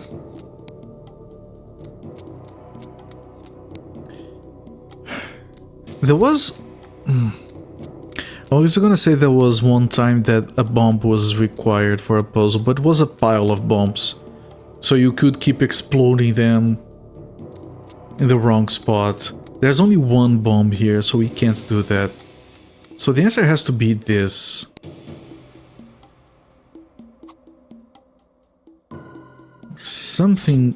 There was... I was gonna say there was one time that a bomb was required for a puzzle, but it was a pile of bombs. So you could keep exploding them in the wrong spot. There's only one bomb here, so we can't do that. So the answer has to be this. Something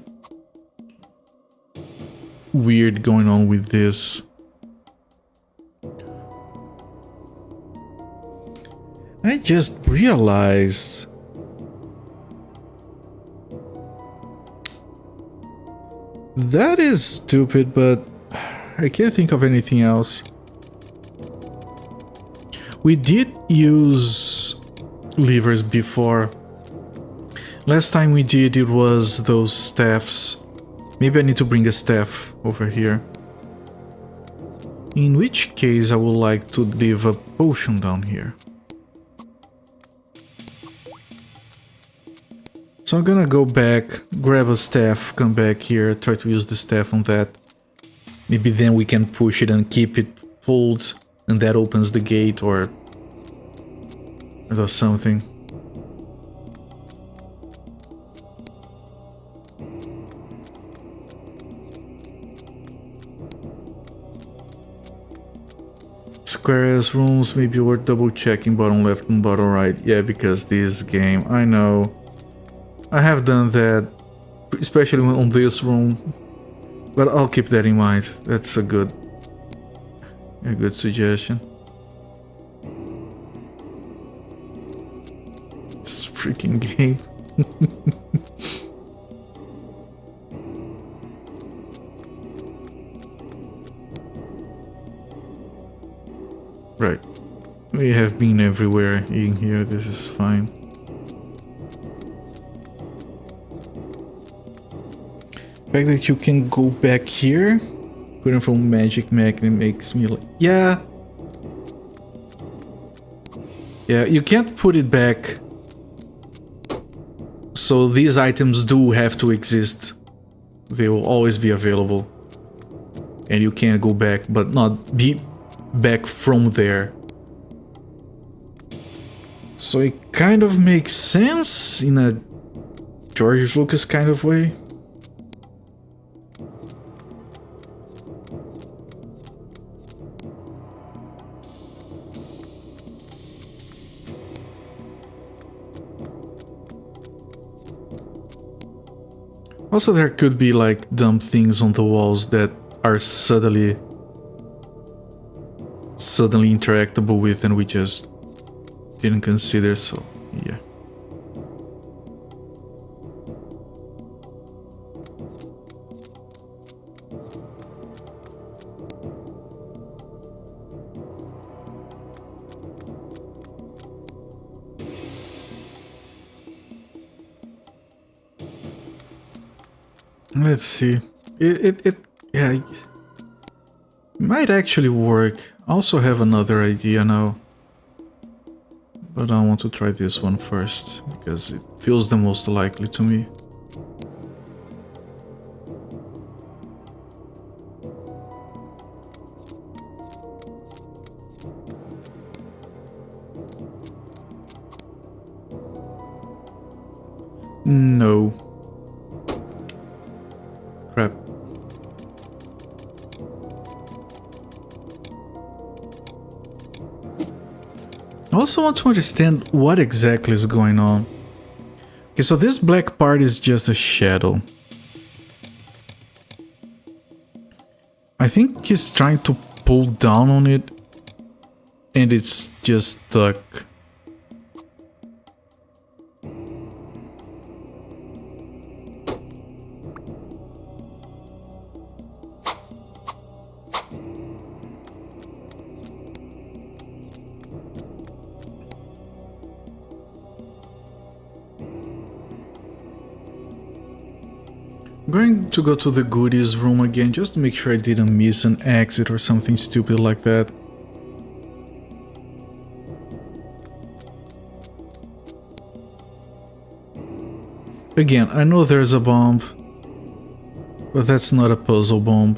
weird going on with this. I just realized that is stupid, but I can't think of anything else. We did use levers before. Last time we did, it was those staffs. Maybe I need to bring a staff over here. In which case I would like to leave a potion down here. So I'm gonna go back, grab a staff, come back here, try to use the staff on that. Maybe then we can push it and keep it pulled, and that opens the gate or does something. Square as rooms, maybe we're double checking bottom left and bottom right. Yeah, because this game, I know. I have done that, especially on this room, but I'll keep that in mind. That's a good suggestion. This freaking game. Right. We have been everywhere in here, this is fine. The fact that you can go back here, going from magic magnet makes me like, yeah, you can't put it back, so these items do have to exist. They will always be available, and you can go back, but not be back from there. So it kind of makes sense in a George Lucas kind of way. Also, there could be like dumb things on the walls that are suddenly interactable with and we just didn't consider, so yeah. Let's see. Yeah, it might actually work. I also have another idea now, but I want to try this one first because it feels the most likely to me. No. Crap. I also want to understand what exactly is going on. Okay, so this black part is just a shadow. I think he's trying to pull down on it and it's just stuck. I'm going to go to the goodies room again just to make sure I didn't miss an exit or something stupid like that. Again, I know there's a bomb, but that's not a puzzle bomb.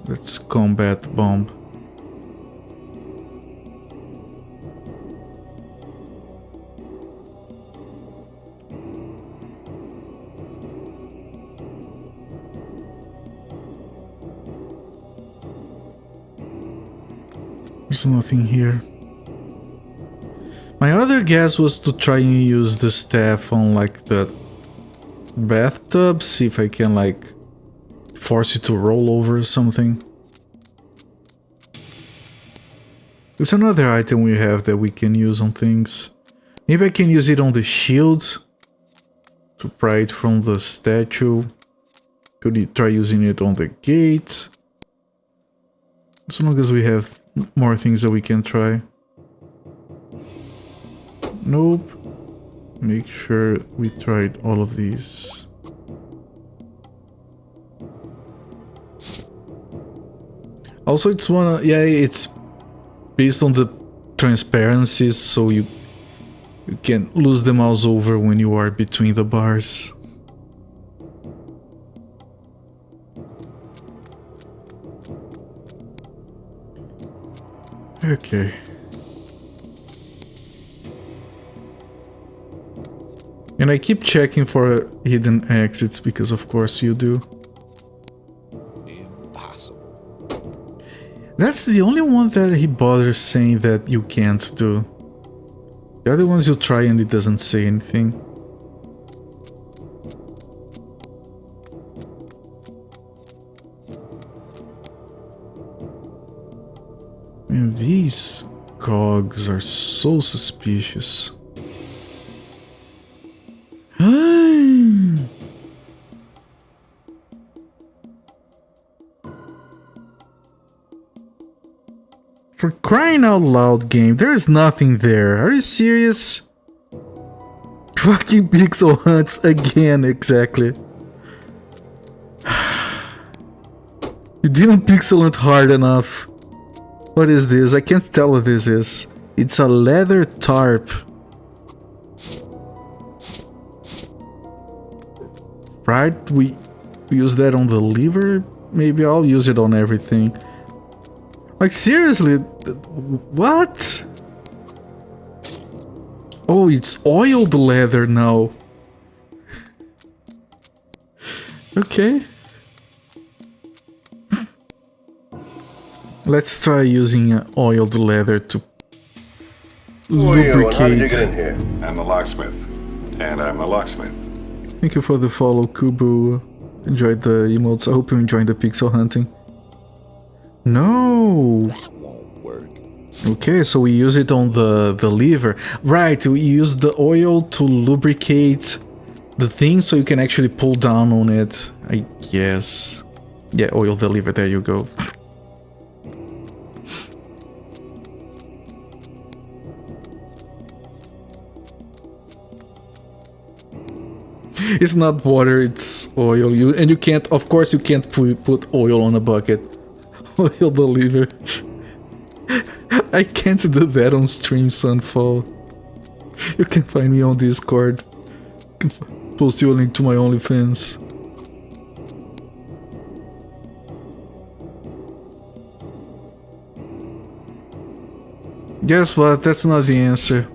That's combat bomb. There's nothing here. My other guess was to try and use the staff on like the bathtub, see if I can like force it to roll over or something. There's another item we have that we can use on things. Maybe I can use it on the shield to pry it from the statue. Could try using it on the gate. As long as we have more things that we can try. Nope. Make sure we tried all of these. Also, it's it's based on the transparencies, so you can lose the mouse over when you are between the bars. Okay. And I keep checking for hidden exits because of course you do. Impossible. That's the only one that he bothers saying that you can't do. The other ones you try and it doesn't say anything. And these cogs are so suspicious. For crying out loud, game, there's nothing there. Are you serious? Fucking pixel hunts again, exactly. You didn't pixel hunt hard enough. What is this? I can't tell what this is. It's a leather tarp. Right? We use that on the lever? Maybe I'll use it on everything. Like, seriously? What? Oh, it's oiled leather now. Okay. Let's try using oiled leather to Who are you and how did you lubricate. get in here? I'm the locksmith. And I'm a locksmith. Thank you for the follow, Kubu. Enjoyed the emotes. I hope you enjoyed the pixel hunting. No. That won't work. Okay, so we use it on the lever. Right, we use the oil to lubricate the thing so you can actually pull down on it. I guess. Yeah, oil the lever. There you go. It's not water, it's oil. And you can't, of course, you can't put oil on a bucket. Oil the lever. I can't do that on stream, Sunfall. You can find me on Discord. Post you a link to my OnlyFans. Guess what? That's not the answer.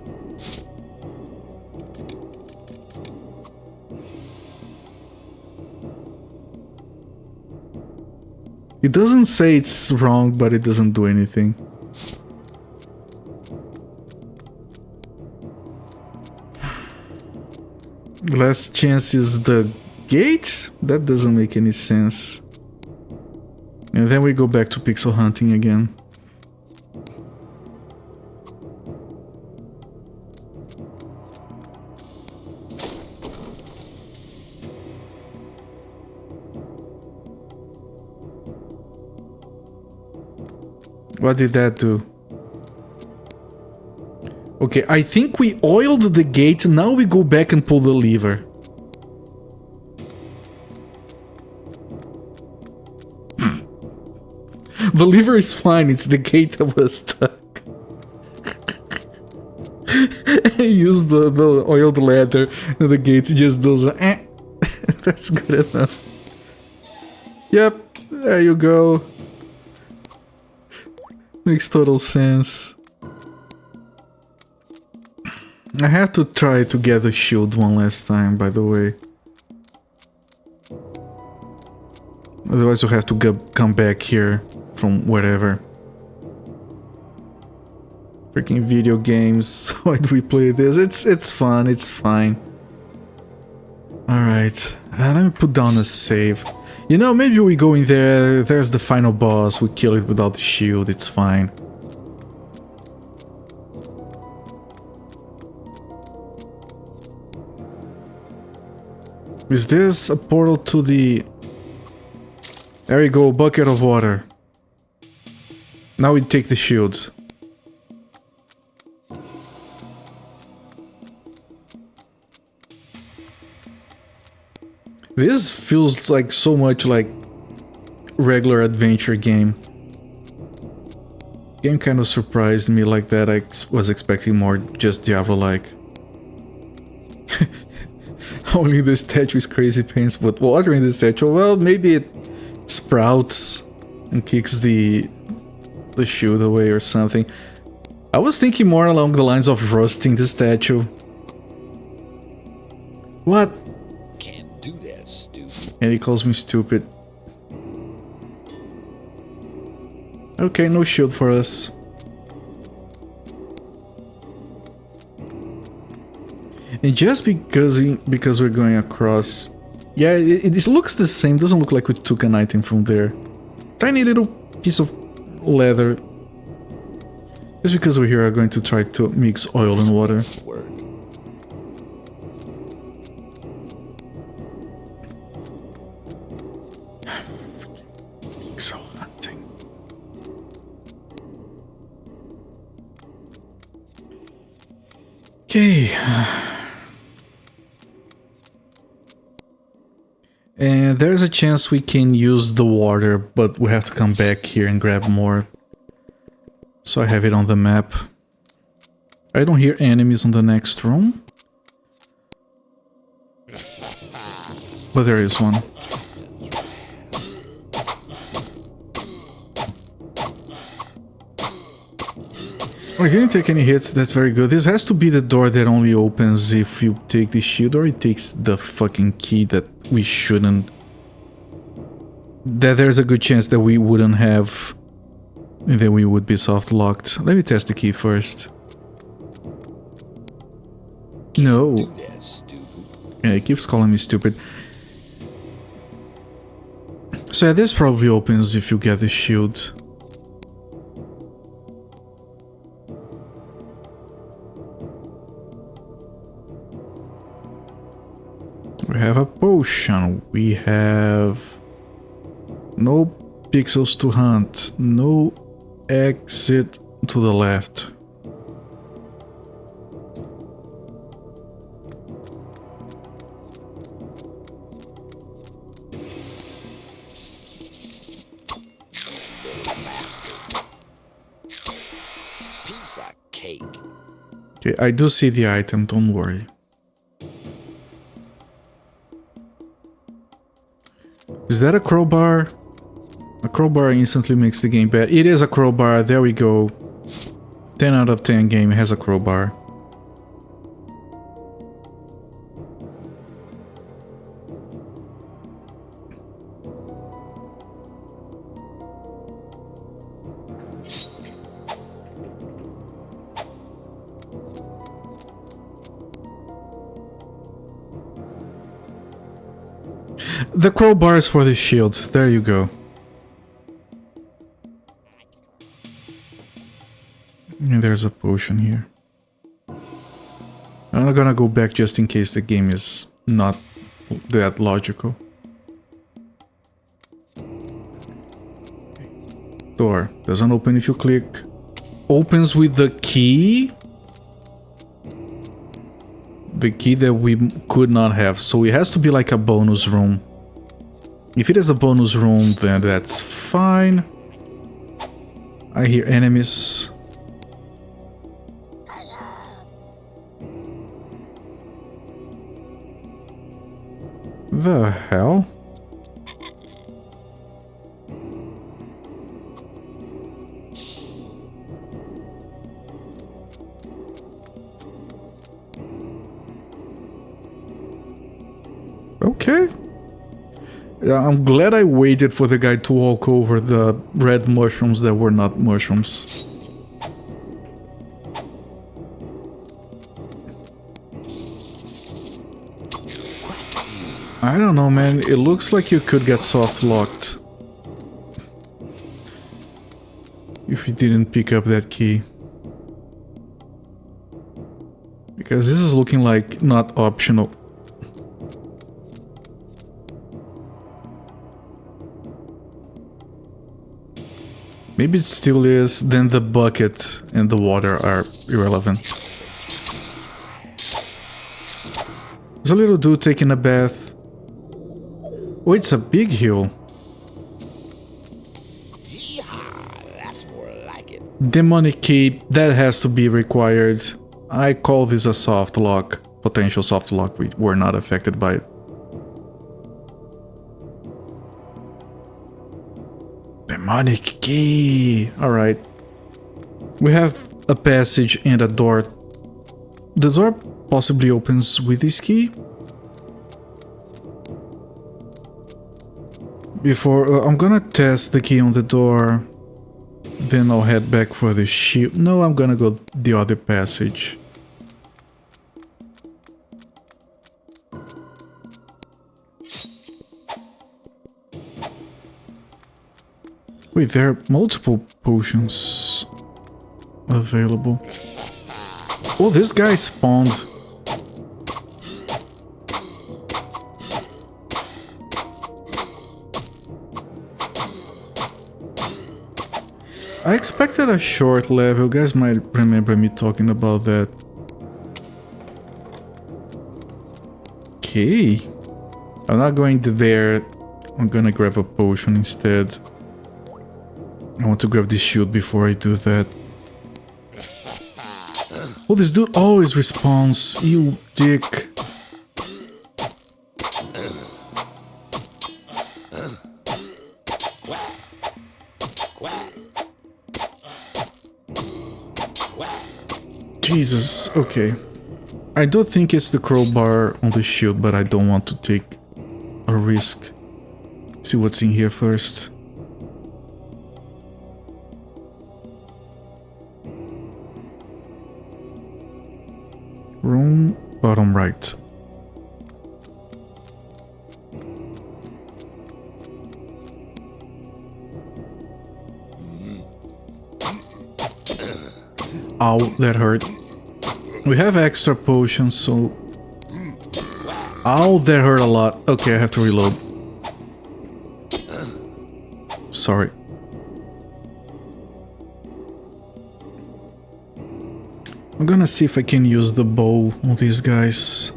It doesn't say it's wrong, but it doesn't do anything. Last chance is the gate? That doesn't make any sense. And then we go back to pixel hunting again. What did that do? Okay, I think we oiled the gate, now we go back and pull the lever. The lever is fine, it's the gate that was stuck. Use the oiled leather and the gate just does That's good enough. Yep, there you go. Makes total sense. I have to try to get the shield one last time, by the way. Otherwise you'll have to come back here from wherever. Freaking video games. Why do we play this? It's fun, it's fine. Alright, let me put down a save. You know, maybe we go in there, there's the final boss, we kill it without the shield, it's fine. Is this a portal to the... There we go, bucket of water. Now we take the shields. This feels like so much like regular adventure game. Game kind of surprised me like that. I was expecting more just Diablo-like. Only the statue is crazy pains, but water in the statue, well, maybe it sprouts and kicks the shield away or something. I was thinking more along the lines of rusting the statue. What? Can't do that, stupid. And he calls me stupid. Okay, no shield for us. And just because we're going across... Yeah, it looks the same, doesn't look like we took an item from there. Tiny little piece of leather. Just because we're here, I'm going to try to mix oil and water. Word. So hunting. Okay. And there's a chance we can use the water, but we have to come back here and grab more. So I have it on the map. I don't hear enemies on the next room. But there is one. I didn't take any hits, that's very good. This has to be the door that only opens if you take the shield, or it takes the fucking key that we shouldn't. That there's a good chance that we wouldn't have, and that we would be soft locked. Let me test the key first. No. Do that, stupid. Yeah, it keeps calling me stupid. So yeah, this probably opens if you get the shield. We have a potion, we have no pixels to hunt, no exit to the left. Piece of cake. Okay, I do see the item, don't worry. Is that a crowbar? A crowbar instantly makes the game bad. It is a crowbar, there we go. 10 out of 10 game has a crowbar. The crowbar is for the shield. There you go. And there's a potion here. I'm not gonna go back just in case the game is not that logical. Door. Doesn't open if you click. Opens with the key. The key that we could not have. So it has to be like a bonus room. If it is a bonus room, then that's fine. I hear enemies. The hell? Okay. Yeah, I'm glad I waited for the guy to walk over the red mushrooms that were not mushrooms. I don't know, man. It looks like you could get soft locked if you didn't pick up that key. Because this is looking like not optional. Maybe it still is, then the bucket and the water are irrelevant. There's a little dude taking a bath. Oh, it's a big hill. Yeehaw, that's more like it. Demonic key, that has to be required. I call this a soft lock. Potential soft lock, we were not affected by it. Demonic key! Alright. We have a passage and a door. The door possibly opens with this key. Before, I'm gonna test the key on the door. Then I'll head back for the shield. No, I'm gonna go the other passage. Wait, there are multiple potions available. Oh, this guy spawned. I expected a short level. You guys might remember me talking about that. Okay. I'm not going to there. I'm gonna grab a potion instead. I want to grab this shield before I do that. Oh, this dude always respawns, you dick. Jesus, okay. I do think it's the crowbar on the shield, but I don't want to take a risk. See what's in here first. Room, bottom right. Ow, that hurt. We have extra potions, so... Ow, that hurt a lot. Okay, I have to reload. Sorry. I'm gonna see if I can use the bow on these guys.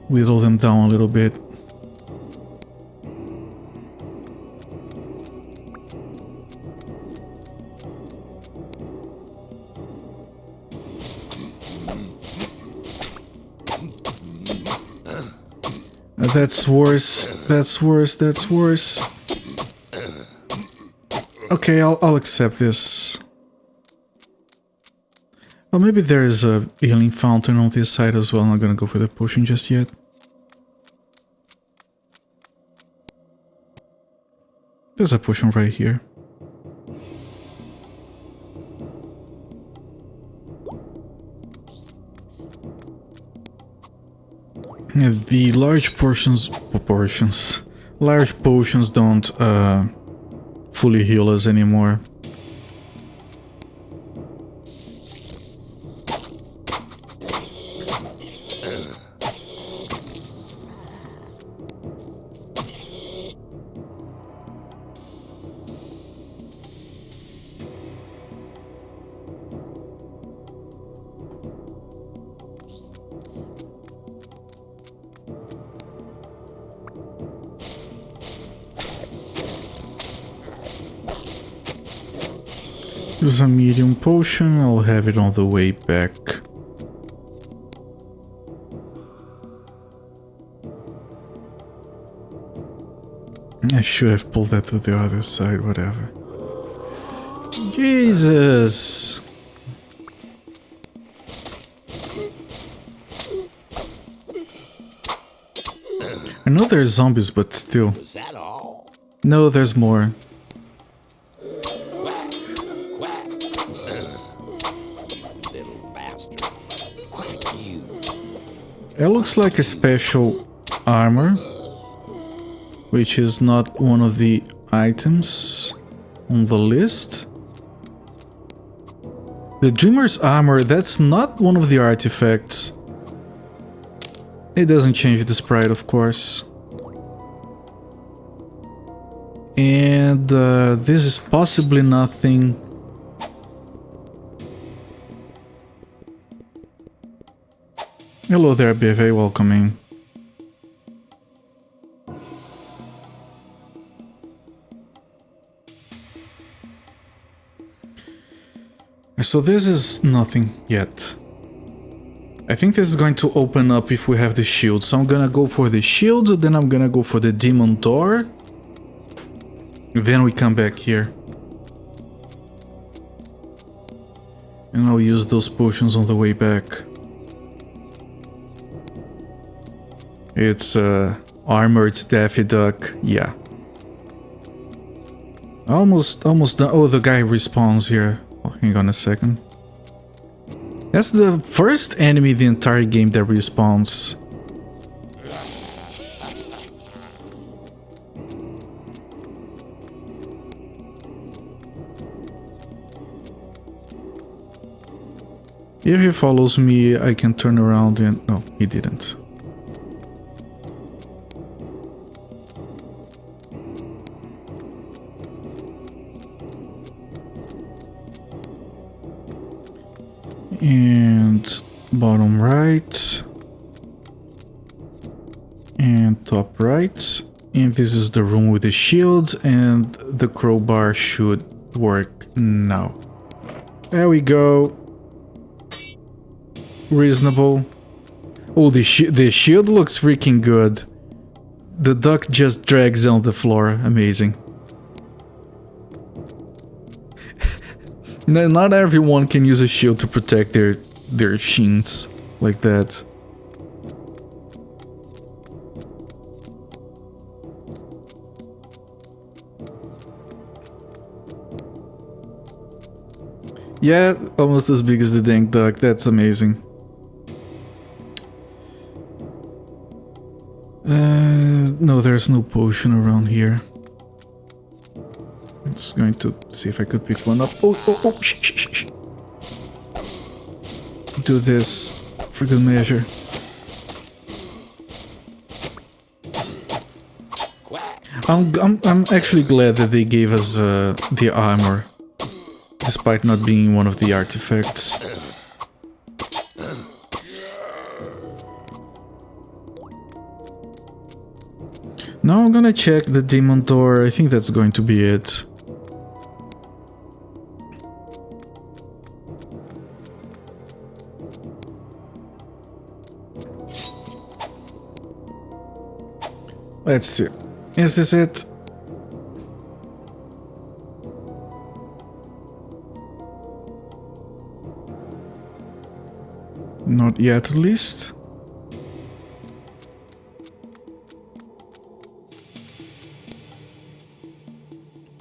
Whittle them down a little bit. That's worse. That's worse. That's worse. Okay, I'll accept this. Well, maybe there is a healing fountain on this side as well. I'm not gonna go for the potion just yet. There's a potion right here. Yeah, the large large potions don't fully heal us anymore. This is a medium potion, I'll have it on the way back. I should have pulled that to the other side, whatever. Jesus! I know there's zombies, but still. Was that all? No, there's more. Quack, quack. Little bastard. Quack you. It looks like a special armor, which is not one of the items on the list. The Dreamer's armor, that's not one of the artifacts. It doesn't change the sprite, of course. And this is possibly nothing. Hello there, be very welcoming. So this is nothing yet. I think this is going to open up if we have the shield. So I'm gonna go for the shield, then I'm gonna go for the demon door. Then we come back here. And I'll use those potions on the way back. It's armored Daffy Duck, yeah. Almost done. Oh, the guy respawns here. Oh, hang on a second. That's the first enemy the entire game that respawns. If he follows me, I can turn around and... No, he didn't. And bottom right. And top right. And this is the room with the shield, and the crowbar should work now. There we go. Reasonable. Oh, the shield looks freaking good. The duck just drags on the floor. Amazing. Not everyone can use a shield to protect their shins like that. Yeah, almost as big as the dang duck. That's amazing. No, there's no potion around here. I'm just going to see if I could pick one up. Oh, shh. Do this for good measure. I'm actually glad that they gave us the armor, despite not being one of the artifacts. Now I'm gonna check the demon door. I think that's going to be it. Let's see. Is this it? Not yet, at least.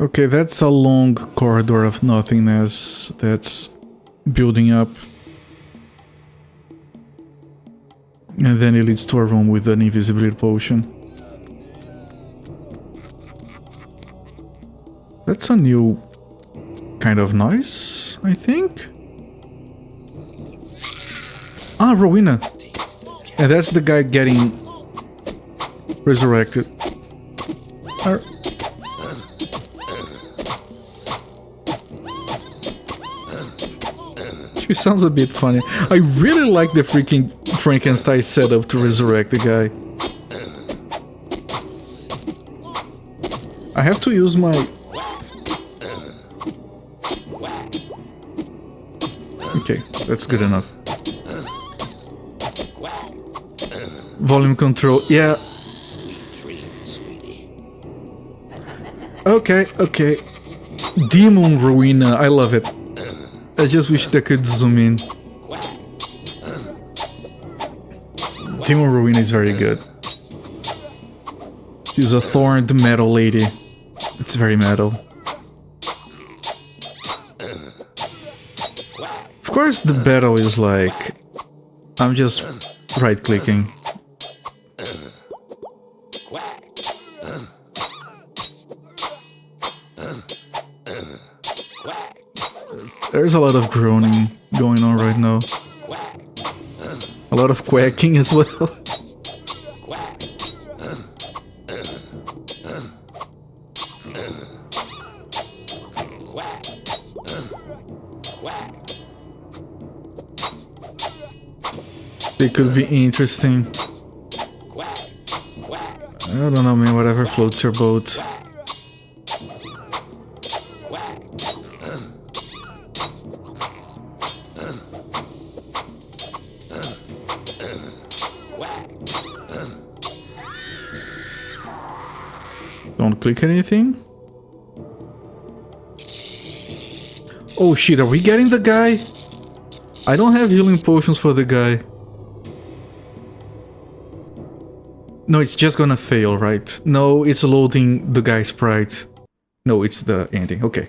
Okay, that's a long corridor of nothingness that's building up. And then it leads to a room with an invisibility potion. That's a new kind of noise, I think. Ah, Rowena. And that's the guy getting resurrected. She sounds a bit funny. I really like the freaking Frankenstein setup to resurrect the guy. I have to use my... Okay, that's good enough. Volume control, yeah. Sweet dreams, sweetie. Okay, okay. Demon Ruina, I love it. I just wish they could zoom in. Demon Ruina is very good. She's a thorned metal lady. It's very metal. Of course the battle is like... I'm just right-clicking. There's a lot of groaning going on right now. A lot of quacking as well. They could be interesting. I don't know, man, whatever floats your boat. Don't click anything. Oh shit, are we getting the guy? I don't have healing potions for the guy. No, it's just gonna fail, right? No, it's loading the guy's sprite. No, it's the ending. Okay.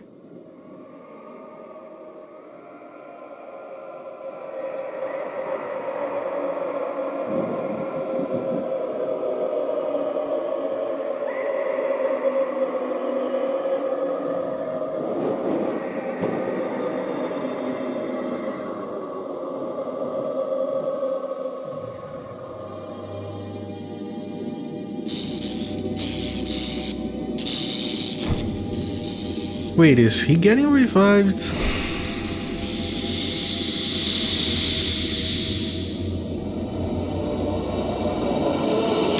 Wait, is he getting revived?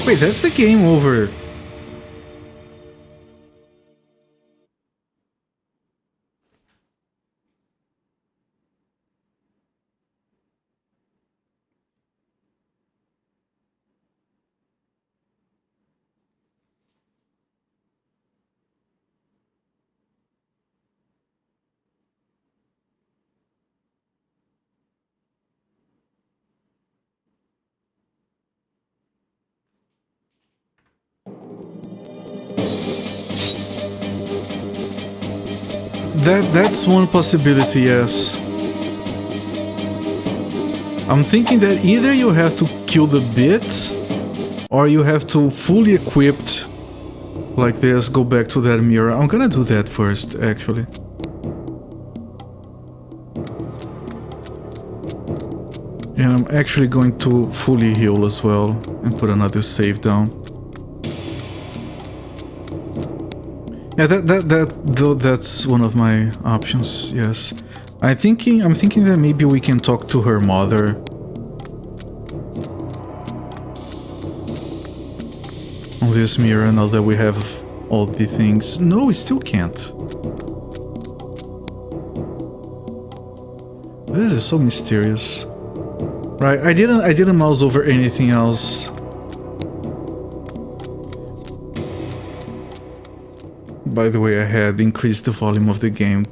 Wait, that's the game over. That's one possibility, yes. I'm thinking that either you have to kill the bits, or you have to fully equipped like this, go back to that mirror. I'm gonna do that first, actually. And I'm actually going to fully heal as well, and put another save down. Yeah, that's one of my options, yes. I'm thinking that maybe we can talk to her mother. On this mirror, now that we have all the things. No, we still can't. This is so mysterious. Right, I didn't mouse over anything else. By the way, I had increased the volume of the game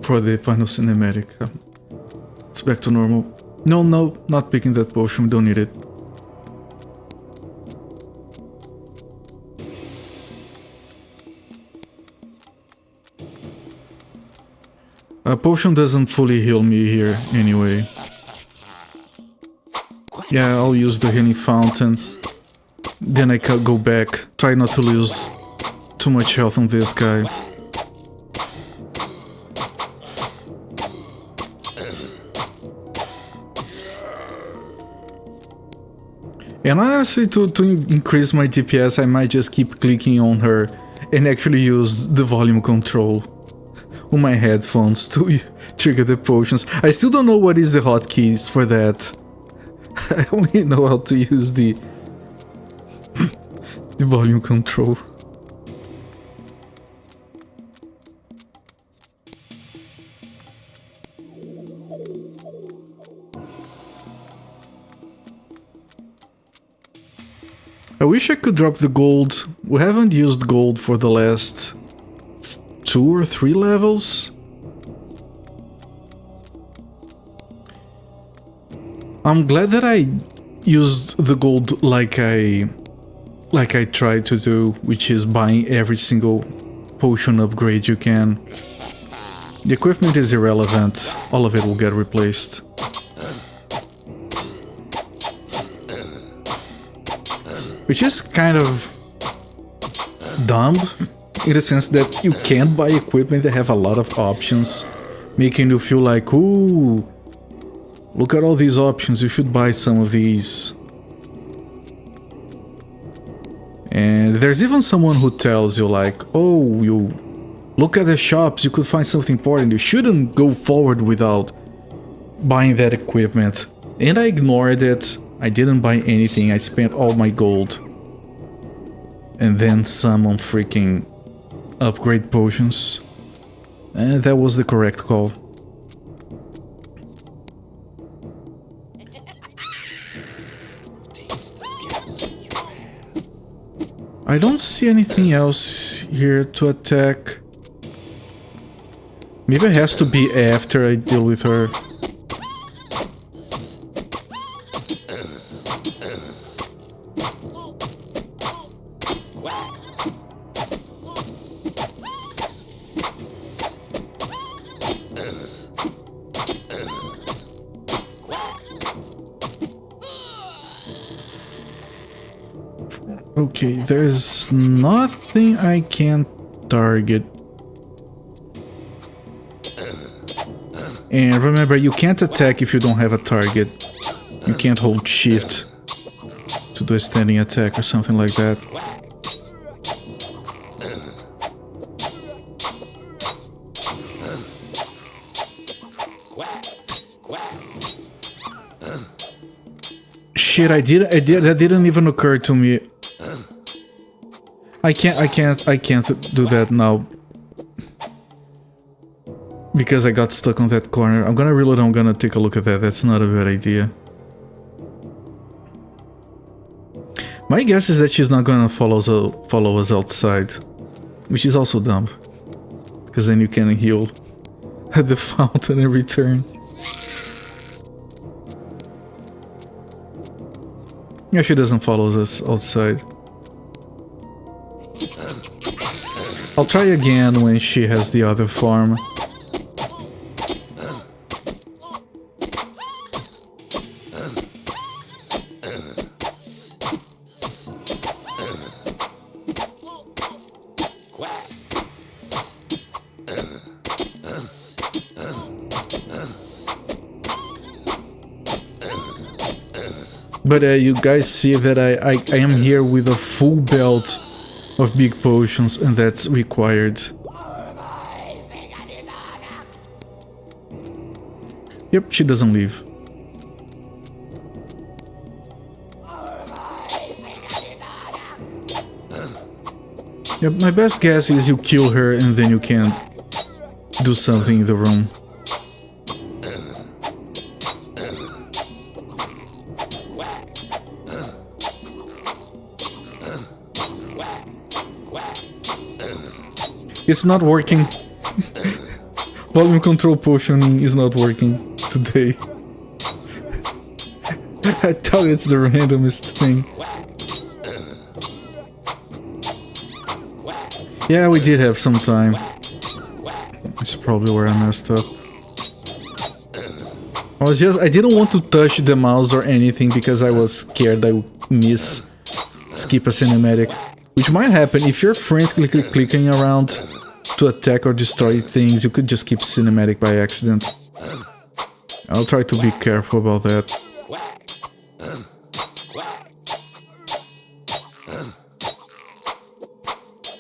for the final cinematic. It's back to normal. No, not picking that potion, don't need it. A potion doesn't fully heal me here anyway. Yeah, I'll use the healing fountain. Then I can go back. Try not to lose too much health on this guy. And honestly, to increase my DPS, I might just keep clicking on her and actually use the volume control on my headphones to trigger the potions. I still don't know what is the hotkeys for that. I only know how to use the volume control. I wish I could drop the gold. We haven't used gold for the last 2 or 3 levels. I'm glad that I used the gold like I tried to do, which is buying every single potion upgrade you can. The equipment is irrelevant. All of it will get replaced. Which is kind of dumb, in the sense that you can't buy equipment that have a lot of options, making you feel like, ooh, look at all these options, you should buy some of these. And there's even someone who tells you like, oh, you look at the shops, you could find something important, you shouldn't go forward without buying that equipment. And I ignored it. I didn't buy anything, I spent all my gold. And then some on freaking upgrade potions. And that was the correct call. I don't see anything else here to attack. Maybe it has to be after I deal with her. Okay, there's nothing I can target. And remember, you can't attack if you don't have a target. You can't hold shift to do a standing attack or something like that. Shit, that didn't even occur to me. I can't do that now. Because I got stuck on that corner. I'm gonna reload, I'm gonna take a look at that. That's not a bad idea. My guess is that she's not gonna follow us outside. Which is also dumb. Because then you can heal at the fountain and return. Yeah, she doesn't follow us outside. I'll try again when she has the other farm. But you guys see that I am here with a full belt of big potions, and that's required. Yep, she doesn't leave. Yep, my best guess is you kill her and then you can do something in the room. It's not working. Volume control potioning is not working today. I thought it's the randomest thing. Yeah, we did have some time. That's probably where I messed up. I didn't want to touch the mouse or anything because I was scared I would skip a cinematic. Which might happen if you're frantically clicking around to attack or destroy things, you could just skip cinematic by accident. I'll try to be careful about that.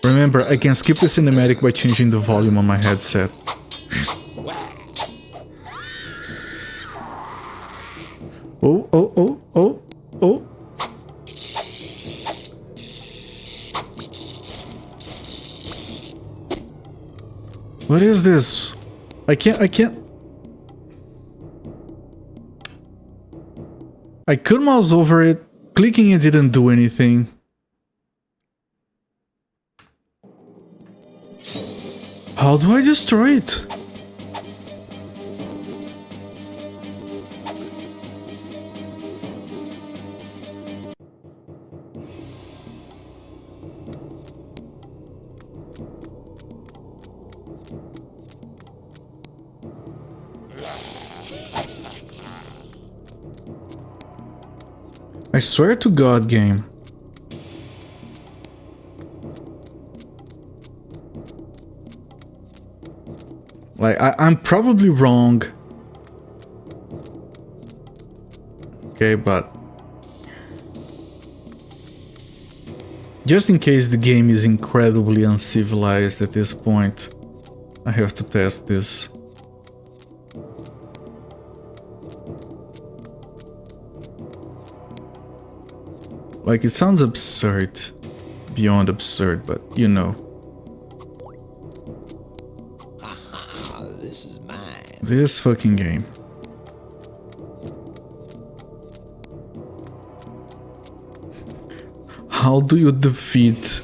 Remember, I can skip the cinematic by changing the volume on my headset. Oh, oh, oh, oh, oh. What is this? I can't... I could mouse over it. Clicking it didn't do anything. How do I destroy it? I swear to God, game. Like, I'm probably wrong. Okay, but... just in case the game is incredibly uncivilized at this point, I have to test this. Like, it sounds absurd. Beyond absurd, but you know. This is mine. This fucking game. How do you defeat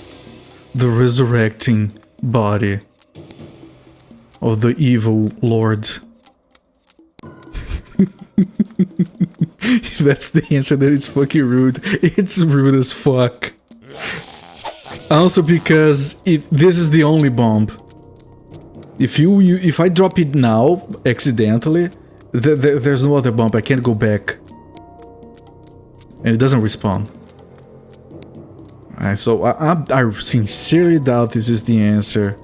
the resurrecting body of the evil lord? If that's the answer, then it's fucking rude. It's rude as fuck. Also because if this is the only bomb. If I drop it now, accidentally, there's no other bomb. I can't go back. And it doesn't respawn. Alright, so I sincerely doubt this is the answer.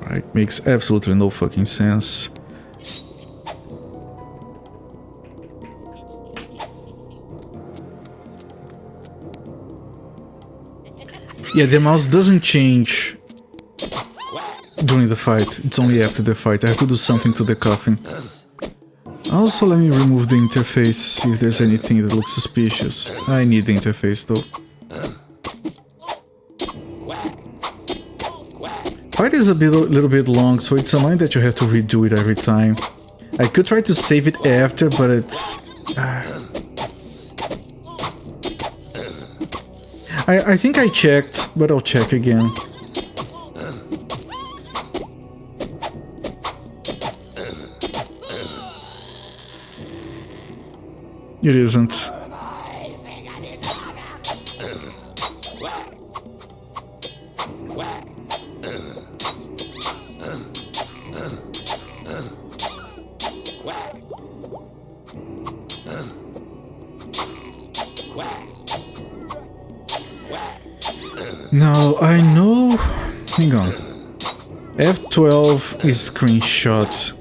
Right, makes absolutely no fucking sense. Yeah, the mouse doesn't change during the fight. It's only after the fight. I have to do something to the coffin. Also, let me remove the interface, see if there's anything that looks suspicious. I need the interface though. Fight is a little bit long, so it's annoying that you have to redo it every time. I could try to save it after, but it's... I think I checked, but I'll check again. It isn't. Now, I know... hang on. F12 is screenshot.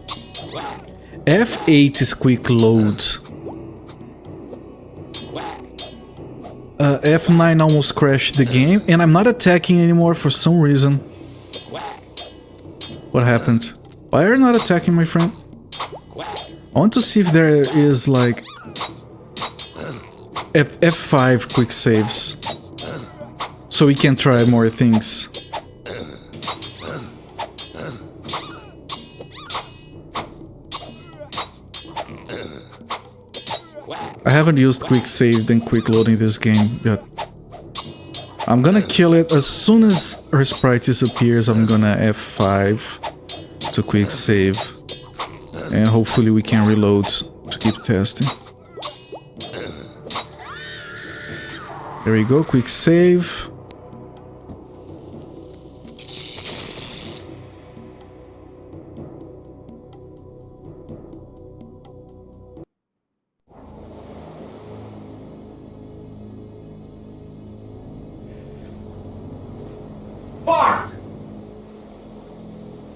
F8 is quick load. F9 almost crashed the game, and I'm not attacking anymore for some reason. What happened? Why are you not attacking, my friend? I want to see if there is like F5 quick saves, so we can try more things. I haven't used quick save and quick load in this game yet. I'm gonna kill it as soon as her sprite disappears. I'm gonna F5 to quick save, and hopefully we can reload to keep testing. There we go, quick save. Fuck!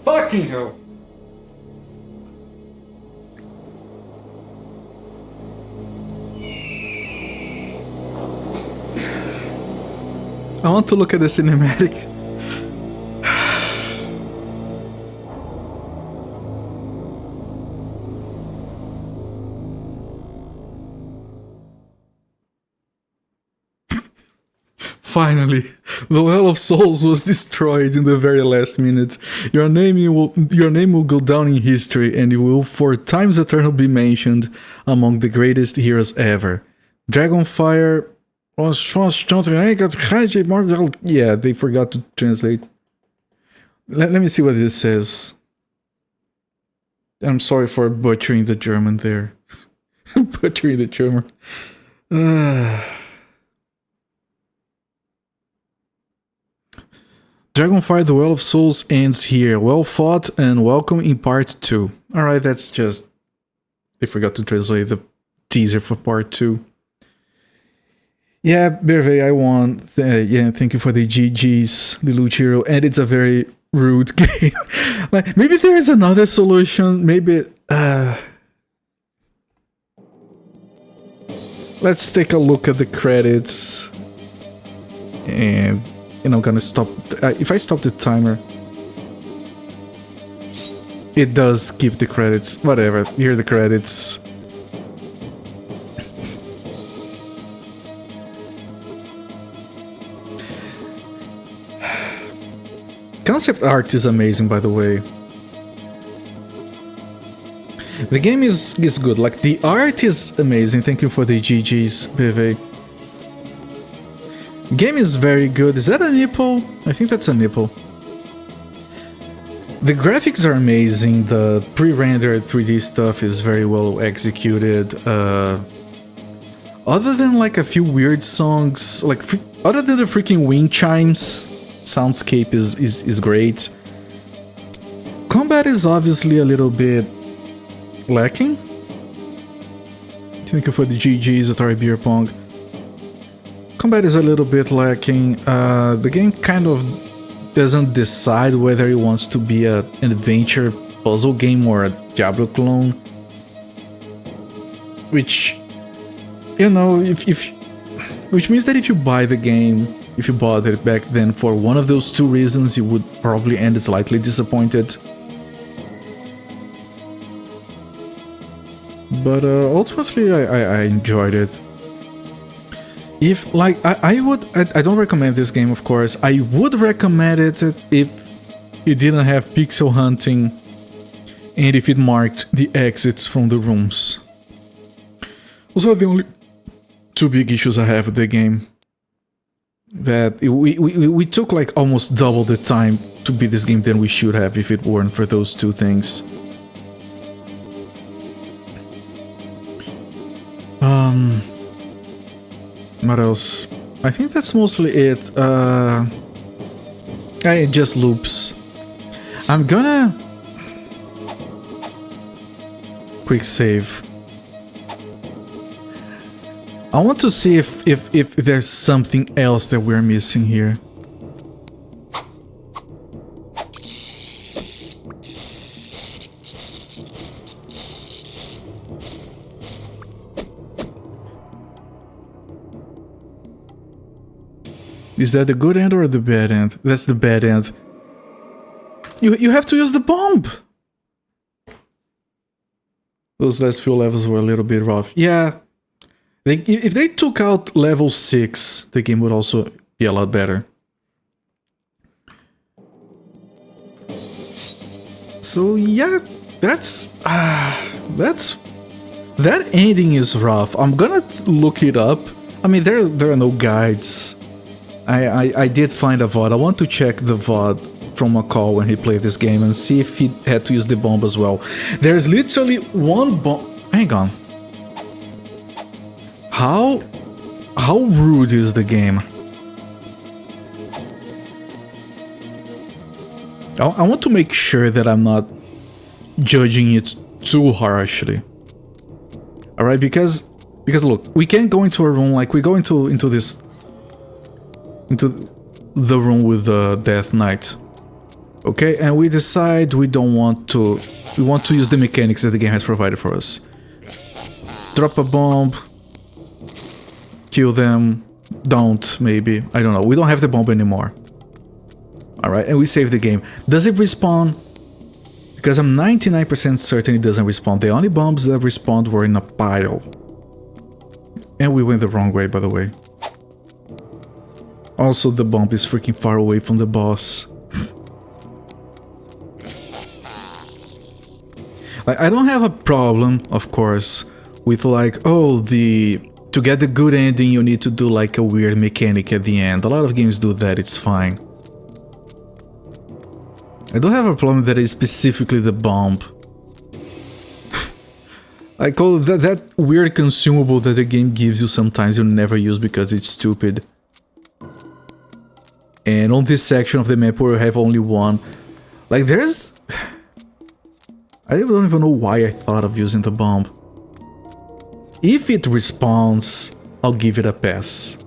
Fucking hell! I want to look at the cinematic. Finally, the Well of Souls was destroyed in the very last minute. Your name will go down in history, and you will for times eternal be mentioned among the greatest heroes ever. Dragonfire... yeah, they forgot to translate. Let me see what this says. I'm sorry for butchering the German there. Butchering the German. Dragonfire The Well of Souls ends here. Well fought and welcome in part 2. Alright, that's just... They forgot to translate the teaser for part 2. Yeah, Berve, I won. Yeah, thank you for the GG's, Liluchiro. And it's a very rude game. Like, maybe there is another solution. Maybe... Let's take a look at the credits. And I'm gonna stop... if I stop the timer... It does skip the credits. Whatever, here are the credits. Concept art is amazing, by the way. The game is good. Like, the art is amazing. Thank you for the GG's, Beve. Game is very good. Is that a nipple? I think that's a nipple. The graphics are amazing. The pre-rendered 3D stuff is very well executed. Other than like a few weird songs, like other than the freaking wind chimes, soundscape is great. Combat is obviously a little bit lacking. Thank you for the GG's, Atari Beer Pong. Combat is a little bit lacking. The game kind of doesn't decide whether it wants to be an adventure puzzle game or a Diablo clone. Which, you know, which means that if you buy the game, if you bought it back then for one of those two reasons, you would probably end slightly disappointed. But ultimately, I enjoyed it. If, like, I don't recommend this game, of course. I would recommend it if it didn't have pixel hunting and if it marked the exits from the rooms. Those are the only two big issues I have with the game. That we took like almost double the time to beat this game than we should have if it weren't for those two things. What else? I think that's mostly it. It just loops. I'm gonna quick save. I want to see if there's something else that we're missing here. Is that the good end or the bad end? That's the bad end. You have to use the bomb! Those last few levels were a little bit rough. Yeah. If they took out level 6, the game would also be a lot better. So yeah, that ending is rough. I'm gonna look it up. I mean, there are no guides. I did find a VOD. I want to check the VOD from a call when he played this game and see if he had to use the bomb as well. There's literally one bomb. Hang on. How rude is the game? I want to make sure that I'm not judging it too harshly. Alright, because look, we can't go into a room like we go into the room with the Death Knight. Okay, and we decide we want to use the mechanics that the game has provided for us. Drop a bomb, kill them, don't, maybe, I don't know. We don't have the bomb anymore. Alright, and we save the game. Does it respawn? Because I'm 99% certain it doesn't respawn. The only bombs that respawned were in a pile. And we went the wrong way, by the way. Also, the bomb is freaking far away from the boss. I don't have a problem, of course, with like, oh, to get the good ending you need to do like a weird mechanic at the end. A lot of games do that, it's fine. I don't have a problem that it's specifically the bomb. I call it that weird consumable that the game gives you sometimes you never use because it's stupid. And on this section of the map where you have only one, like there's... I don't even know why I thought of using the bomb. If it respawns, I'll give it a pass.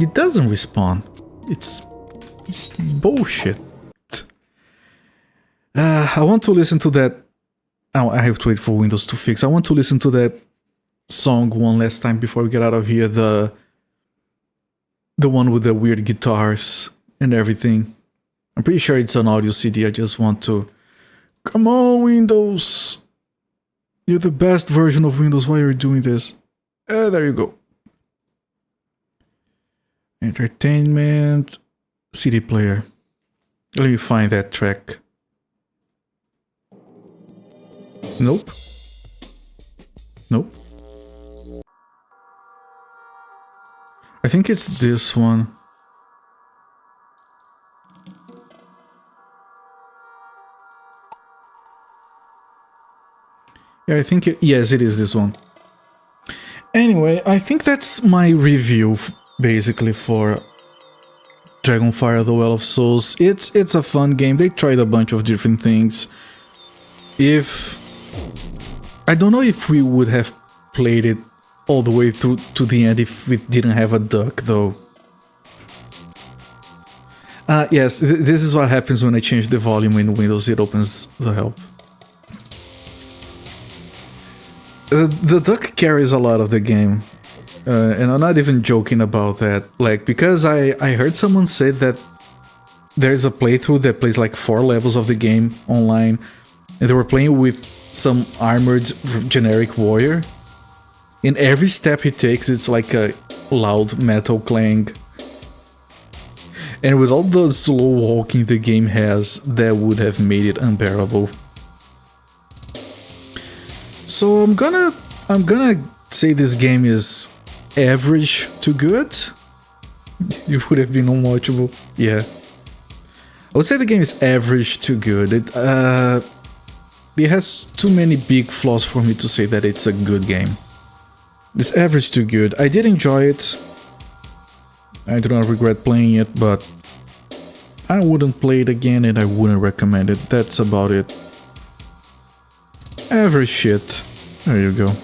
It doesn't respawn. It's bullshit. I want to listen to that. Oh, I have to wait for Windows to fix. I want to listen to that song one last time before we get out of here. The one with the weird guitars and everything. I'm pretty sure it's an audio CD. I just want to... Come on, Windows! You're the best version of Windows. Why are you doing this? There you go. Entertainment... CD player. Let me find that track. Nope. Nope. I think it's this one. Yeah, I think yes, it is this one. Anyway, I think that's my review basically for Dragonfire: The Well of Souls. It's a fun game. They tried a bunch of different things. I don't know if we would have played it all the way through to the end if we didn't have a duck, though. Yes, this is what happens when I change the volume in Windows. It opens the help. The duck carries a lot of the game. And I'm not even joking about that. Like, because I heard someone say that there's a playthrough that plays like 4 levels of the game online. And they were playing with some armored generic warrior. In every step he takes, it's like a loud metal clang. And with all the slow walking the game has, that would have made it unbearable. So I'm gonna say this game is average to good. It would have been unwatchable. Yeah. I would say the game is average to good. It has too many big flaws for me to say that it's a good game. It's average to good. I did enjoy it. I do not regret playing it, but I wouldn't play it again and I wouldn't recommend it. That's about it. Average shit. There you go.